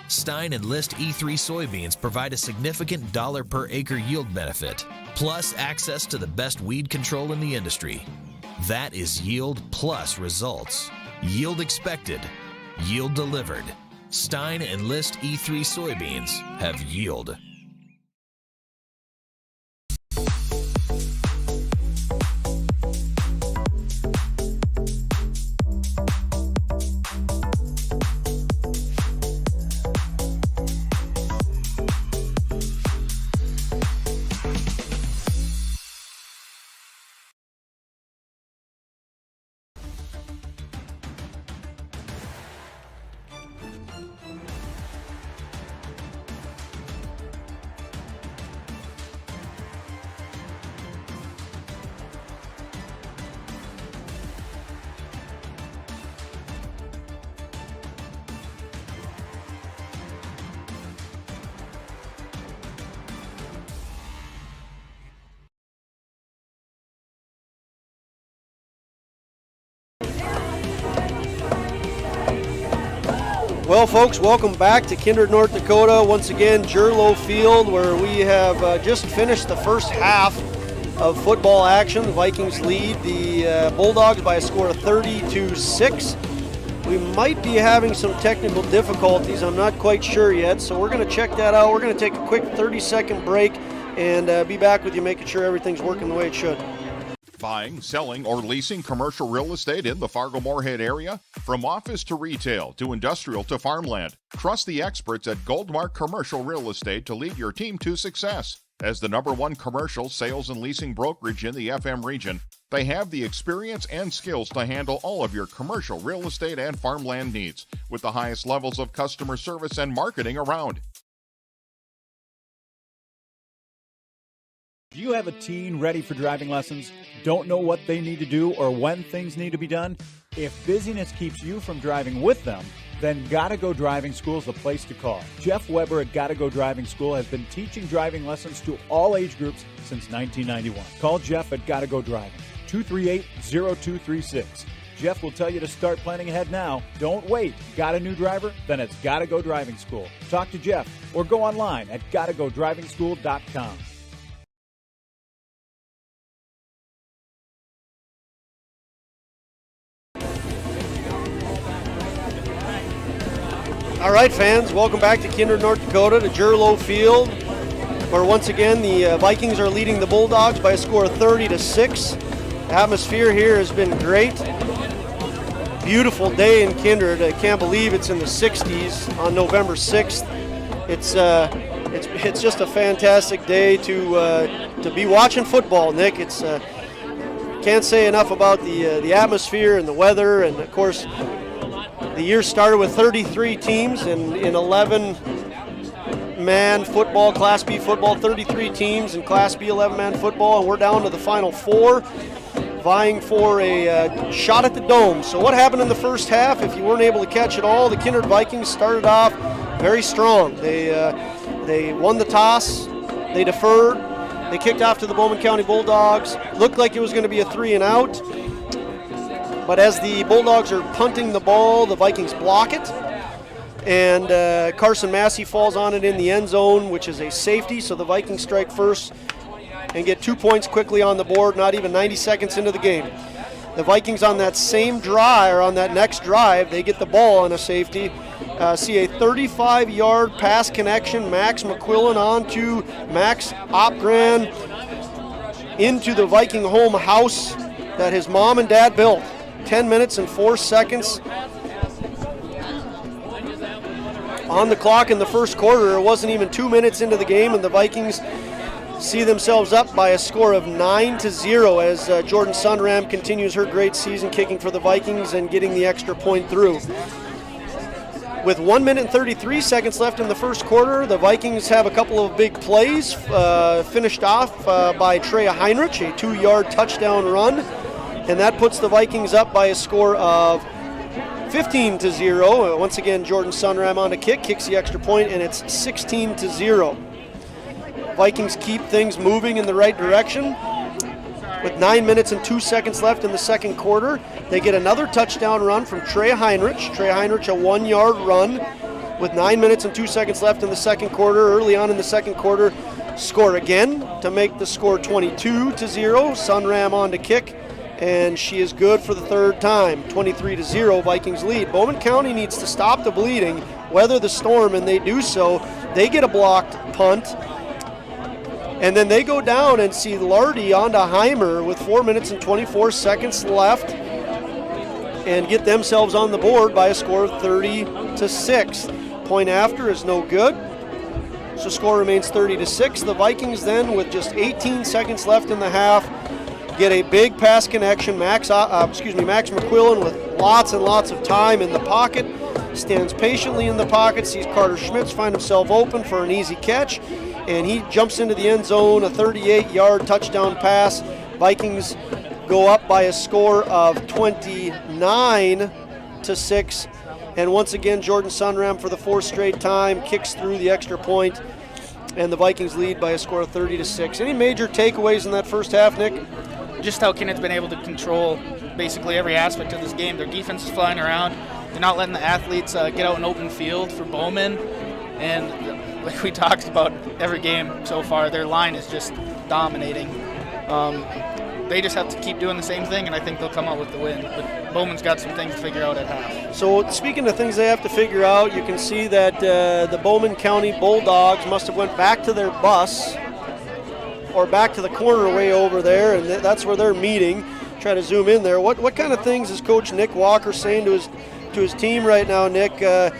Stein Enlist E3 soybeans provide a significant dollar per acre yield benefit, plus access to the best weed control in the industry. That is yield plus results. Yield expected, yield delivered. Stein Enlist E3 soybeans have yield. Well, folks, welcome back to Kindred, North Dakota. Once again, Jerlow Field, where we have just finished the first half of football action. The Vikings lead the Bulldogs by a score of 30-6. We might be having some technical difficulties. I'm not quite sure yet, so we're going to check that out. We're going to take a quick 30-second break and be back with you, making sure everything's working the way it should. Buying, selling, or leasing commercial real estate in the Fargo-Moorhead area? From office to retail to industrial to farmland, trust the experts at Goldmark Commercial Real Estate to lead your team to success. As the #1 commercial sales and leasing brokerage in the FM region, they have the experience and skills to handle all of your commercial real estate and farmland needs with the highest levels of customer service and marketing around. Do you have a teen ready for driving lessons? Don't know what they need to do or when things need to be done? If busyness keeps you from driving with them, then Gotta Go Driving School is the place to call. Jeff Weber at Gotta Go Driving School has been teaching driving lessons to all age groups since 1991. Call Jeff at Gotta Go Driving, 238-0236. Jeff will tell you to start planning ahead now. Don't wait. Got a new driver? Then it's Gotta Go Driving School. Talk to Jeff or go online at gottagodrivingschool.com. All right, fans, welcome back to Kindred, North Dakota, to Jerlow Field, where once again the Vikings are leading the Bulldogs by a score of 30-6. The atmosphere here has been great. Beautiful day in Kindred. I can't believe it's in the 60s on November 6th. It's just a fantastic day to be watching football, Nick. It's can't say enough about the atmosphere and the weather, and of course the year started with 33 teams in 11-man football, Class B football, 33 teams in Class B 11-man football, and we're down to the final 4, vying for a shot at the Dome. So what happened in the first half? If you weren't able to catch it all, the Kindred Vikings started off very strong. They won the toss, they deferred, they kicked off to the Bowman County Bulldogs. Looked like it was going to be a 3-and-out. But as the Bulldogs are punting the ball, the Vikings block it. And Carson Massey falls on it in the end zone, which is a safety. So the Vikings strike first and get 2 points quickly on the board, not even 90 seconds into the game. The Vikings on that same drive, or on that next drive, they get the ball on a safety. See a 35-yard pass connection. Max McQuillan on to Max Opgren into the Viking home house that his mom and dad built. 10 minutes and 4 seconds on the clock in the first quarter. It wasn't even 2 minutes into the game, and the Vikings see themselves up by a score of 9-0 as Jordan Sunram continues her great season kicking for the Vikings and getting the extra point through. With 1 minute and 33 seconds left in the first quarter, the Vikings have a couple of big plays finished off by Treya Heinrich, a 2-yard touchdown run. And that puts the Vikings up by a score of 15-0. Once again, Jordan Sunram on a kick, kicks the extra point, and it's 16-0. Vikings keep things moving in the right direction. With 9 minutes and 2 seconds left in the second quarter, they get another touchdown run from Treya Heinrich. Treya Heinrich, a 1-yard run. With 9 minutes and 2 seconds left in the second quarter, early on in the second quarter, score again to make the score 22-0. Sunram on to kick, and she is good for the third time. 23-0, Vikings lead. Bowman County needs to stop the bleeding, weather the storm, and they do so. They get a blocked punt, and then they go down and see Lardy onto Heimer with 4 minutes and 24 seconds left and get themselves on the board by a score of 30-6. Point after is no good, so score remains 30-6. The Vikings then, with just 18 seconds left in the half, get a big pass connection. Max McQuillan with lots and lots of time in the pocket, stands patiently in the pocket, sees Carter Schmitz find himself open for an easy catch, and he jumps into the end zone, a 38-yard touchdown pass. Vikings go up by a score of 29-6, and once again Jordan Sunram for the fourth straight time kicks through the extra point, and the Vikings lead by a score of 30-6. Any major takeaways in that first half, Nick? Just how Kindred's been able to control basically every aspect of this game. Their defense is flying around. They're not letting the athletes get out in open field for Bowman. And like we talked about every game so far, their line is just dominating. They just have to keep doing the same thing, and I think they'll come out with the win. But Bowman's got some things to figure out at half. So speaking of things they have to figure out, you can see that the Bowman County Bulldogs must have went back to their bus or back to the corner way over there, and that's where they're meeting. Try to zoom in there. What kind of things is Coach Nick Walker saying to his team right now, Nick? A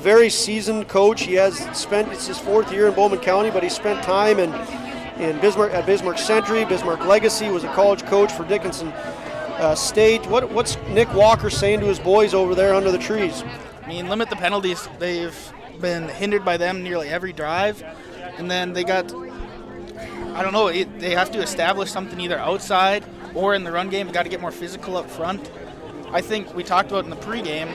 very seasoned coach. He has spent, it's his fourth year in Bowman County, but he spent time in Bismarck, at Bismarck Century, Bismarck Legacy, was a college coach for Dickinson State. What's Nick Walker saying to his boys over there under the trees? I mean, limit the penalties. They've been hindered by them nearly every drive, and then they got, I don't know, they have to establish something either outside or in the run game. They've got to get more physical up front. I think we talked about in the pregame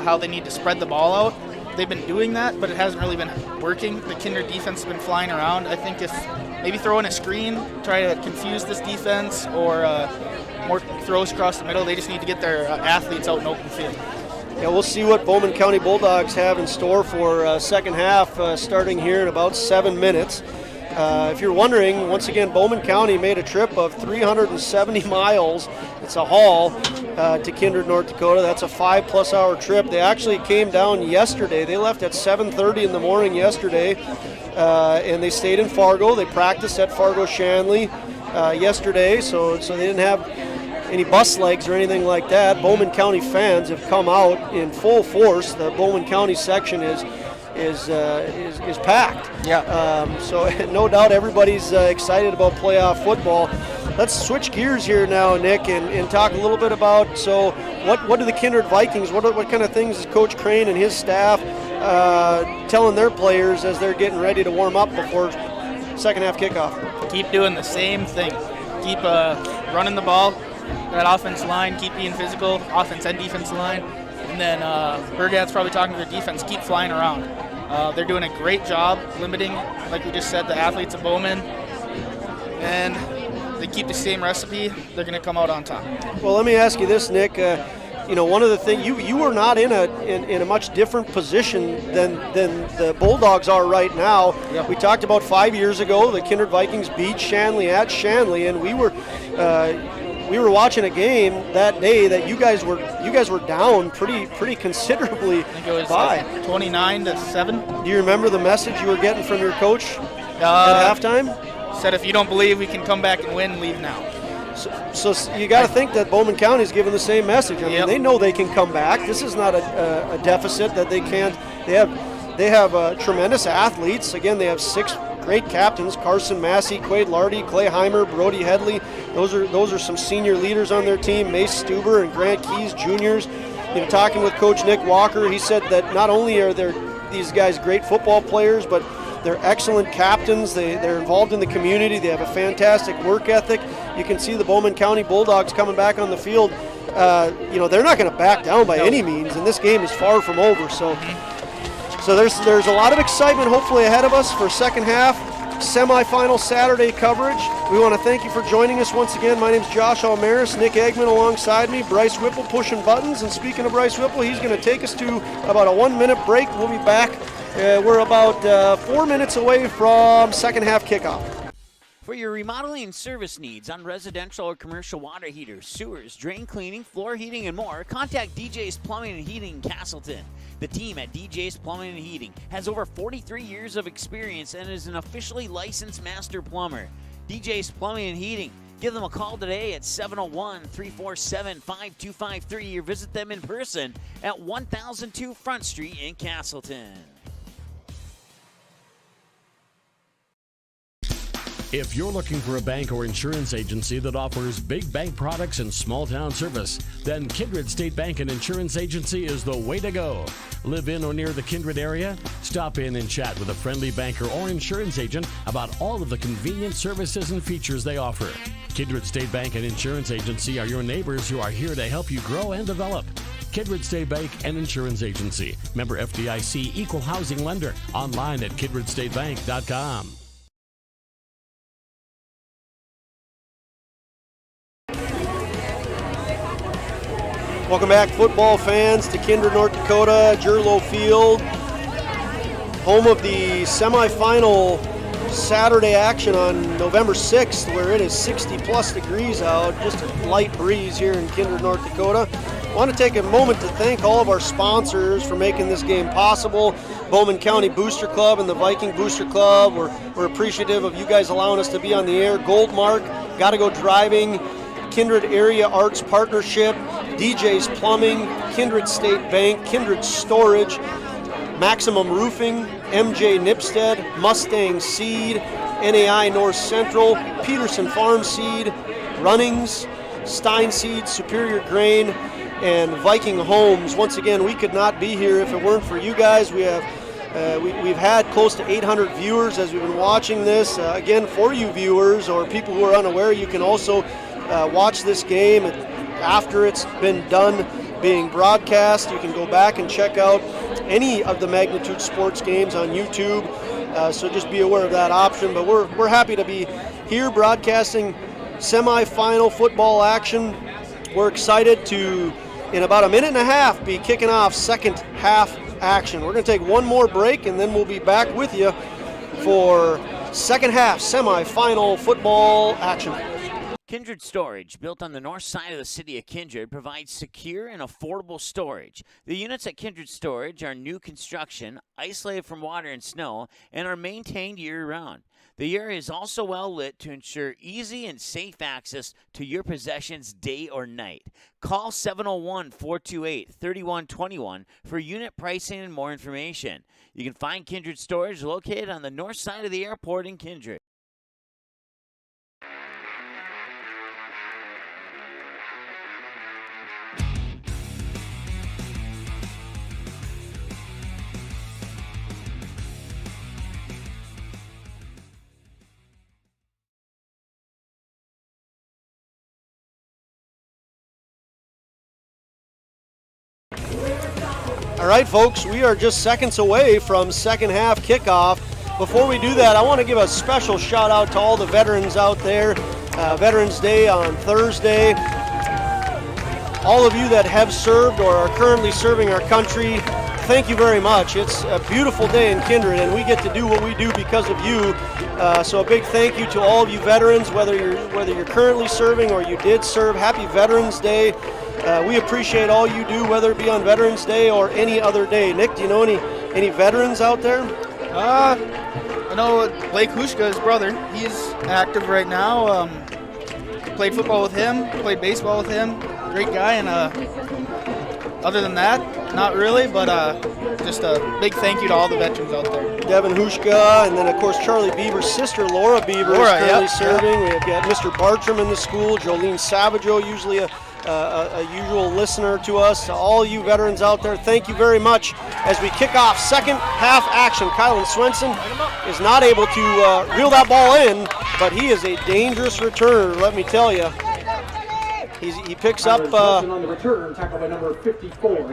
how they need to spread the ball out. They've been doing that, but it hasn't really been working. The Kindred defense has been flying around. I think if maybe throw in a screen, try to confuse this defense, or more throws across the middle, they just need to get their athletes out in open field. Yeah, we'll see what Bowman County Bulldogs have in store for second half starting here in about 7 minutes. If you're wondering, once again, Bowman County made a trip of 370 miles. It's a haul to Kindred, North Dakota. That's a 5+ hour trip. They actually came down yesterday. They left at 7:30 in the morning yesterday, and they stayed in Fargo. They practiced at Fargo Shanley yesterday, so they didn't have any bus legs or anything like that. Bowman County fans have come out in full force. The Bowman County section is packed. Yeah. So no doubt everybody's excited about playoff football. Let's switch gears here now, Nick, and talk a little bit about, so what do the Kindred Vikings, what kind of things is Coach Crane and his staff telling their players as they're getting ready to warm up before second half kickoff? Keep doing the same thing. Keep running the ball, that offense line, keep being physical, offense and defense line. And then Bergat's probably talking to their defense, keep flying around. They're doing a great job limiting, like we just said, the athletes of Bowman. And they keep the same recipe, they're going to come out on top. Well, let me ask you this, Nick. One of the things, you were not in a much different position than the Bulldogs are right now. Yep. We talked about 5 years ago, the Kindred Vikings beat Shanley at Shanley, and we were watching a game that day that you guys were down pretty considerably. I think it was by 29-7. Do you remember the message you were getting from your coach at halftime? Said, if you don't believe we can come back and win, leave now. So you got to think that Bowman County is giving the same message. I mean, they know they can come back. This is not a deficit that they can't. They have tremendous athletes. Again, they have 6 great captains: Carson Massey, Quade Lardy, Clay Heimer, Brody Headley. Those are some senior leaders on their team. Mace Stuber and Grant Keys juniors. Talking with Coach Nick Walker, he said that not only are these guys great football players, but they're excellent captains. They're involved in the community. They have a fantastic work ethic. You can see the Bowman County Bulldogs coming back on the field. They're not going to back down by any means, and this game is far from over. So there's a lot of excitement hopefully ahead of us for second half semifinal Saturday coverage. We want to thank you for joining us once again. My name's Josh Almaris, Nick Eggman alongside me, Bryce Whipple pushing buttons. And speaking of Bryce Whipple, he's going to take us to about a 1-minute break. We'll be back. We're about 4 minutes away from second half kickoff. For your remodeling and service needs on residential or commercial water heaters, sewers, drain cleaning, floor heating, and more, contact DJ's Plumbing and Heating in Castleton. The team at DJ's Plumbing and Heating has over 43 years of experience and is an officially licensed master plumber. DJ's Plumbing and Heating. Give them a call today at 701-347-5253 or visit them in person at 1002 Front Street in Castleton. If you're looking for a bank or insurance agency that offers big bank products and small town service, then Kindred State Bank and Insurance Agency is the way to go. Live in or near the Kindred area? Stop in and chat with a friendly banker or insurance agent about all of the convenient services and features they offer. Kindred State Bank and Insurance Agency are your neighbors who are here to help you grow and develop. Kindred State Bank and Insurance Agency. Member FDIC, equal housing lender. Online at kindredstatebank.com. Welcome back, football fans, to Kindred, North Dakota, Jerlow Field, home of the semifinal Saturday action on November 6th, where it is 60-plus degrees out, just a light breeze here in Kindred, North Dakota. I want to take a moment to thank all of our sponsors for making this game possible. Bowman County Booster Club and the Viking Booster Club. We're appreciative of you guys allowing us to be on the air. Goldmark, Gotta Go Driving, Kindred Area Arts Partnership, DJ's Plumbing, Kindred State Bank, Kindred Storage, Maximum Roofing, MJ Nipstead, Mustang Seed, NAI North Central, Peterson Farm Seed, Runnings, Stein Seed, Superior Grain, and Viking Homes. Once again, we could not be here if it weren't for you guys. We've had close to 800 viewers as we've been watching this. Again, for you viewers or people who are unaware, you can also watch this game after it's been done being broadcast. You can go back and check out any of the Magnitude Sports games on YouTube, so just be aware of that option. But we're happy to be here broadcasting semifinal football action. We're excited to, in about a minute and a half, be kicking off second half action. We're going to take one more break, and then we'll be back with you for second half semifinal football action. Kindred Storage, built on the north side of the city of Kindred, provides secure and affordable storage. The units at Kindred Storage are new construction, isolated from water and snow, and are maintained year-round. The area is also well lit to ensure easy and safe access to your possessions day or night. Call 701-428-3121 for unit pricing and more information. You can find Kindred Storage located on the north side of the airport in Kindred. All right, folks, we are just seconds away from second half kickoff. Before we do that, I want to give a special shout out to all the veterans out there. Veterans Day on Thursday. All of you that have served or are currently serving our country, thank you very much. It's a beautiful day in Kindred, and we get to do what we do because of you. So a big thank you to all of you veterans, whether you're currently serving or you did serve. Happy Veterans Day. We appreciate all you do, whether it be on Veterans Day or any other day. Nick, do you know any veterans out there? I know Blake Hushka, his brother. He's active right now. Played football with him, played baseball with him. Great guy, and other than that, not really, but just a big thank you to all the veterans out there. Devin Hushka, and then of course Charlie Beaver's sister, Laura Beaver, is currently serving. We've got Mr. Bartram in the school, Jolene Savageau, usually a usual listener to us. To all you veterans out there, thank you very much. As we kick off second half action, Kylan Swenson is not able to reel that ball in, but he is a dangerous returner, let me tell you. He picks up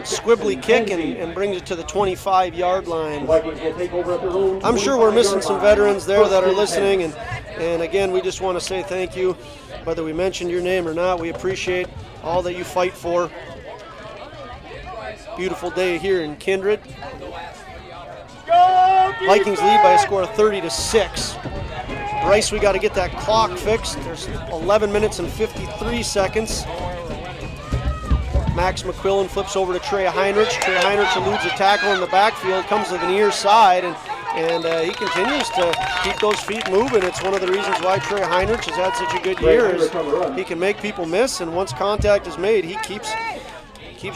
squibbly kick and brings it to the 25-yard line. I'm sure we're missing some veterans there that are listening, and again, we just want to say thank you. Whether we mentioned your name or not, we appreciate all that you fight for. Beautiful day here in Kindred. Vikings lead by a score of 30-6. Bryce, we got to get that clock fixed. There's 11 minutes and 53 seconds. Max McQuillan flips over to Trey Heinrich. Trey Heinrich eludes a tackle in the backfield, comes to the near side, and he continues to keep those feet moving. It's one of the reasons why Trey Heinrich has had such a good year is he can make people miss, and once contact is made, he keeps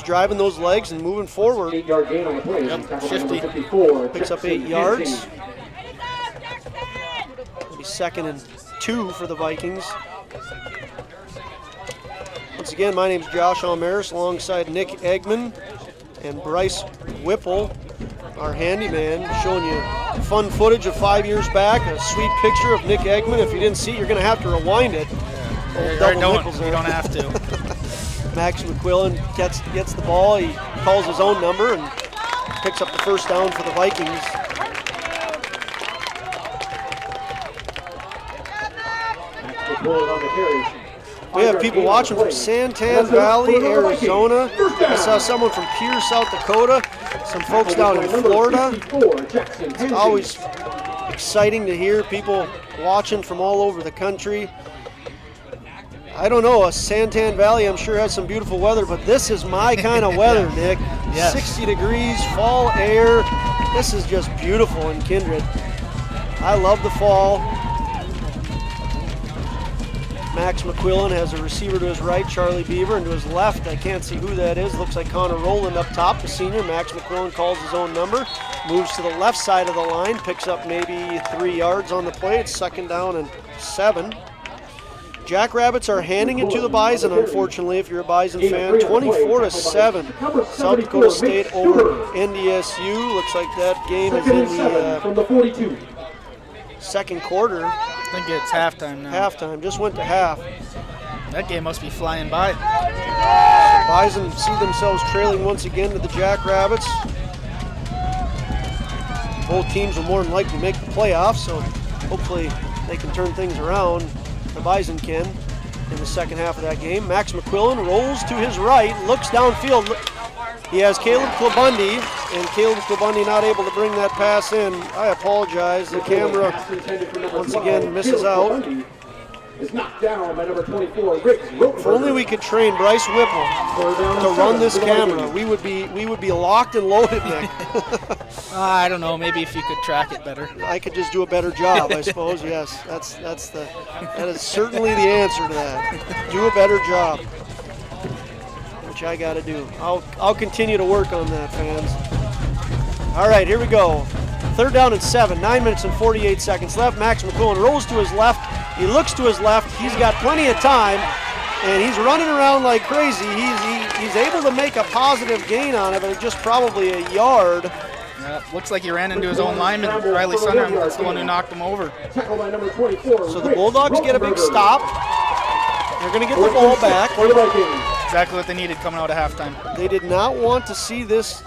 driving those legs and moving forward. 8-yard gain on the play. Yep, 50. Picks up 8 yards. It'll be 2nd and 2 for the Vikings. Once again, my name is Josh Almaris alongside Nick Eggman and Bryce Whipple, our handyman, showing you fun footage of 5 years back, a sweet picture of Nick Eggman. If you didn't see it, you're going to have to rewind it. You don't have to. Max McQuillan gets the ball. He calls his own number and picks up the first down for the Vikings. We have people watching from Santan Valley, Arizona. I saw someone from Pierre, South Dakota. Some folks down in Florida. It's always exciting to hear people watching from all over the country. I don't know, Santan Valley I'm sure has some beautiful weather, but this is my kind of weather, Nick. Yes. 60 degrees, fall air. This is just beautiful in Kindred. I love the fall. Max McQuillan has a receiver to his right, Charlie Beaver, and to his left, I can't see who that is. Looks like Connor Rowland up top, the senior. Max McQuillan calls his own number, moves to the left side of the line, picks up maybe 3 yards on the play. It's 2nd down and 7. Jackrabbits are handing it to the Bison, unfortunately, if you're a Bison fan. 24-7. South Dakota State over NDSU. Looks like that game is in the second quarter. I think it's halftime now. Halftime, just went to half. That game must be flying by. The Bison see themselves trailing once again to the Jackrabbits. Both teams will more than likely make the playoffs, so hopefully they can turn things around. The Bison can in the second half of that game. Max McQuillan rolls to his right, looks downfield, He has Caleb Klabundi, and Caleb Klabundi not able to bring that pass in. I apologize. The camera once again misses out. Is knocked down by number 24, Rick. If only we could train Bryce Whipple to run this camera, we would be locked and loaded, Nick. I don't know. Maybe if you could track it better. I could just do a better job, I suppose. Yes, that is certainly the answer to that. Do a better job, which I got to do. I'll continue to work on that, fans. All right, here we go. 3rd down and 7. 9 minutes and 48 seconds left. Max McClellan rolls to his left. He looks to his left. He's got plenty of time, and he's running around like crazy. He's able to make a positive gain on it, but just probably a yard. Looks like he ran into his own lineman, Riley Sunderman. That's the one who knocked him over. So the Bulldogs get a big stop. They're going to get the ball back. Exactly what they needed coming out of halftime. They did not want to see this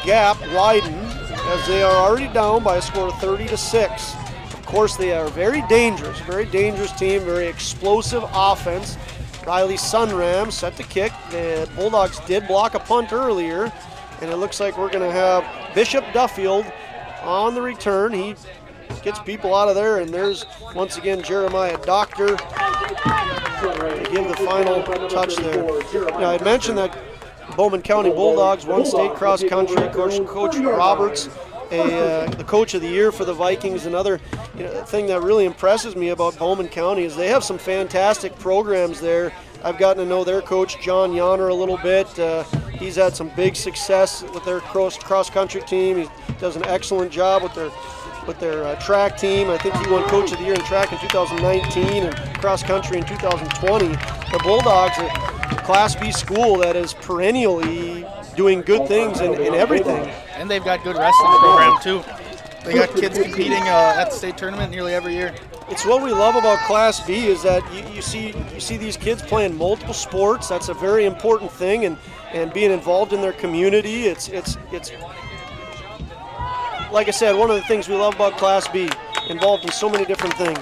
gap widen, as they are already down by a score of 30-6. Of course, they are very dangerous team, very explosive offense. Riley Sunram set to kick. The Bulldogs did block a punt earlier, and it looks like we're going to have Bishop Duffield on the return. He gets people out of there, and there's once again Jeremiah Doctor to give the final touch there. Now, I mentioned that Bowman County Bulldogs won state cross country. Coach Roberts, the coach of the year for the Vikings. Another thing that really impresses me about Bowman County is they have some fantastic programs there. I've gotten to know their coach, John Yonner, a little bit. He's had some big success with their cross country team. He does an excellent job with their track team. I think he won coach of the year in track in 2019 and cross country in 2020. The Bulldogs are a Class B school that is perennially doing good things in everything. And they've got good wrestling program too. They got kids competing at the state tournament nearly every year. It's what we love about Class B is that you see these kids playing multiple sports. That's a very important thing, and being involved in their community. It's like I said, one of the things we love about Class B, involved in so many different things.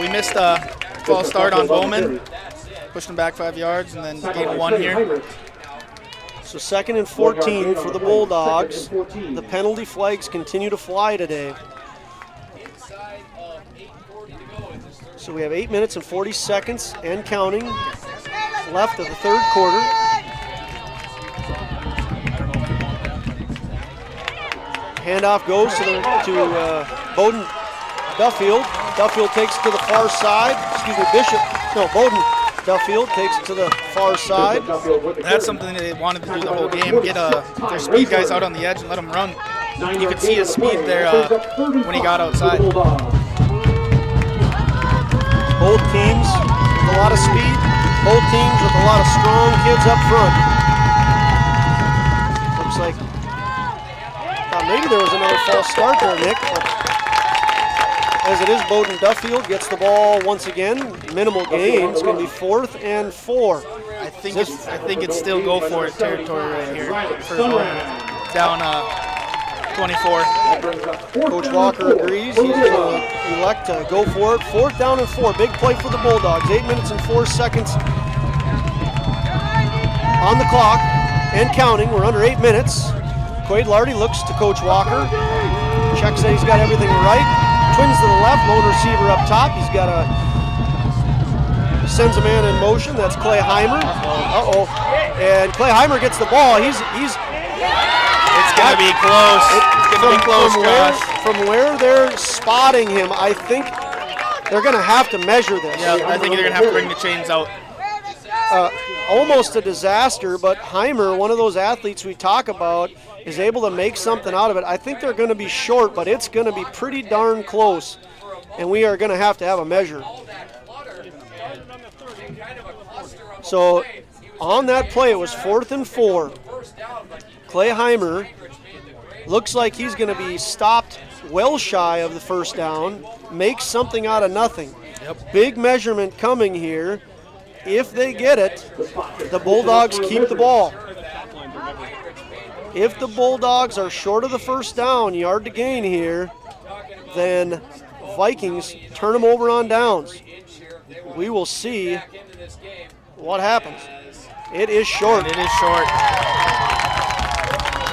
We missed a false start on Bowman, pushed him back 5 yards, and then gained 1 here. So 2nd and 14 for the Bulldogs. The penalty flags continue to fly today. So we have 8 minutes and 40 seconds and counting left of the 3rd quarter. Handoff goes to Bowden Duffield. Duffield takes it to the far side. Bowden Duffield takes it to the far side. That's something they wanted to do the whole game, get their speed guys out on the edge and let them run. You could see his speed there when he got outside. Both teams with a lot of speed, both teams with a lot of strong kids up front. Looks like maybe there was another false start there, Nick. But as it is, Bowden Duffield gets the ball once again. Minimal gain. It's going to be 4th and 4. I think it's still go for it territory right here. Down 24. Coach Walker agrees. He's going to elect to go for it. 4th down and 4. Big play for the Bulldogs. 8 minutes and 4 seconds on the clock and counting. We're under 8 minutes. Quaid Lardy looks to Coach Walker. Checks that he's got everything right. Twins to the left. Lone receiver up top. He's got sends a man in motion. That's Clay Heimer. And Clay Heimer gets the ball. It's going to be close. It's going to be close, Josh. From where they're spotting him, I think they're going to have to measure this. Yeah, I think they're going to have to bring the chains out. Almost a disaster, but Heimer, one of those athletes we talk about, is able to make something out of it. I think they're going to be short, but it's going to be pretty darn close, and we are going to have a measure. So on that play, it was 4th and 4. Clay Heimer looks like he's going to be stopped well shy of the 1st down, makes something out of nothing. Yep. Big measurement coming here. If they get it, the Bulldogs keep the ball. If the Bulldogs are short of the 1st down, yard to gain here, then Vikings turn them over on downs. We will see what happens. It is short. And it is short.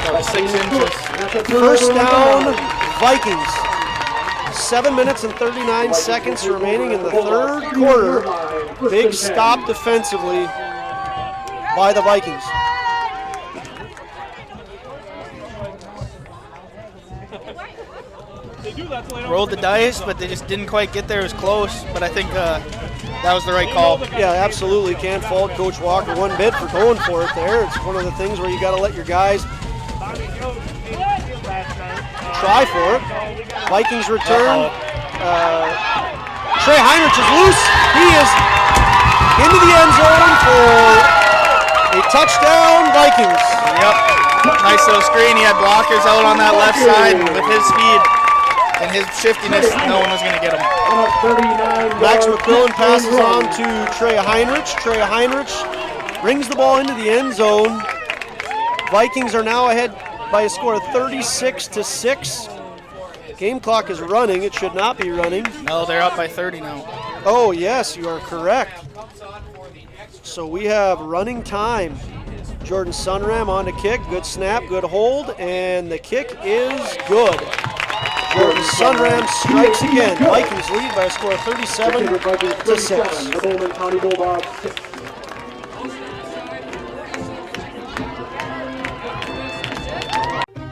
About 6 inches. First down, Vikings. 7 minutes and 39 seconds remaining in the third quarter. Big stop defensively by the Vikings. Rolled the dice, but they just didn't quite get there. It was close, but I think that was the right call. Yeah, absolutely. Can't fault Coach Walker one bit for going for it there. It's one of the things where you got to let your guys try for it. Vikings return. Trey Heinrich is loose. He is into the end zone for a touchdown, Vikings. Yep. Nice little screen. He had blockers out on that left side, and with his speed and his shiftiness, no one was going to get him. Max McQuillan passes on to Trey Heinrich. Trey Heinrich brings the ball into the end zone. Vikings are now ahead by a score of 36-6. Game clock is running. It should not be running. No, they're up by 30 now. Oh, yes, you are correct. So we have running time. Jordan Sunram on the kick. Good snap, good hold, and the kick is good. Jordan Sunram strikes again. Vikings lead by a score of 37-6. The Bowman County Bulldogs.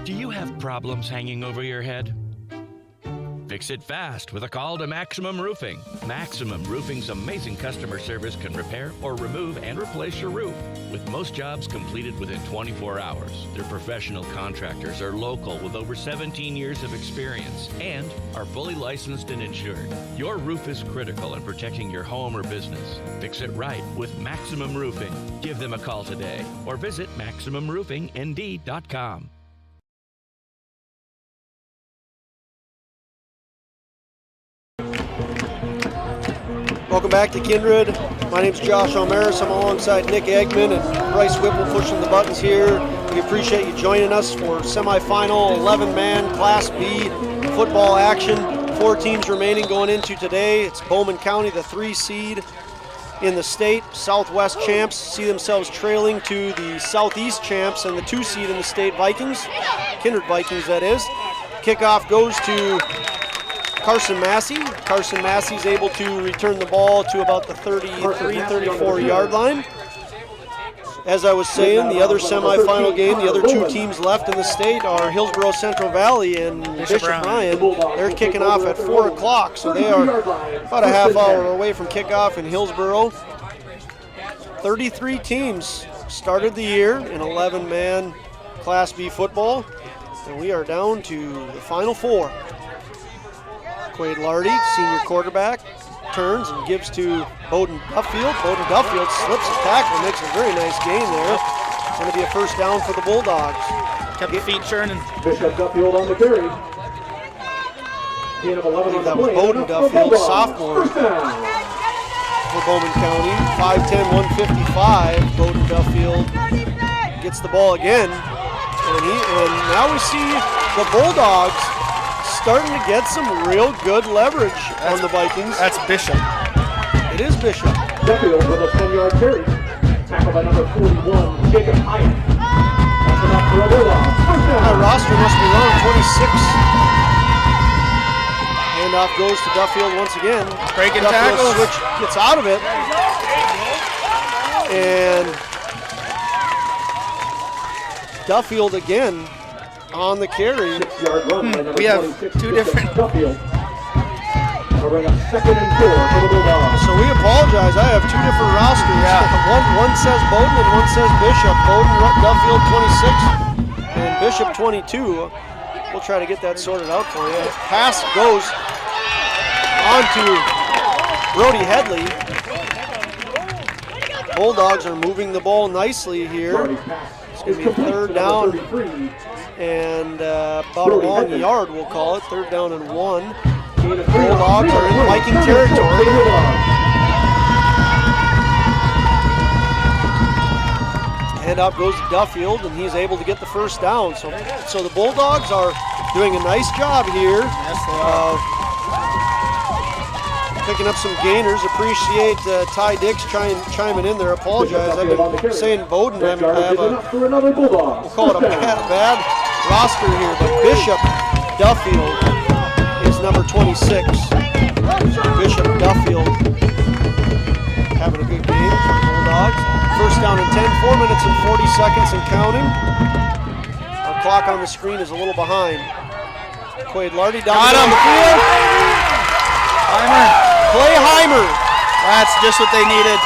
Do you have problems hanging over your head? Fix it fast with a call to Maximum Roofing. Maximum Roofing's amazing customer service can repair or remove and replace your roof, with most jobs completed within 24 hours. Their professional contractors are local with over 17 years of experience and are fully licensed and insured. Your roof is critical in protecting your home or business. Fix it right with Maximum Roofing. Give them a call today or visit MaximumRoofingND.com. Welcome back to Kindred. My name's Josh Almaris. I'm alongside Nick Eggman and Bryce Whipple pushing the buttons here. We appreciate you joining us for semifinal 11-man Class B football action. 4 teams remaining going into today. It's Bowman County, the 3 seed in the state. Southwest champs see themselves trailing to the Southeast champs and the 2 seed in the state, Vikings. Kindred Vikings, that is. Kickoff goes to Carson Massey. Carson Massey's able to return the ball to about the 33-34 yard line. As I was saying, the other semifinal game, the other 2 teams left in the state are Hillsboro Central Valley and Bishop Ryan. They're kicking off at 4 o'clock, so they are about a half hour away from kickoff in Hillsboro. 33 teams started the year in 11-man Class B football, and we are down to the final 4. Quade Lardy, senior quarterback, turns and gives to Bowden Duffield. Bowden Duffield slips a tackle, makes a very nice gain there. It's going to be a first down for the Bulldogs. Kept the feet churning. Bishop Duffield on the carry. Gain of 11 on the that was play. Bowden Duffield, sophomore for Bowman County. 5'10", 155. Bowden Duffield gets the ball again. And now we see the Bulldogs starting to get some real good leverage on the Vikings. That's Bishop. It is Bishop. Duffield with a 10-yard carry. Tackled by number 41, Jacob Hyatt. That's enough for a Bulldog. That roster must be wrong, 26. Handoff goes to Duffield once again. Breaking Duffield tackles. switch gets out of it. And Duffield again on the carry. We have 2 different. Second and 4 for the Bulldogs. So we apologize. I have 2 different rosters. Yeah. One says Bowden and one says Bishop. Bowden, Duffield 26 and Bishop 22. We'll try to get that sorted out for you. Pass goes on to Brody Headley. Bulldogs are moving the ball nicely here. It's going to be 3rd down and about a long yard, we'll call it. 3rd down and 1. Bulldogs are in Viking territory. Handoff goes to Duffield, and he's able to get the first down. So the Bulldogs are doing a nice job here of Picking up some gainers. Appreciate Ty Dix chiming in there. Apologize. I've been saying Bowden. I have a, we'll call it a bad roster here, but Bishop Duffield is number 26. Bishop Duffield having a good game for the Bulldogs. First down and 10, 4 minutes and 40 seconds and counting. Our clock on the screen is a little behind. Quaid Lardy down the field. Clay Heimer. That's just what they needed.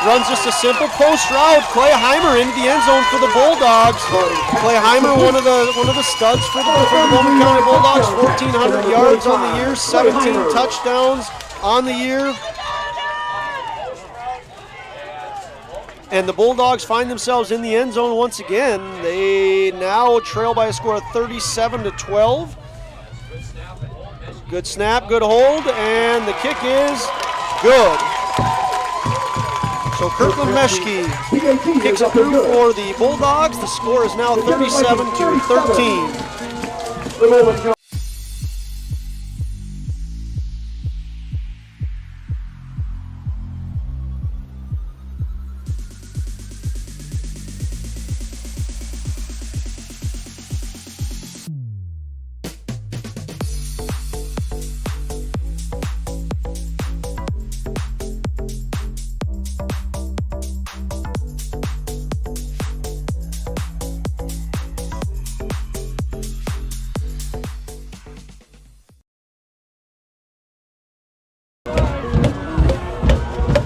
Runs just a simple post route. Clay Heimer into the end zone for the Bulldogs. Clay Heimer, one of the studs for the Bowman County Bulldogs. 1,400 yards on the year, 17 touchdowns on the year. And the Bulldogs find themselves in the end zone once again. They now trail by a score of 37-12. Good snap, good hold, and the kick is good. So Kirkland Meschke kicks it through for the Bulldogs. The score is now 37-13.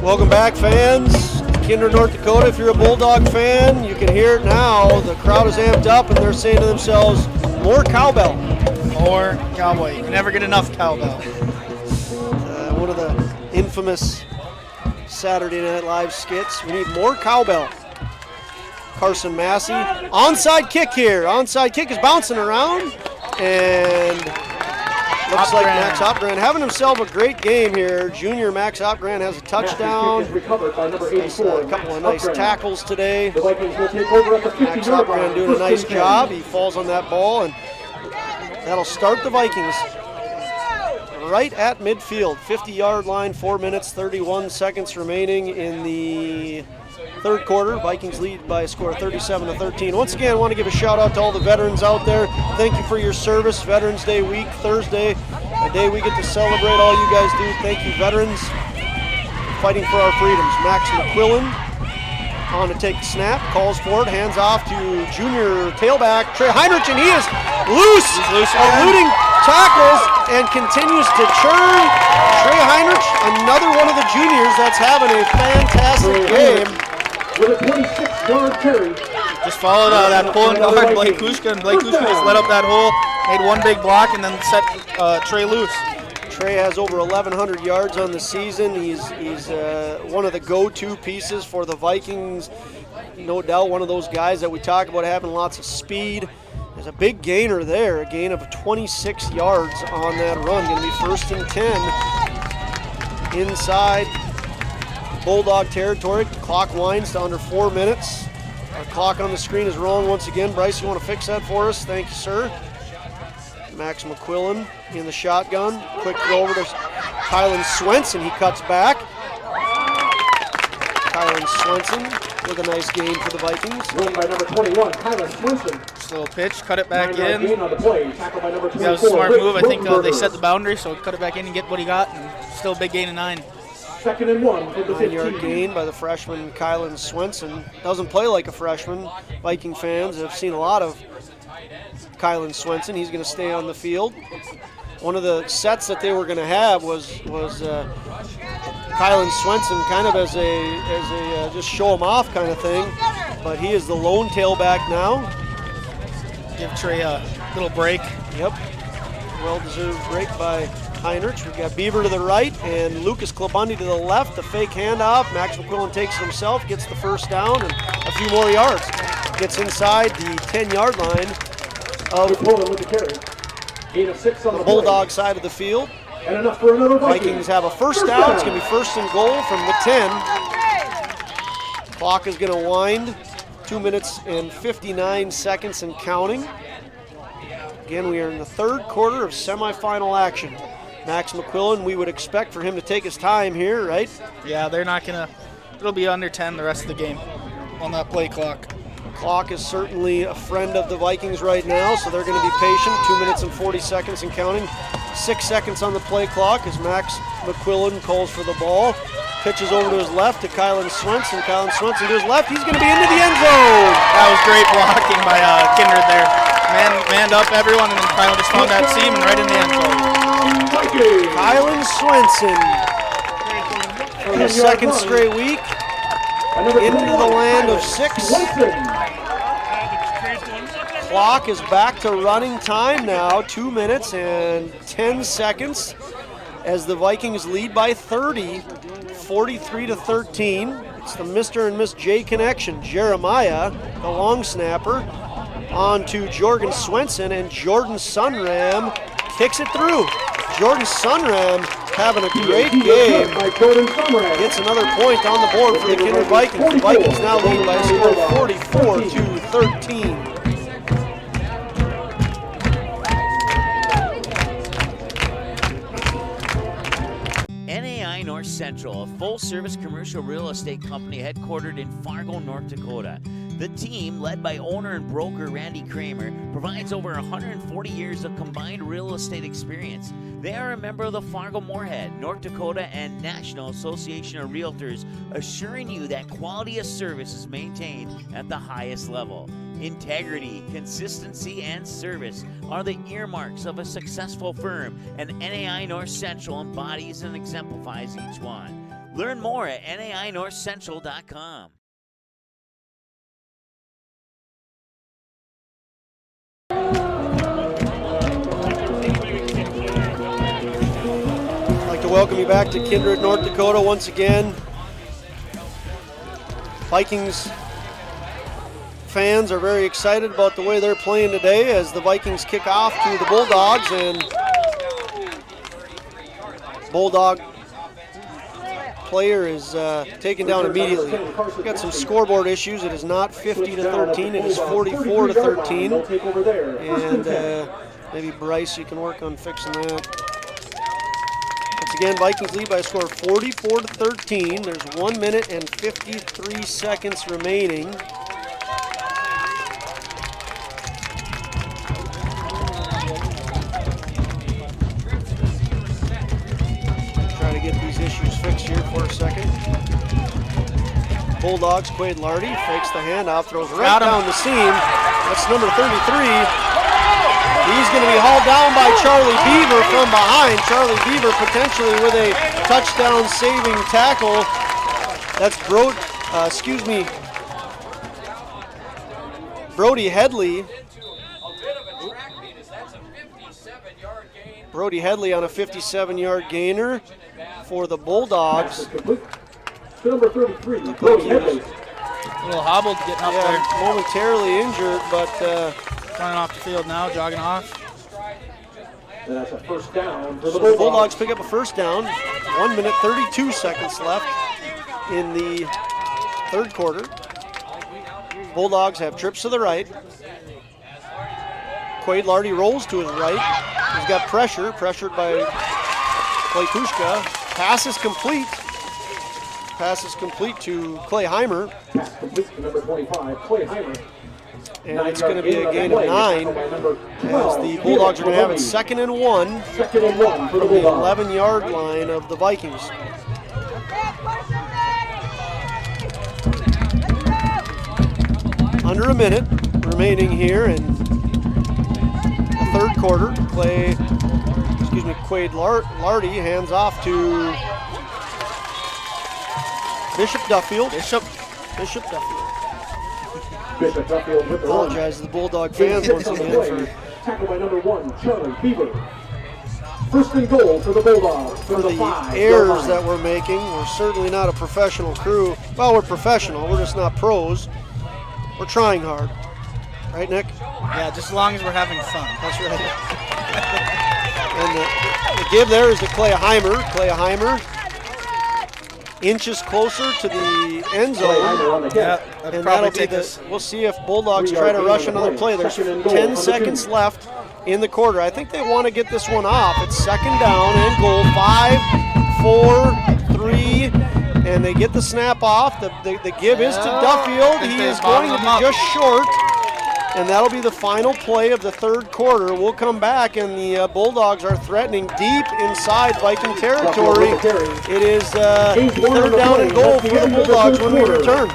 Welcome back, fans. Kindred, North Dakota. If you're a Bulldog fan, you can hear it now. The crowd is amped up, and they're saying to themselves, more cowbell. More cowboy. You can never get enough cowbell. One of the infamous Saturday Night Live skits. We need more cowbell. Carson Massey. Onside kick here. Onside kick is bouncing around, and looks like Max Opgren having himself a great game here. Junior Max Opgren has a touchdown. A couple of nice tackles today. Max Opgren doing a nice job. He falls on that ball, and that'll start the Vikings right at midfield. 50-yard line, 4 minutes, 31 seconds remaining in the third quarter. Vikings lead by a score of 37-13. Once again, I want to give a shout out to all the veterans out there. Thank you for your service. Veterans Day week, Thursday, a day we get to celebrate all you guys do. Thank you, veterans, fighting for our freedoms. Max McQuillan on to take the snap, calls for it, hands off to junior tailback Trey Heinrich, and he is loose, eluding tackles and continues to churn. Trey Heinrich, another one of the juniors that's having a fantastic game. With a 26-yard carry. Just followed that pulling guard, Blake Kushka, and Blake Kushka just let up that hole, made one big block, and then set Trey loose. Trey has over 1,100 yards on the season. He's one of the go-to pieces for the Vikings. No doubt one of those guys that we talk about having lots of speed. There's a big gainer there, a gain of 26 yards on that run. Going to be 1st and 10 inside Bulldog territory. Clock winds to under 4 minutes. Our clock on the screen is wrong once again. Bryce, you want to fix that for us? Thank you, sir. Max McQuillan in the shotgun. Quick throw over to Kylan Swenson. He cuts back. Kylan Swenson with a nice gain for the Vikings. Run by number 21, Kylan Swenson. Just a little pitch, cut it back in. Gain on the play. Tackle by number 24. That was a smart move. I think they set the boundary, so cut it back in and get what he got, and still a big gain of 9. 2nd and 1 from the 9-yard gain by the freshman Kylan Swenson. Doesn't play like a freshman. Viking fans have seen a lot of Kylan Swenson. He's going to stay on the field. One of the sets that they were going to have was Kylan Swenson kind of as a just show him off kind of thing, but he is the lone tailback now. Give Trey a little break. Yep, well-deserved break by Heinrich. We've got Beaver to the right and Lucas Klabundi to the left. The fake handoff. Max McQuillan takes it himself, gets the first down and a few more yards. Gets inside the 10-yard line of the Bulldog side of the field. And enough for another Vikings have a first down. It's going to be 1st and goal from the 10. Clock is going to wind. 2 minutes and 59 seconds and counting. Again, we are in the third quarter of semifinal action. Max McQuillan, we would expect for him to take his time here, right? Yeah, they're not going to, it'll be under 10 the rest of the game on that play clock. Clock is certainly a friend of the Vikings right now, so they're going to be patient. 2 minutes and 40 seconds and counting. 6 seconds on the play clock as Max McQuillan calls for the ball. Pitches over to his left to Kylan Swenson. Kylan Swenson to his left. He's going to be into the end zone. That was great blocking by Kindred there. Manned up everyone, and then Kylan just found that seam and right in the end zone. Kylan Swenson for the second straight week into the land of 6. Clock is back to running time now, 2 minutes and 10 seconds as the Vikings lead by 30, 43-13. It's the Mr. and Miss J connection. Jeremiah, the long snapper, on to Jordan Swenson, and Jordan Sunram kicks it through. Jordan Sunram having a great game. Gets another point on the board for the Kindred Vikings. The Vikings now lead by a score of 44-13. North Central, a full-service commercial real estate company headquartered in Fargo, North Dakota. The team, led by owner and broker Randy Kramer, provides over 140 years of combined real estate experience. They are a member of the Fargo-Moorhead, North Dakota, and National Association of Realtors, assuring you that quality of service is maintained at the highest level. Integrity, consistency, and service are the earmarks of a successful firm, and NAI North Central embodies and exemplifies each one. Learn more at nainorthcentral.com. I'd like to welcome you back to Kindred, North Dakota once again. Vikings fans are very excited about the way they're playing today as the Vikings kick off to the Bulldogs, and Bulldog player is taken down immediately. We've got some scoreboard issues. It is not 50-13, it is 44-13. And maybe Bryce, you can work on fixing that. Once again, Vikings lead by a score of 44-13. There's 1 minute and 53 seconds remaining. Get these issues fixed here for a second. Bulldogs, Quaid Lardy fakes the handoff, throws right down the seam. That's number 33. He's going to be hauled down by Charlie Beaver from behind. Charlie Beaver potentially with a touchdown saving tackle. That's Brody Headley. Brody Headley on a 57-yard gainer for the Bulldogs. Number 33, Brody Headley. A little hobbled getting up there. Momentarily injured, but running off the field now, jogging off. And that's a first down for the Bulldogs. Bulldogs pick up a first down. 1 minute, 32 seconds left in the third quarter. Bulldogs have trips to the right. Quaid Lardy rolls to his right. He's got pressured by Klatushka. Pass is complete. Pass is complete to Clay Heimer. Pass complete to number 25, Clay Heimer. And it's going to be a gain of 9 as the Bulldogs are going to have it 2nd and 1 for the 11-yard line of the Vikings. Under a minute remaining here in the third quarter. Quaid Lardy hands off to Bishop Duffield. Bishop Duffield with the apologize to the Bulldog fans once again for tackled by number 1, Charlie Beaver. First and goal for the Bulldogs. For the errors that we're making. We're certainly not a professional crew. Well, we're professional. We're just not pros. We're trying hard. Right, Nick? Yeah, just as long as we're having fun. That's right. And the give there is to Clay Heimer. Clay Heimer inches closer to the end zone. Yeah, and that'll be we'll see if Bulldogs try to rush another play. There's 10 seconds left in the quarter. I think they want to get this one off. It's second down and goal. 5, 4, 3, and they get the snap off. The give is to Duffield. He is going to be just short, and that'll be the final play of the third quarter. We'll come back, and the Bulldogs are threatening deep inside Viking territory. It is third down and goal for the Bulldogs when we return.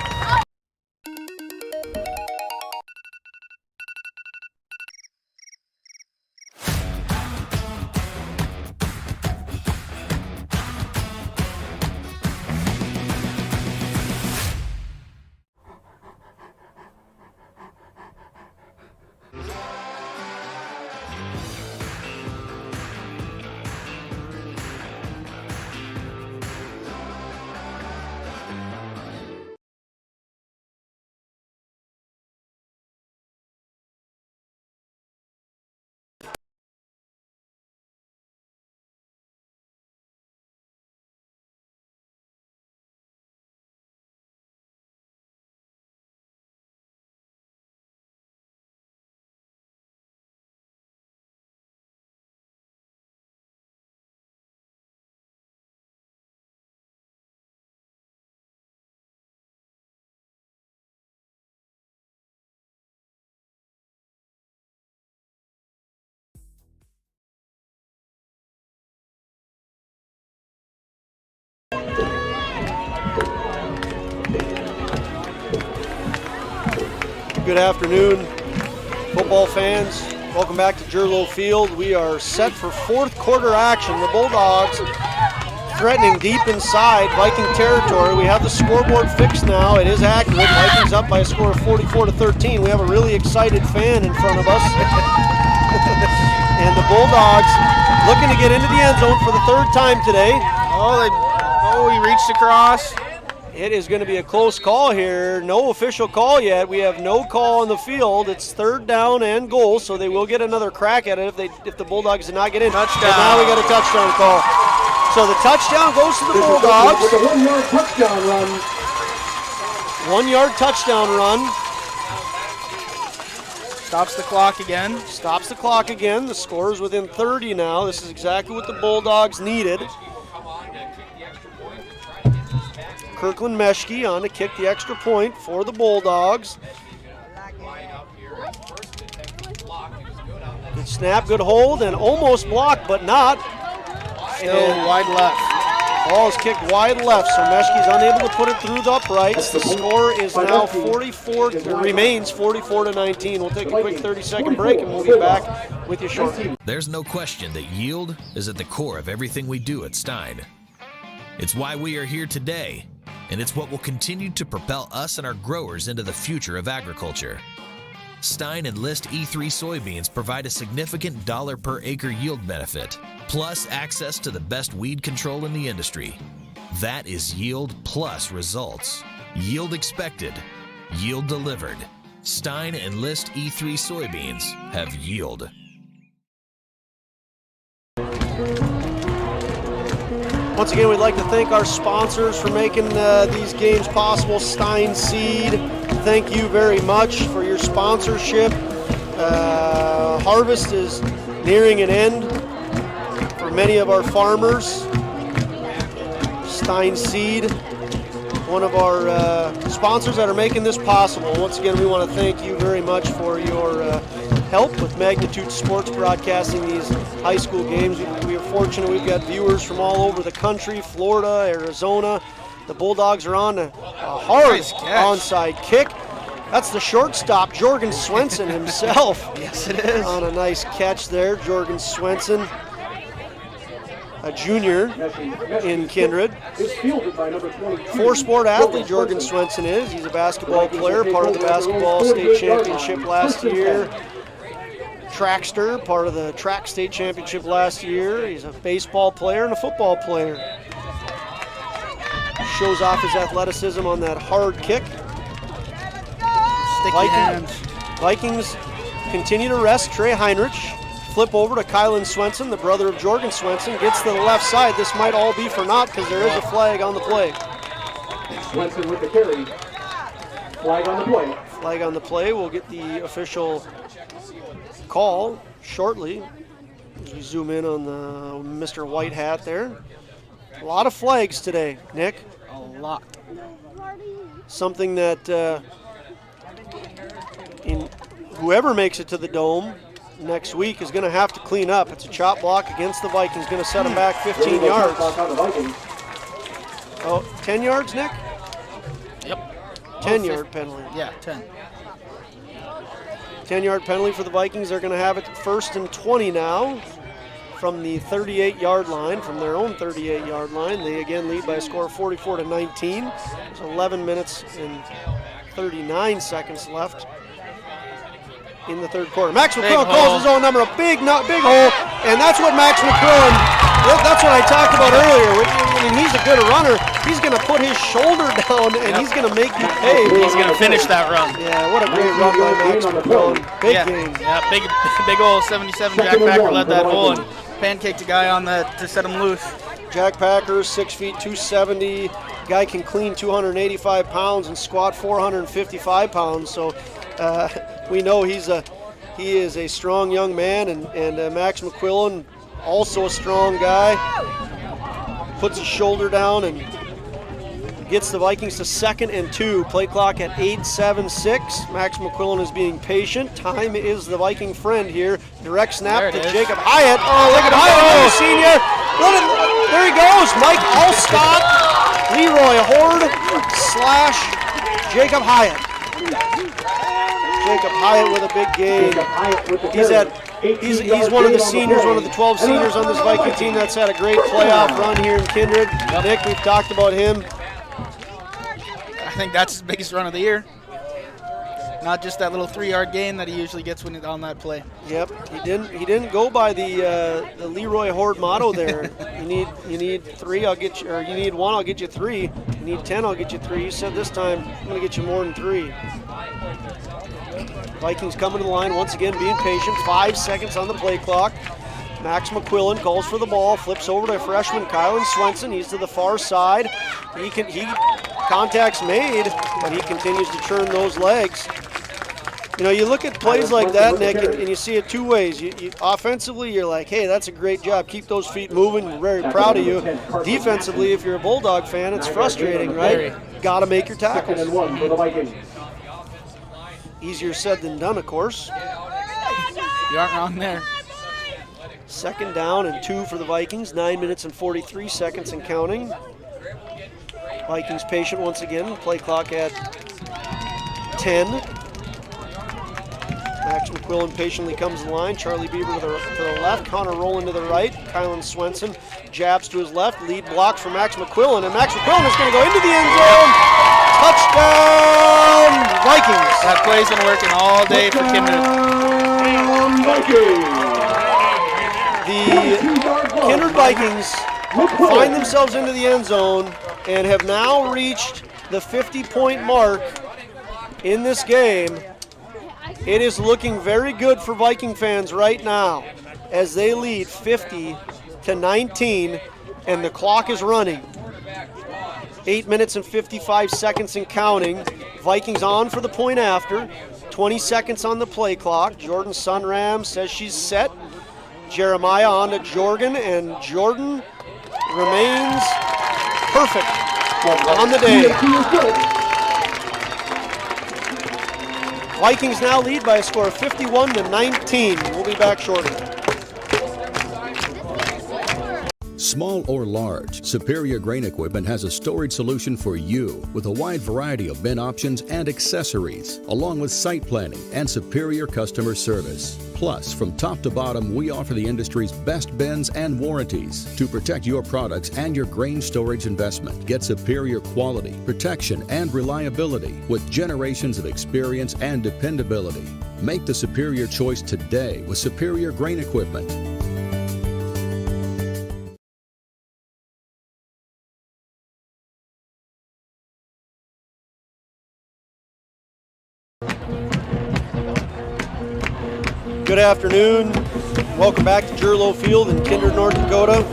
Good afternoon, football fans. Welcome back to Jerlow Field. We are set for fourth quarter action. The Bulldogs threatening deep inside Viking territory. We have the scoreboard fixed now. It is accurate. Vikings up by a score of 44-13. We have a really excited fan in front of us. And the Bulldogs looking to get into the end zone for the third time today. Oh, he reached across. It is going to be a close call here. No official call yet. We have no call on the field. It's third down and goal, so they will get another crack at it if the Bulldogs did not get in. Touchdown. And now we got a touchdown call. So the touchdown goes to the Bulldogs. With a 1-yard touchdown run. 1-yard touchdown run. Stops the clock again. Stops the clock again. The score is within 30 now. This is exactly what the Bulldogs needed. Kirkland Meschke on to kick the extra point for the Bulldogs. Good snap, good hold, and almost blocked, but not. Still wide left. Ball is kicked wide left, so Meschke's unable to put it through the uprights. The score is now remains 44-19. We'll take a quick 30-second break, and we'll be back with you shortly. There's no question that yield is at the core of everything we do at Stein. It's why we are here today, and it's what will continue to propel us and our growers into the future of agriculture. Stein Enlist E3 soybeans provide a significant dollar per acre yield benefit, plus access to the best weed control in the industry. That is yield plus results. Yield expected, yield delivered. Stein Enlist E3 soybeans have yield. Once again, we'd like to thank our sponsors for making these games possible. Stein Seed, thank you very much for your sponsorship. Harvest is nearing an end for many of our farmers. Stein Seed, one of our sponsors that are making this possible. Once again, we want to thank you very much for your help with Magnitude Sports broadcasting these high school games. We are fortunate we've got viewers from all over the country, Florida, Arizona. The Bulldogs are on a hard onside kick. That's the shortstop, Jorgen Swenson himself. Yes, it is. On a nice catch there, Jorgen Swenson, a junior in Kindred. Four-sport athlete Jorgen Swenson is. He's a basketball player, part of the basketball state championship last year. Trackster, part of the track state championship last year. He's a baseball player and a football player. Shows off his athleticism on that hard kick. Vikings continue to rest Trey Heinrich. Flip over to Kylan Swenson, the brother of Jorgen Swenson. Gets to the left side. This might all be for naught because there is a flag on the play. Swenson with the carry. Flag on the play. Flag on the play. We'll get the official call shortly as we zoom in on the Mr. White Hat there. A lot of flags today, Nick. A lot. Something that whoever makes it to the Dome next week is going to have to clean up. It's a chop block against the Vikings, going to set them back 15 yards. Oh, 10 yards, Nick? Yep. 10-yard penalty. Yeah, 10. 10-yard penalty for the Vikings. They're going to have it 1st and 20 now from the 38-yard line, from their own 38-yard line. They again lead by a score of 44-19. There's 11 minutes and 39 seconds left in the third quarter. Max McQuillan calls his own number, a big hole, and that's what Max McQuillan, that's what I talked about earlier. I mean, he's a good runner. He's going to put his shoulder down, and he's going to make you pay. He's going to finish that run. Yeah, what a great run by Max McQuillan. Big game. Yeah, big old 77 Jack Packer led that hole and pancaked a guy on that to set him loose. Jack Packer, 6 feet, 270. Guy can clean 285 pounds and squat 455 pounds. So we know he is a strong young man, and Max McQuillan, also a strong guy, puts his shoulder down and gets the Vikings to 2nd and 2. Play clock at 8:76. Max McQuillan is being patient. Time is the Viking friend here. Direct snap to Jacob Hyatt. Oh, look at Hyatt, senior. There he goes. Mike Allstott, Leroy Horde / Jacob Hyatt. Jacob Hyatt with a big game. He's one of the seniors, one of the 12 seniors on this Viking team that's had a great playoff run here in Kindred. Nick, we've talked about him. I think that's his biggest run of the year. Not just that little 3-yard gain that he usually gets when he's on that play. Yep, he didn't go by the Leroy Horde motto there. You need 3, I'll get you, or you need 1, I'll get you 3. You need 10, I'll get you 3. He said this time I'm going to get you more than 3. Vikings coming to the line once again, being patient. 5 seconds on the play clock. Max McQuillan calls for the ball, flips over to freshman Kylan Swenson. He's to the far side. He contact's made, but he continues to churn those legs. You know, you look at plays like that, Nick, and you see it two ways. You offensively, you're like, hey, that's a great job. Keep those feet moving. We're very proud of you. Defensively, if you're a Bulldog fan, it's frustrating, right? Got to make your tackles. Easier said than done, of course. You aren't wrong there. 2nd down and 2 for the Vikings. 9 minutes and 43 seconds and counting. Vikings patient once again. Play clock at 10. Max McQuillan patiently comes to the line. Charlie Bieber to the left. Connor Rowland to the right. Kylan Swenson jabs to his left. Lead block for Max McQuillan. And Max McQuillan is going to go into the end zone. Touchdown, Vikings. That play's been working all day for Kindred. The Kindred Vikings find themselves into the end zone and have now reached the 50-point mark in this game. It is looking very good for Viking fans right now as they lead 50-19, and the clock is running. 8 minutes and 55 seconds and counting. Vikings on for the point after. 20 seconds on the play clock. Jordan Sunram says she's set. Jeremiah on to Jordan, and Jordan remains perfect on the day. Vikings now lead by a score of 51-19. We'll be back shortly. Small or large, Superior Grain Equipment has a storage solution for you with a wide variety of bin options and accessories, along with site planning and superior customer service. Plus, from top to bottom, we offer the industry's best bins and warranties to protect your products and your grain storage investment. Get superior quality, protection, and reliability with generations of experience and dependability. Make the superior choice today with Superior Grain Equipment. Good afternoon. Welcome back to Jerlow Field in Kindred, North Dakota.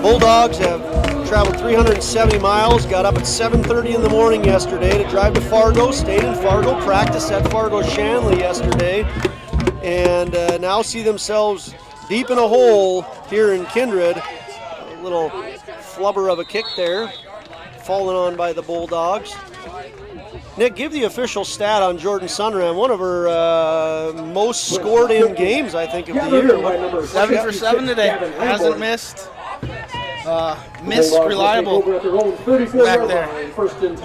Bulldogs have traveled 370 miles, got up at 7:30 in the morning yesterday to drive to Fargo, stayed in Fargo, practiced at Fargo Shanley yesterday, and now see themselves deep in a hole here in Kindred. A little flubber of a kick there, fallen on by the Bulldogs. Nick, give the official stat on Jordan Sunram, one of her most scored in games, I think, of the year. 7 for 7 today. Hasn't missed. Missed reliable back there.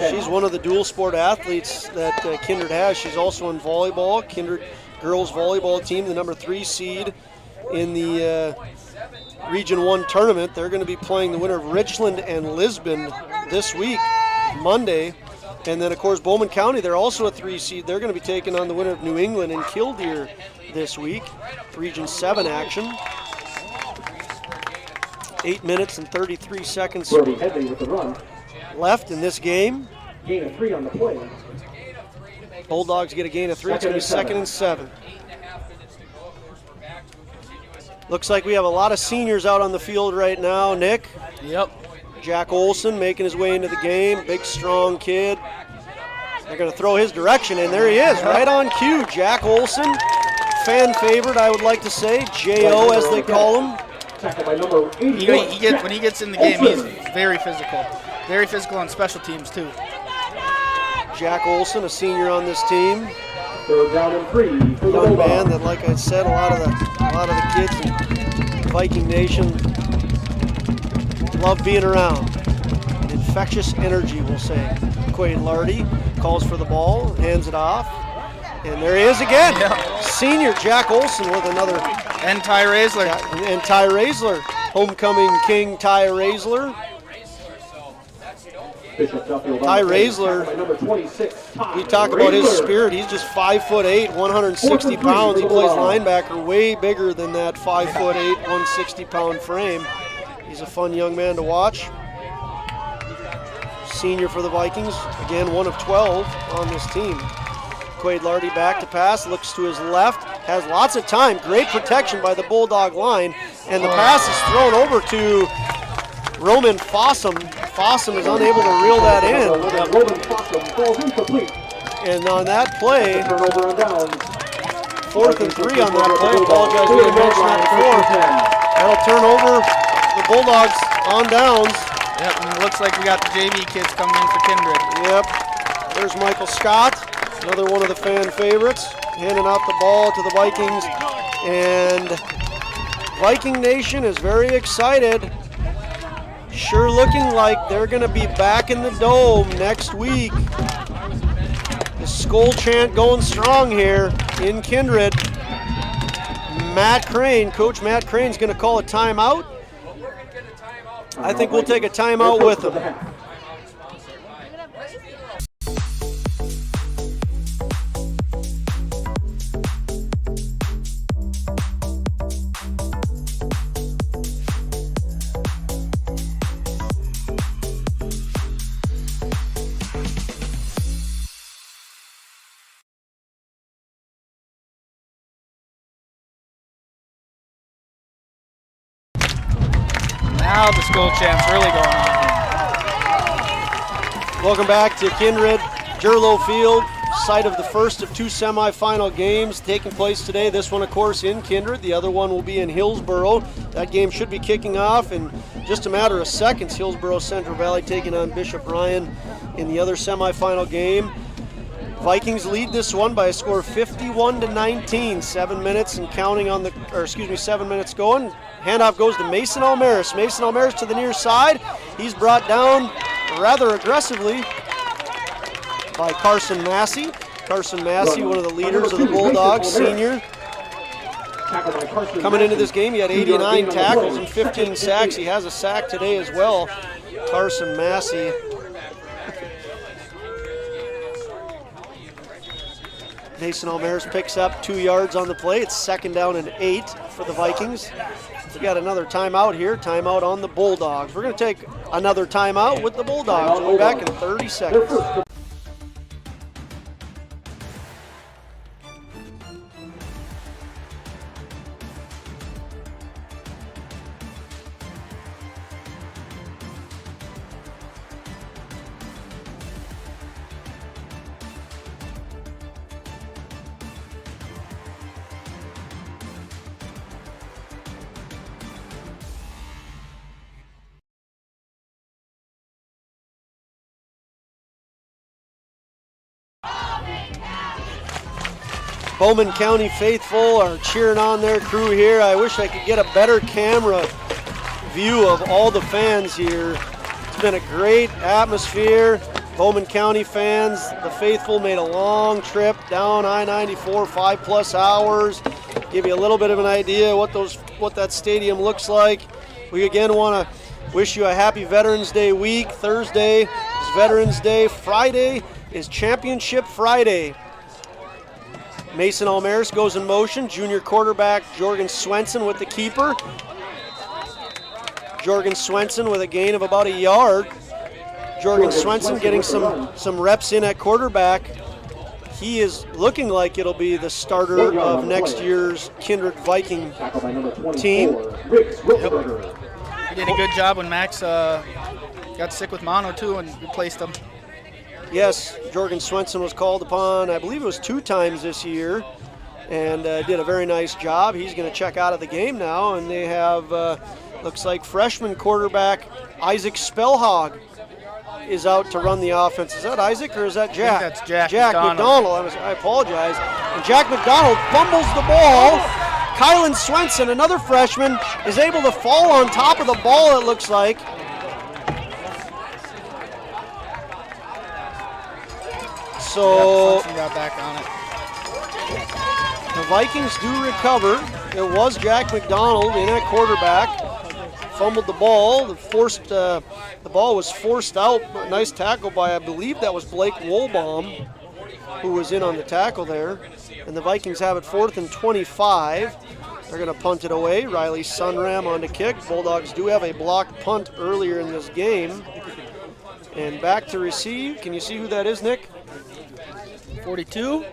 She's one of the dual sport athletes that Kindred has. She's also in volleyball. Kindred girls volleyball team, the number 3 seed in the Region 1 tournament. They're going to be playing the winner of Richland and Lisbon this week, Monday. And then, of course, Bowman County, they're also a 3 seed. They're going to be taking on the winner of New England and Killdeer this week. Region 7 action. 8 minutes and 33 seconds left in this game. Gain of 3 on the play. Bulldogs get a gain of 3. It's going to be 2nd and 7. Looks like we have a lot of seniors out on the field right now, Nick. Yep. Jack Olson making his way into the game. Big, strong kid. They're going to throw his direction, and there he is, right on cue. Jack Olson, fan favorite, I would like to say. J.O., as they call him. When he gets in the game, he's very physical. Very physical on special teams, too. Jack Olson, a senior on this team. Third down and 3. Young man that, like I said, a lot of the kids in Viking Nation love being around. Infectious energy, we'll say. Quaid Lardy calls for the ball, hands it off, and there he is again. Yeah. Senior Jack Olson with another. And Ty Raisler. And Ty Raisler, homecoming king Ty Raisler. Ty Raisler, we talk about his spirit. He's just 5'8", 160 pounds. He plays linebacker, way bigger than that 5'8", 160-pound frame. He's a fun young man to watch. Senior for the Vikings, again 1 of 12 on this team. Quaid Lardy back to pass, looks to his left, has lots of time. Great protection by the Bulldog line, and the pass is thrown over to Roman Fossum. Fossum is unable to reel that in. And on that play, 4th and 3 on that play. Apologize, we didn't mention that before. That'll turn over the Bulldogs on downs. Yep, and it looks like we got the JV kids coming in for Kindred. Yep. There's Michael Scott, another one of the fan favorites, handing out the ball to the Vikings. And Viking Nation is very excited. Sure looking like they're going to be back in the Dome next week. The Skull chant going strong here in Kindred. Matt Crane, Coach Matt Crane's going to call a timeout. I think we'll take a timeout with him. Now the Skull champ's really going on here. Welcome back to Kindred, Jerlow Field, site of the first of 2 semifinal games taking place today. This one, of course, in Kindred. The other one will be in Hillsboro. That game should be kicking off in just a matter of seconds. Hillsboro Central Valley taking on Bishop Ryan in the other semifinal game. Vikings lead this one by a score of 51-19. 7 minutes and counting on the, 7 minutes going. Handoff goes to Mason Almaris. Mason Almaris to the near side. He's brought down rather aggressively by Carson Massey. Carson Massey, one of the leaders of the Bulldogs, senior. Coming into this game, he had 89 tackles and 15 sacks. He has a sack today as well. Carson Massey. Mason Almaris picks up 2 yards on the play. It's 2nd down and 8 for the Vikings. We got another timeout here, timeout on the Bulldogs. We're going to take another timeout with the Bulldogs. We'll be back in 30 seconds. Bowman County faithful are cheering on their crew here. I wish I could get a better camera view of all the fans here. It's been a great atmosphere. Bowman County fans, the faithful, made a long trip down I-94, 5+ hours. Give you a little bit of an idea what that stadium looks like. We again want to wish you a happy Veterans Day week. Thursday is Veterans Day. Friday is Championship Friday. Mason Almaris goes in motion. Junior quarterback Jorgen Swenson with the keeper. Jorgen Swenson with a gain of about a yard. Jorgen Swenson getting some reps in at quarterback. He is looking like it'll be the starter of next year's Kindred Viking team. Yep. He did a good job when Max got sick with mono too and replaced him. Yes, Jorgen Swenson was called upon, I believe it was 2 times this year, and did a very nice job. He's going to check out of the game now, and they have, looks like freshman quarterback Isaac Spellhog is out to run the offense. Is that Isaac or is that Jack? I think that's Jack. Jack McDonald. I apologize. And Jack McDonald fumbles the ball. Kylan Swenson, another freshman, is able to fall on top of the ball, it looks like. So got back on it. The Vikings do recover. It was Jack McDonald in at quarterback. Fumbled the ball. The ball was forced out. Nice tackle by, I believe that was Blake Wolbaum, who was in on the tackle there. And the Vikings have it 4th and 25. They're going to punt it away. Riley Sunram on the kick. Bulldogs do have a blocked punt earlier in this game. And back to receive. Can you see who that is, Nick? 42.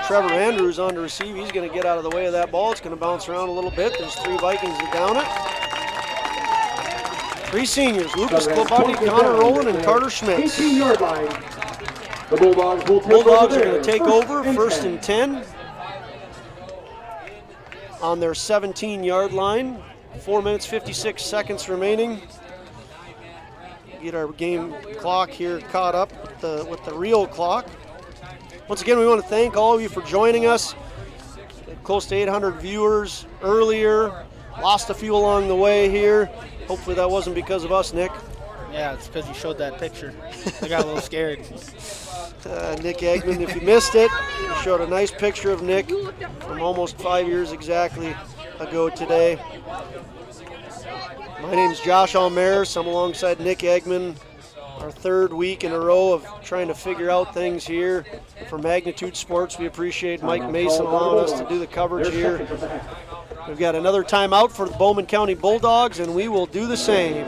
Trevor Andrews on to receive. He's going to get out of the way of that ball. It's going to bounce around a little bit. There's 3 Vikings that down it. 3 seniors, Lucas Klobotny, Connor Rowland, and Carter Schmitz. 18-yard line. The Bulldogs will take Bulldogs are going to take over, 1st and 10. On their 17-yard line. 4 minutes, 56 seconds remaining. Get our game clock here caught up with the real clock. Once again, we want to thank all of you for joining us. Close to 800 viewers earlier. Lost a few along the way here. Hopefully that wasn't because of us, Nick. Yeah, it's because you showed that picture. I got a little scared. Nick Eggman, if you missed it, showed a nice picture of Nick from almost 5 years exactly ago today. My name's Josh Almaris. I'm alongside Nick Eggman. Our 3rd week in a row of trying to figure out things here for Magnitude Sports. We appreciate Mike Mason allowing us to do the coverage here. We've got another timeout for the Bowman County Bulldogs, and we will do the same.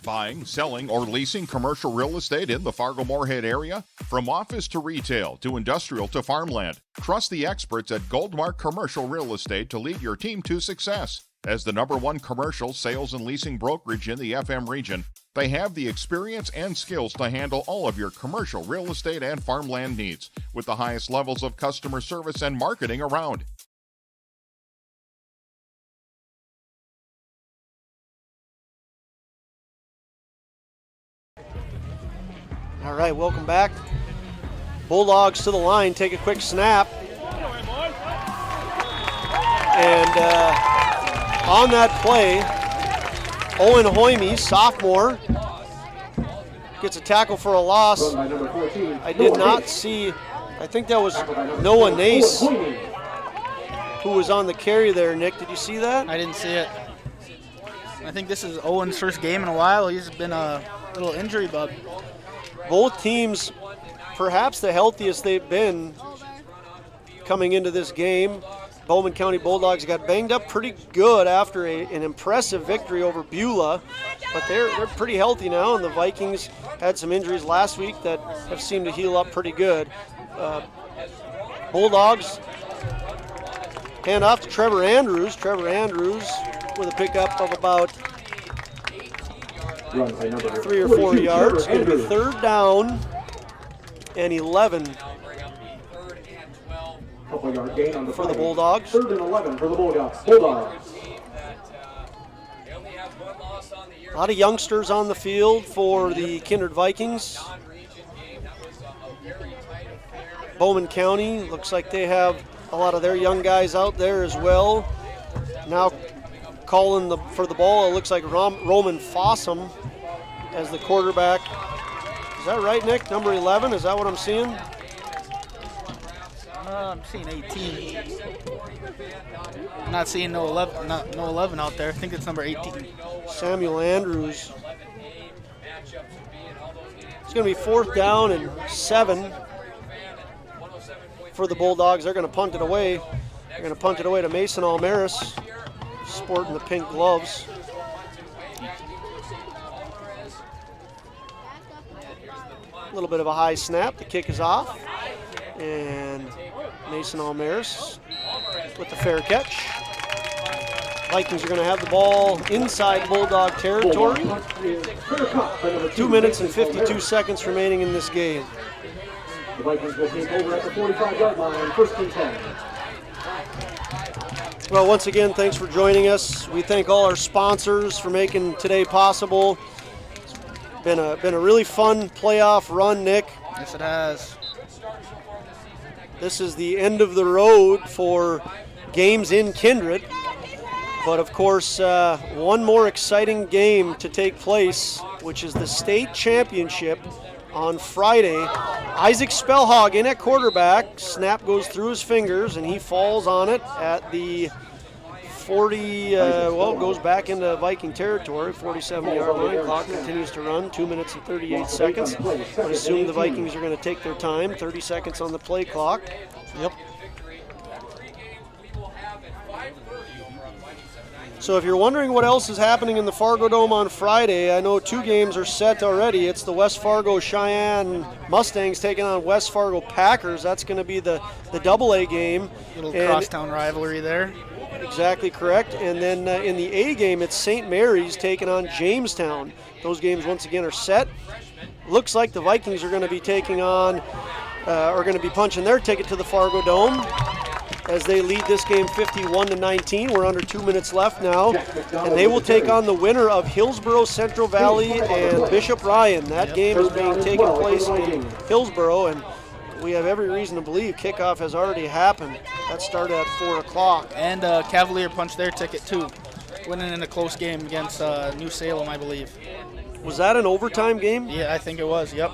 Buying, selling, or leasing commercial real estate in the Fargo-Moorhead area? From office to retail, to industrial to farmland, trust the experts at Goldmark Commercial Real Estate to lead your team to success. As the #1 commercial sales and leasing brokerage in the FM region, they have the experience and skills to handle all of your commercial real estate and farmland needs with the highest levels of customer service and marketing around. All right, welcome back. Bulldogs to the line, take a quick snap. And on that play, Owen Hoyme, sophomore, gets a tackle for a loss. I did not see, I think that was Noah Nace who was on the carry there. Nick, did you see that? I didn't see it. I think this is Owen's first game in a while. He's been a little injury bug. Both teams, perhaps the healthiest they've been coming into this game. Bowman County Bulldogs got banged up pretty good after an impressive victory over Beulah, but they're pretty healthy now, and the Vikings had some injuries last week that have seemed to heal up pretty good. Bulldogs hand off to Trevor Andrews. Trevor Andrews with a pickup of about 3 or 4 yards. Going to be 3rd down and 11 for the Bulldogs. 3rd and 11 for the Bulldogs. A lot of youngsters on the field for the Kindred Vikings. Bowman County, looks like they have a lot of their young guys out there as well. Now calling for the ball, it looks like Roman Fossum as the quarterback. Is that right, Nick? Number 11, is that what I'm seeing? I'm seeing 18. I'm not seeing no 11, no 11 out there. I think it's number 18. Samuel Andrews. It's going to be 4th down and 7 for the Bulldogs. They're going to punt it away. They're going to punt it away to Mason Almaris, sporting the pink gloves. A little bit of a high snap. The kick is off. And Mason Almaris with the fair catch. Vikings are going to have the ball inside Bulldog territory. 2 minutes and 52 seconds remaining in this game. The Vikings will take over at the 45-yard line, 1st and 10. Well, once again, thanks for joining us. We thank all our sponsors for making today possible. It's been a really fun playoff run, Nick. Yes, it has. This is the end of the road for games in Kindred. But of course, one more exciting game to take place, which is the state championship on Friday. Isaac Spellhog in at quarterback. Snap goes through his fingers, and he falls on it at the 40, goes back into Viking territory, 47-yard line. Clock continues to run, 2 minutes and 38 seconds. I assume the Vikings are going to take their time, 30 seconds on the play clock. Yep. So if you're wondering what else is happening in the Fargo Dome on Friday, I know 2 games are set already. It's the West Fargo Cheyenne Mustangs taking on West Fargo Packers. That's going to be the AA game. Little crosstown rivalry there. Exactly correct. And then in the A game, it's St. Mary's taking on Jamestown. Those games once again are set. Looks like the Vikings are going to be taking on, are going to be punching their ticket to the Fargo Dome as they lead this game 51-19. We're under 2 minutes left now, and they will take on the winner of Hillsboro Central Valley and Bishop Ryan. That game is being taken place in Hillsboro, and we have every reason to believe kickoff has already happened. That started at 4 o'clock. And Cavalier punched their ticket too, winning in a close game against New Salem, I believe. Was that an overtime game? Yeah, I think it was, yep.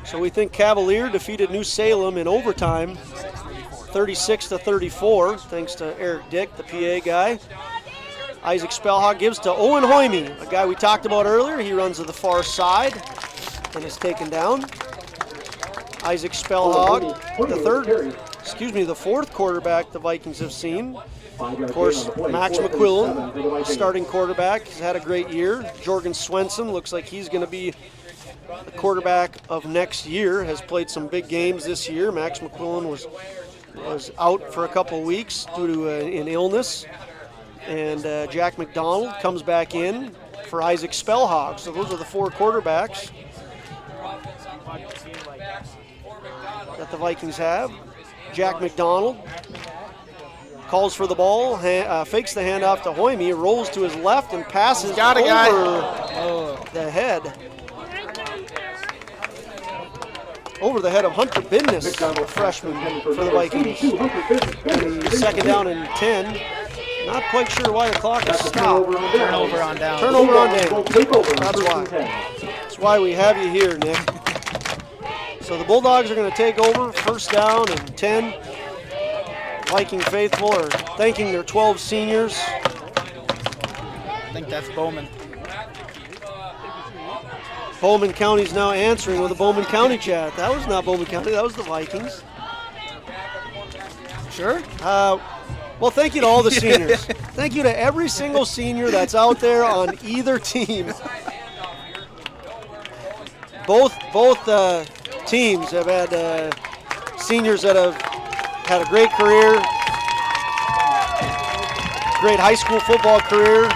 So we think Cavalier defeated New Salem in overtime, 36-34, thanks to Eric Dick, the PA guy. Isaac Spellhog gives to Owen Hoyme, a guy we talked about earlier. He runs to the far side and is taken down. Isaac Spellhog, the fourth quarterback the Vikings have seen. Of course, Max McQuillan, starting quarterback, has had a great year. Jorgen Swenson looks like he's going to be the quarterback of next year, has played some big games this year. Max McQuillan was out for a couple of weeks due to an illness. And Jack McDonald comes back in for Isaac Spellhog. So those are the 4 quarterbacks that the Vikings have. Jack McDonald calls for the ball, fakes the handoff to Hoyme, rolls to his left and passes over the head. Over the head of Hunter Bidness, a freshman for the Vikings. Second down and 10. Not quite sure why the clock is stopped. Turnover on down. Turnover on down. That's why. That's why we have you here, Nick. So the Bulldogs are going to take over, 1st down and 10. Viking faithful are thanking their 12 seniors. I think that's Bowman. Bowman County's now answering with a Bowman County chat. That was not Bowman County, that was the Vikings. Sure? Well, thank you to all the seniors. Thank you to every single senior that's out there on either team. Both teams have had seniors that have had a great career, great high school football career.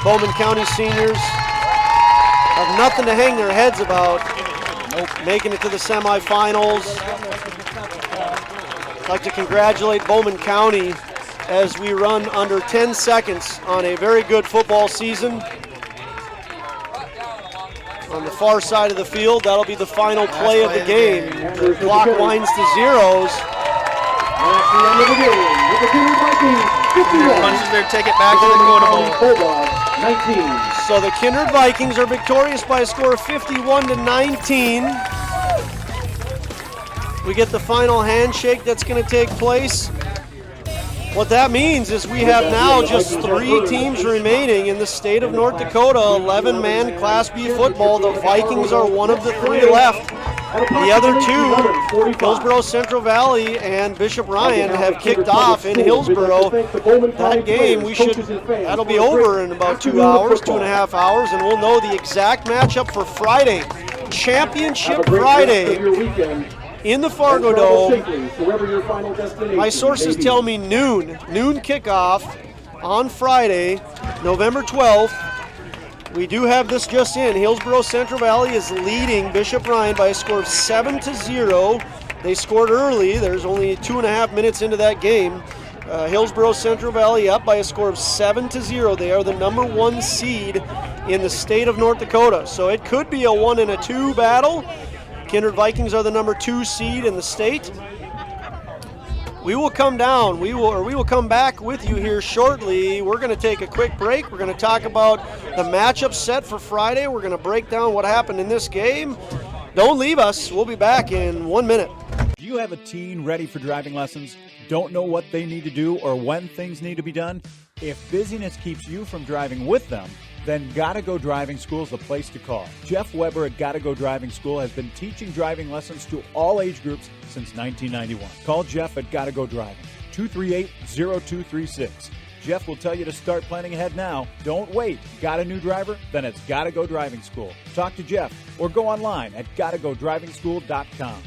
Bowman County seniors have nothing to hang their heads about. Making it to the semifinals. I'd like to congratulate Bowman County as we run under 10 seconds on a very good football season. on the far side of the field. That'll be the final play of the game. The clock winds to zeros. That's the end of the game. With the Kindred Vikings 51. Punches their ticket back to the Dakota Bowl. Bulldogs 19. So the Kindred Vikings are victorious by a score of 51-19. We get the final handshake that's going to take place. What that means is we have now just 3 teams remaining in the state of North Dakota, 11-man Class B football. The Vikings are one of the 3 left. The other 2, Hillsborough Central Valley and Bishop Ryan, have kicked off in Hillsborough. That game, that'll be over in about 2 hours, 2.5 hours, and we'll know the exact matchup for Friday. Championship Friday in the Fargo Dome. My sources tell me noon kickoff on Friday, November 12th. We do have this just in. Hillsborough Central Valley is leading Bishop Ryan by a score of 7-0. They scored early. There's only 2.5 minutes into that game. Hillsborough Central Valley up by a score of 7-0. They are the number 1 seed in the state of North Dakota. So it could be a 1 and a 2 battle. Kindred Vikings are the number 2 seed in the state. We will come down. We will come back with you here shortly. We're going to take a quick break. We're going to talk about the matchup set for Friday. We're going to break down what happened in this game. Don't leave us. We'll be back in 1 minute. Do you have a teen ready for driving lessons? Don't know what they need to do or when things need to be done? If busyness keeps you from driving with them, then Gotta Go Driving School is the place to call. Jeff Weber at Gotta Go Driving School has been teaching driving lessons to all age groups since 1991. Call Jeff at Gotta Go Driving, 238-0236. Jeff will tell you to start planning ahead now. Don't wait. Got a new driver? Then it's Gotta Go Driving School. Talk to Jeff or go online at gottagodrivingschool.com.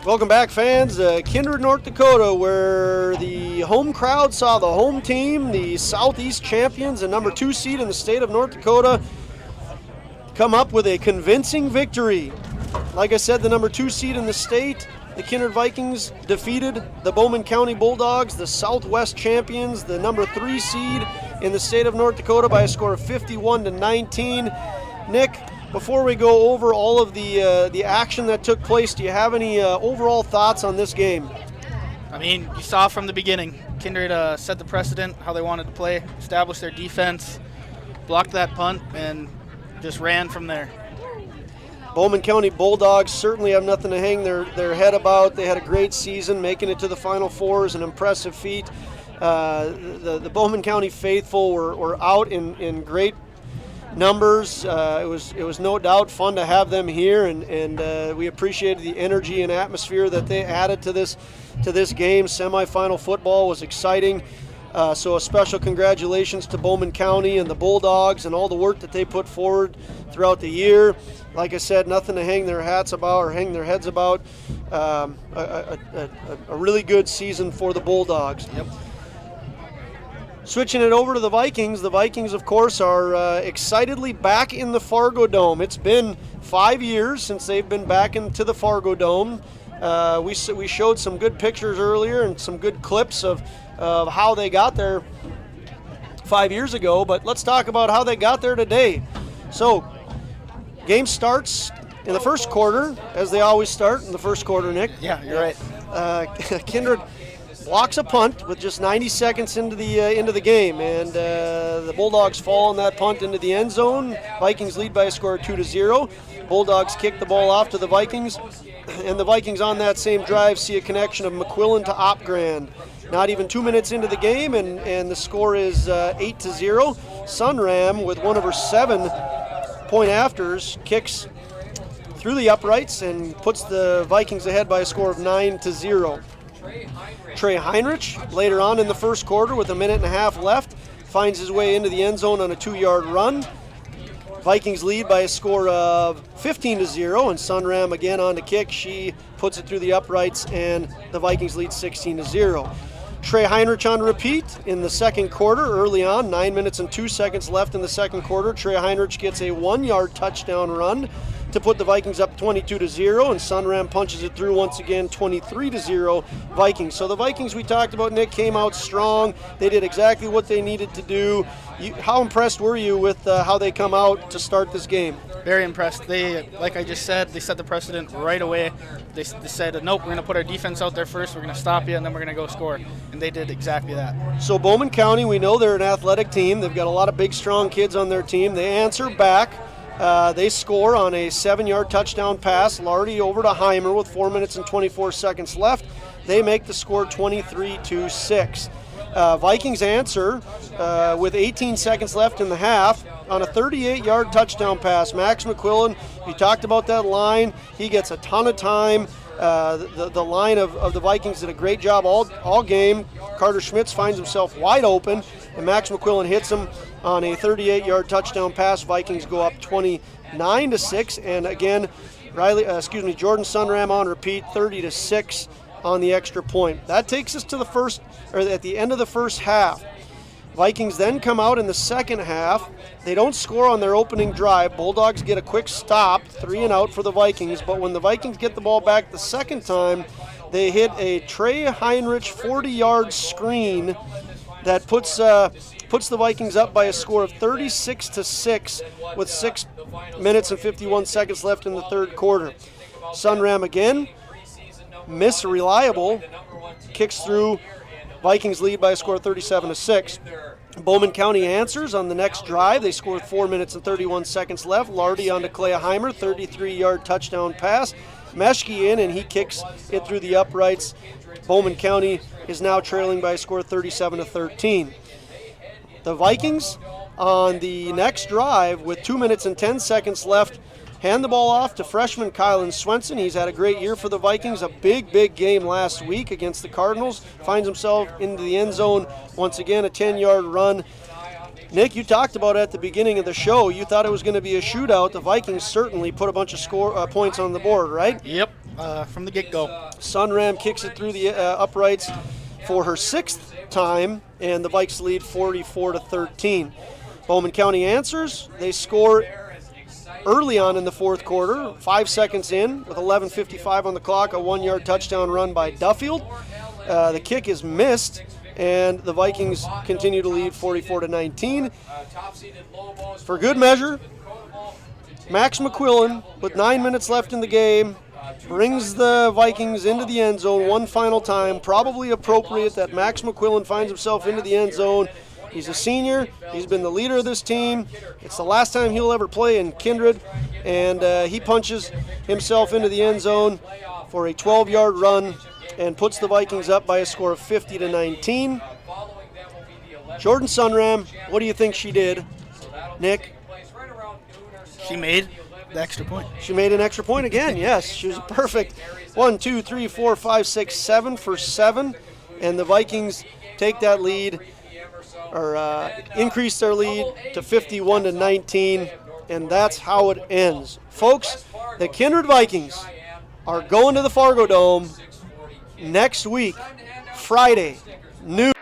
Welcome back, fans. Kindred, North Dakota, where the home crowd saw the home team, the Southeast champions and number 2 seed in the state of North Dakota, come up with a convincing victory. Like I said, the number 2 seed in the state, the Kindred Vikings, defeated the Bowman County Bulldogs, the Southwest champions, the number 3 seed in the state of North Dakota, by a score of 51-19. Nick, before we go over all of the action that took place, do you have any overall thoughts on this game? I mean, you saw from the beginning, Kindred set the precedent, how they wanted to play, established their defense, blocked that punt, and just ran from there. Bowman County Bulldogs certainly have nothing to hang their head about. They had a great season. Making it to the Final Four is an impressive feat. The Bowman County faithful were out in great numbers. It was no doubt fun to have them here, and we appreciated the energy and atmosphere that they added to this game. Semifinal football was exciting. So a special congratulations to Bowman County and the Bulldogs and all the work that they put forward throughout the year. Like I said, nothing to hang their heads about. A really good season for the Bulldogs. Yep. Switching it over to the Vikings. The Vikings, of course, are excitedly back in the Fargo Dome. It's been 5 years since they've been back into the Fargo Dome. We showed some good pictures earlier and some good clips of how they got there 5 years ago, but let's talk about how they got there today. So, game starts in the first quarter, as they always start in the first quarter, Nick. Yeah, you're right. Kindred blocks a punt with just 90 seconds into the game, and the Bulldogs fall on that punt into the end zone. Vikings lead by a score of 2-0. Bulldogs kick the ball off to the Vikings, and the Vikings on that same drive see a connection of McQuillan to Opgrand. Not even 2 minutes into the game, and the score is 8-0. Sunram, with one of her 7 point afters, kicks through the uprights and puts the Vikings ahead by a score of 9-0. Trey Heinrich, later on in the first quarter with a minute and a half left, finds his way into the end zone on a 2-yard run. Vikings lead by a score of 15-0, and Sunram again on to kick. She puts it through the uprights, and the Vikings lead 16-0. Trey Heinrich on repeat in the second quarter early on, 9 minutes and 2 seconds left in the second quarter. Trey Heinrich gets a 1-yard touchdown run to put the Vikings up 22-0, and Sunram punches it through once again, 23-0 Vikings. So the Vikings we talked about, Nick, came out strong. They did exactly what they needed to do. How impressed were you with how they come out to start this game? Very impressed. They, like I just said, they set the precedent right away. They said, nope, we're going to put our defense out there first, we're going to stop you, and then we're going to go score. And they did exactly that. So Bowman County, we know they're an athletic team. They've got a lot of big, strong kids on their team. They answer back. They score on a 7-yard touchdown pass. Lardy over to Heimer with 4 minutes and 24 seconds left. They make the score 23-6. Vikings answer with 18 seconds left in the half on a 38-yard touchdown pass. Max McQuillan, you talked about that line. He gets a ton of time. The line of the Vikings did a great job all game. Carter Schmitz finds himself wide open, and Max McQuillan hits him on a 38-yard touchdown pass. Vikings go up 29-6, and again, Jordan Sunram on repeat, 30-6 on the extra point. That takes us to at the end of the first half. Vikings then come out in the second half. They don't score on their opening drive. Bulldogs get a quick stop, 3 and out for the Vikings, but when the Vikings get the ball back the second time, they hit a Trey Heinrich 40-yard screen that puts the Vikings up by a score of 36-6 with 6 minutes and 51 seconds left in the third quarter. Sunram again, reliable, kicks through. Vikings lead by a score of 37-6. Bowman County answers on the next drive. They score with 4 minutes and 31 seconds left. Lardy on to Clea Heimer, 33-yard touchdown pass. Meshke in, and he kicks it through the uprights. Bowman County is now trailing by a score of 37-13. The Vikings on the next drive with 2 minutes and 10 seconds left hand the ball off to freshman Kylan Swenson. He's had a great year for the Vikings, a big game last week against the Cardinals. Finds himself into the end zone once again, a 10-yard run. Nick, you talked about at the beginning of the show, you thought it was going to be a shootout. The Vikings certainly put a bunch of points on the board, right? Yep, from the get-go. Sunram kicks it through the uprights for her 6th time, and the Vikes lead 44-13. Bowman County answers. They score early on in the fourth quarter, 5 seconds in, with 11:55 on the clock, a 1-yard touchdown run by Duffield. The kick is missed, and the Vikings continue to lead 44-19. For good measure, Max McQuillan, with 9 minutes left in the game, brings the Vikings into the end zone one final time. Probably appropriate that Max McQuillan finds himself into the end zone. He's a senior. He's been the leader of this team. It's the last time he'll ever play in Kindred, and he punches himself into the end zone for a 12-yard run and puts the Vikings up by a score of 50-19. Jordan Sunram, what do you think she did? Nick? She made the extra point. She made an extra point again, yes. She was perfect. 1, 2, 3, 4, 5, 6, 7 for 7, and the Vikings take that lead, or increase their lead to 51-19, and that's how it ends. Folks, the Kindred Vikings are going to the Fargo Dome next week, Friday, noon.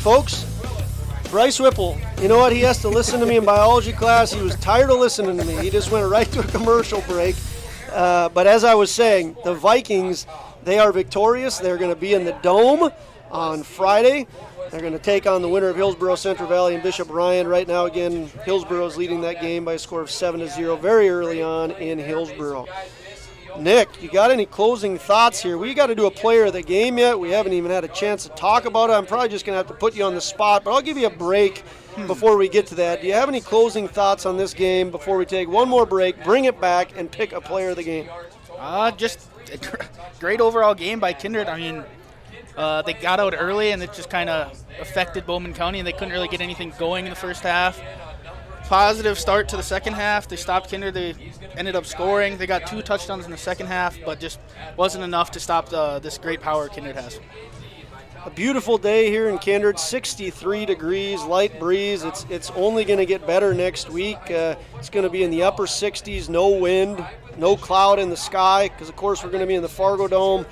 Folks, Bryce Whipple, you know what? He has to listen to me in biology class. He was tired of listening to me. He just went right to a commercial break. But as I was saying, the Vikings, they are victorious. They're going to be in the Dome on Friday. They're going to take on the winner of Hillsborough, Central Valley, and Bishop Ryan. Right now, again, Hillsborough is leading that game by a score of 7-0 very early on in Hillsborough. Nick, you got any closing thoughts here? We got to do a player of the game yet. We haven't even had a chance to talk about it. I'm probably just going to have to put you on the spot, but I'll give you a break before we get to that. Do you have any closing thoughts on this game before we take one more break, bring it back, and pick a player of the game? Just a great overall game by Kindred. I mean, they got out early, and it just kind of affected Bowman County, and they couldn't really get anything going in the first half. Positive start to the second half. They stopped Kindred. They ended up scoring. They got 2 touchdowns in the second half, but just wasn't enough to stop this great power Kindred has. A beautiful day here in Kindred, 63 degrees, light breeze. It's only going to get better next week. It's going to be in the upper 60s, no wind, no cloud in the sky, because, of course, we're going to be in the Fargo Dome.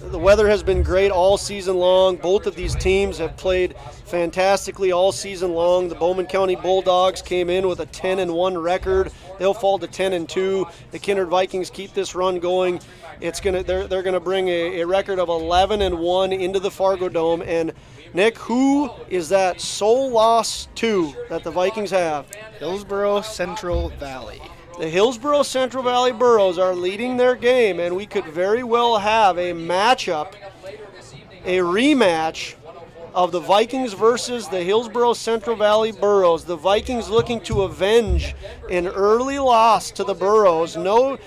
The weather has been great all season long. Both of these teams have played fantastically all season long. The Bowman County Bulldogs came in with a 10-1 record. They'll fall to 10-2. The Kindred Vikings keep this run going. They're gonna bring a record of 11-1 into the Fargo Dome. And Nick, who is that sole loss to that the Vikings have? Hillsborough Central Valley. The Hillsborough Central Valley Burros are leading their game, and we could very well have a matchup, a rematch of the Vikings versus the Hillsborough Central Valley Burros. The Vikings looking to avenge an early loss to the Burros. There's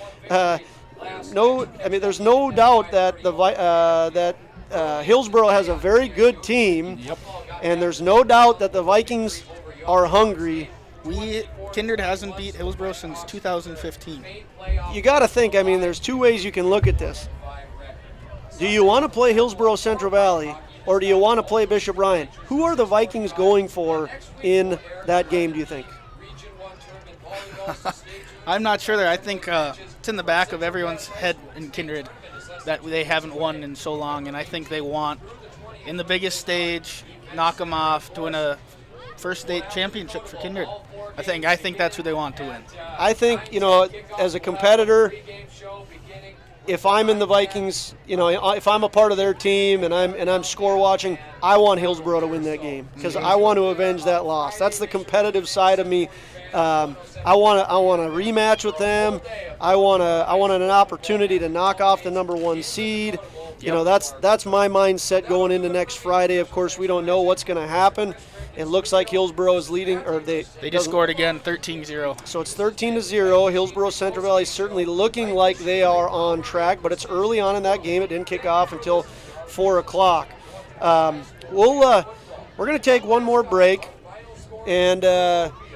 no doubt that Hillsborough has a very good team, and there's no doubt that the Vikings are hungry. Kindred hasn't beat Hillsborough since 2015. You got to think, there's 2 ways you can look at this. Do you want to play Hillsborough Central Valley, or do you want to play Bishop Ryan? Who are the Vikings going for in that game, do you think? I'm not sure there. I think it's in the back of everyone's head in Kindred that they haven't won in so long, and I think they want, in the biggest stage, knock them off to win a first state championship for Kindred. I think that's who they want to win. I think, as a competitor, if I'm in the Vikings, if I'm a part of their team and I'm score watching, I want Hillsborough to win that game because I want to avenge that loss. That's the competitive side of me. I want a rematch with them. I want an opportunity to knock off the number 1 seed. That's my mindset going into next Friday. Of course, we don't know what's going to happen. It looks like Hillsborough is leading, or they just scored again, 13-0. So it's 13-0. Hillsborough Central Valley is certainly looking like they are on track, but it's early on in that game. It didn't kick off until 4 o'clock. We're going to take one more break, and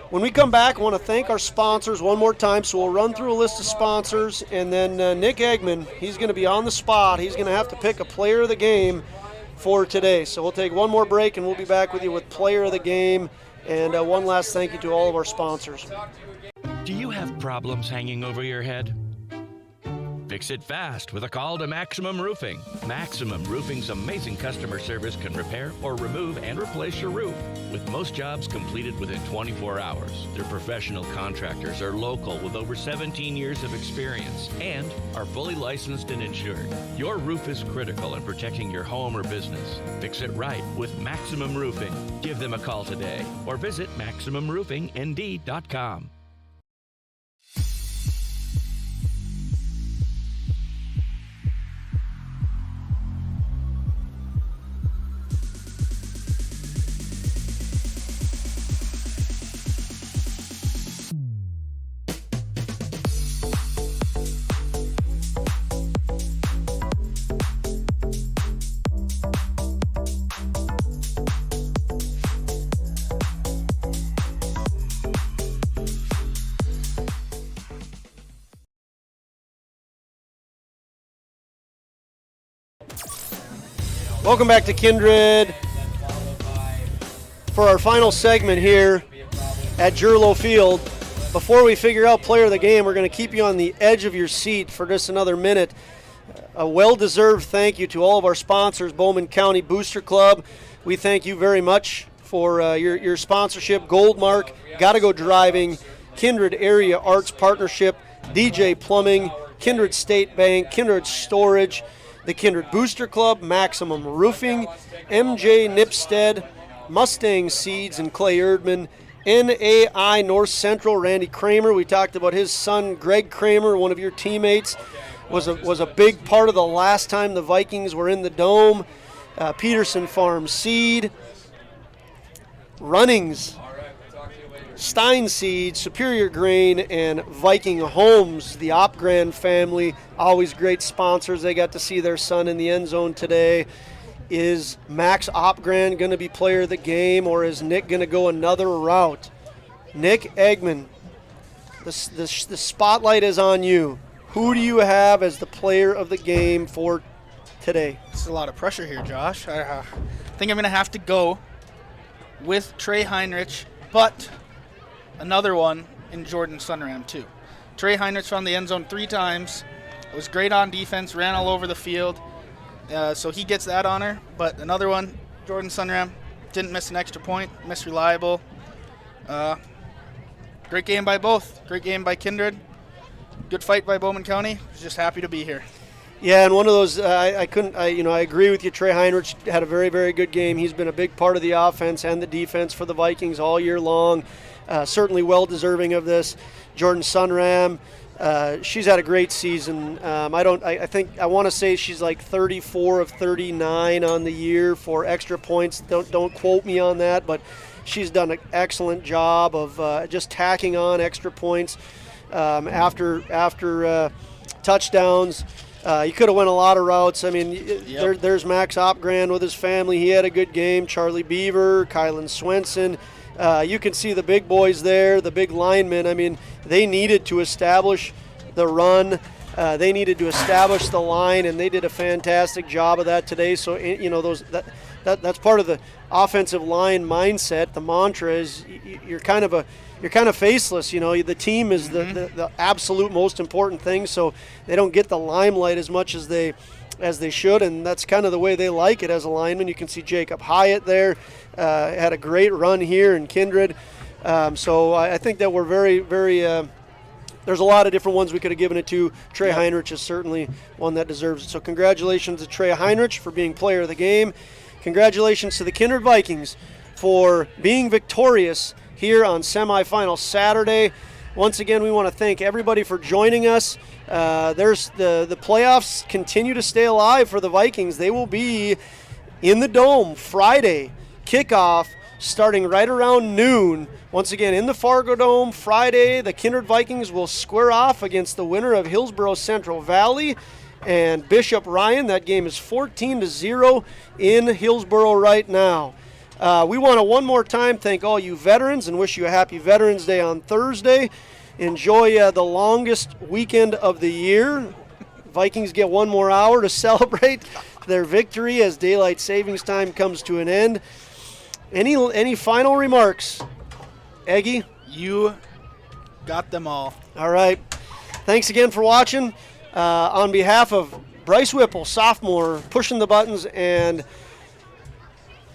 when we come back, I want to thank our sponsors one more time. So we'll run through a list of sponsors, and then Nick Eggman, he's going to be on the spot. He's going to have to pick a player of the game for today. So we'll take one more break, and we'll be back with you with player of the game. And one last thank you to all of our sponsors. Do you have problems hanging over your head? Fix it fast with a call to Maximum Roofing. Maximum Roofing's amazing customer service can repair or remove and replace your roof, with most jobs completed within 24 hours. Their professional contractors are local with over 17 years of experience and are fully licensed and insured. Your roof is critical in protecting your home or business. Fix it right with Maximum Roofing. Give them a call today or visit MaximumRoofingND.com. Welcome back to Kindred for our final segment here at Jerlow Field. Before we figure out player of the game, we're going to keep you on the edge of your seat for just another minute. A well-deserved thank you to all of our sponsors, Bowman County Booster Club. We thank you very much for your sponsorship. Goldmark, Gotta Go Driving, Kindred Area Arts Partnership, DJ Plumbing, Kindred State Bank, Kindred Storage, the Kindred Booster Club, Maximum Roofing, MJ Nipstead, Mustang Seeds and Clay Erdman, NAI North Central, Randy Kramer. We talked about his son, Greg Kramer, one of your teammates, was a big part of the last time the Vikings were in the Dome. Peterson Farm Seed, Runnings, Stein Seed, Superior Grain, and Viking Homes, the Opgran family, always great sponsors. They got to see their son in the end zone today. Is Max Opgran going to be player of the game, or is Nick going to go another route? Nick Eggman, the spotlight is on you. Who do you have as the player of the game for today? It's a lot of pressure here, Josh. I think I'm going to have to go with Trey Heinrich, but another one in Jordan Sunram, too. Trey Heinrich found the end zone 3 times. Was great on defense, ran all over the field. So he gets that honor. But another one, Jordan Sunram, didn't miss an extra point, missed reliable. Great game by both. Great game by Kindred. Good fight by Bowman County. Just happy to be here. Yeah, and one of those, I agree with you. Trey Heinrich had a very, very good game. He's been a big part of the offense and the defense for the Vikings all year long. Certainly well-deserving of this. Jordan Sunram, she's had a great season. I want to say she's like 34 of 39 on the year for extra points. Don't quote me on that, but she's done an excellent job of just tacking on extra points after touchdowns. You could have went a lot of routes. I mean, there's Max Opgran with his family. He had a good game. Charlie Beaver, Kylan Swenson. You can see the big boys there, the big linemen. I mean, they needed to establish the run. They needed to establish the line, and they did a fantastic job of that today. So, that's part of the offensive line mindset. The mantra is you're kind of faceless. The team is the absolute most important thing. So they don't get the limelight as much as they should, and that's kind of the way they like it as a lineman. You can see Jacob Hyatt there had a great run here in Kindred. So I think that we're very, very there's a lot of different ones we could have given it to. Trey Heinrich is certainly one that deserves it. So congratulations to Trey Heinrich for being player of the game. Congratulations to the Kindred Vikings for being victorious here on semifinal Saturday. Once again, we want to thank everybody for joining us. There's the playoffs continue to stay alive for the Vikings. They will be in the Dome Friday, kickoff starting right around noon. Once again, in the Fargo Dome Friday, the Kindred Vikings will square off against the winner of Hillsborough Central Valley and Bishop Ryan. That game is 14-0 in Hillsborough right now. We want to one more time thank all you veterans and wish you a happy Veterans Day on Thursday. Enjoy the longest weekend of the year. Vikings get one more hour to celebrate their victory as daylight savings time comes to an end. Any final remarks, Eggie? You got them all. All right. Thanks again for watching. On behalf of Bryce Whipple, sophomore, pushing the buttons, and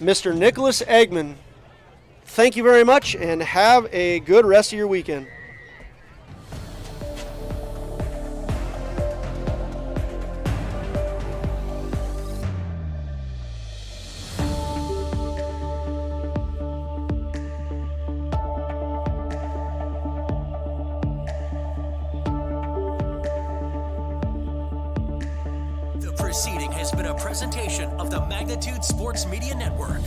Mr. Nicholas Eggman, thank you very much, and have a good rest of your weekend. The proceeding has been a presentation of the Magnitude Sports Media Network.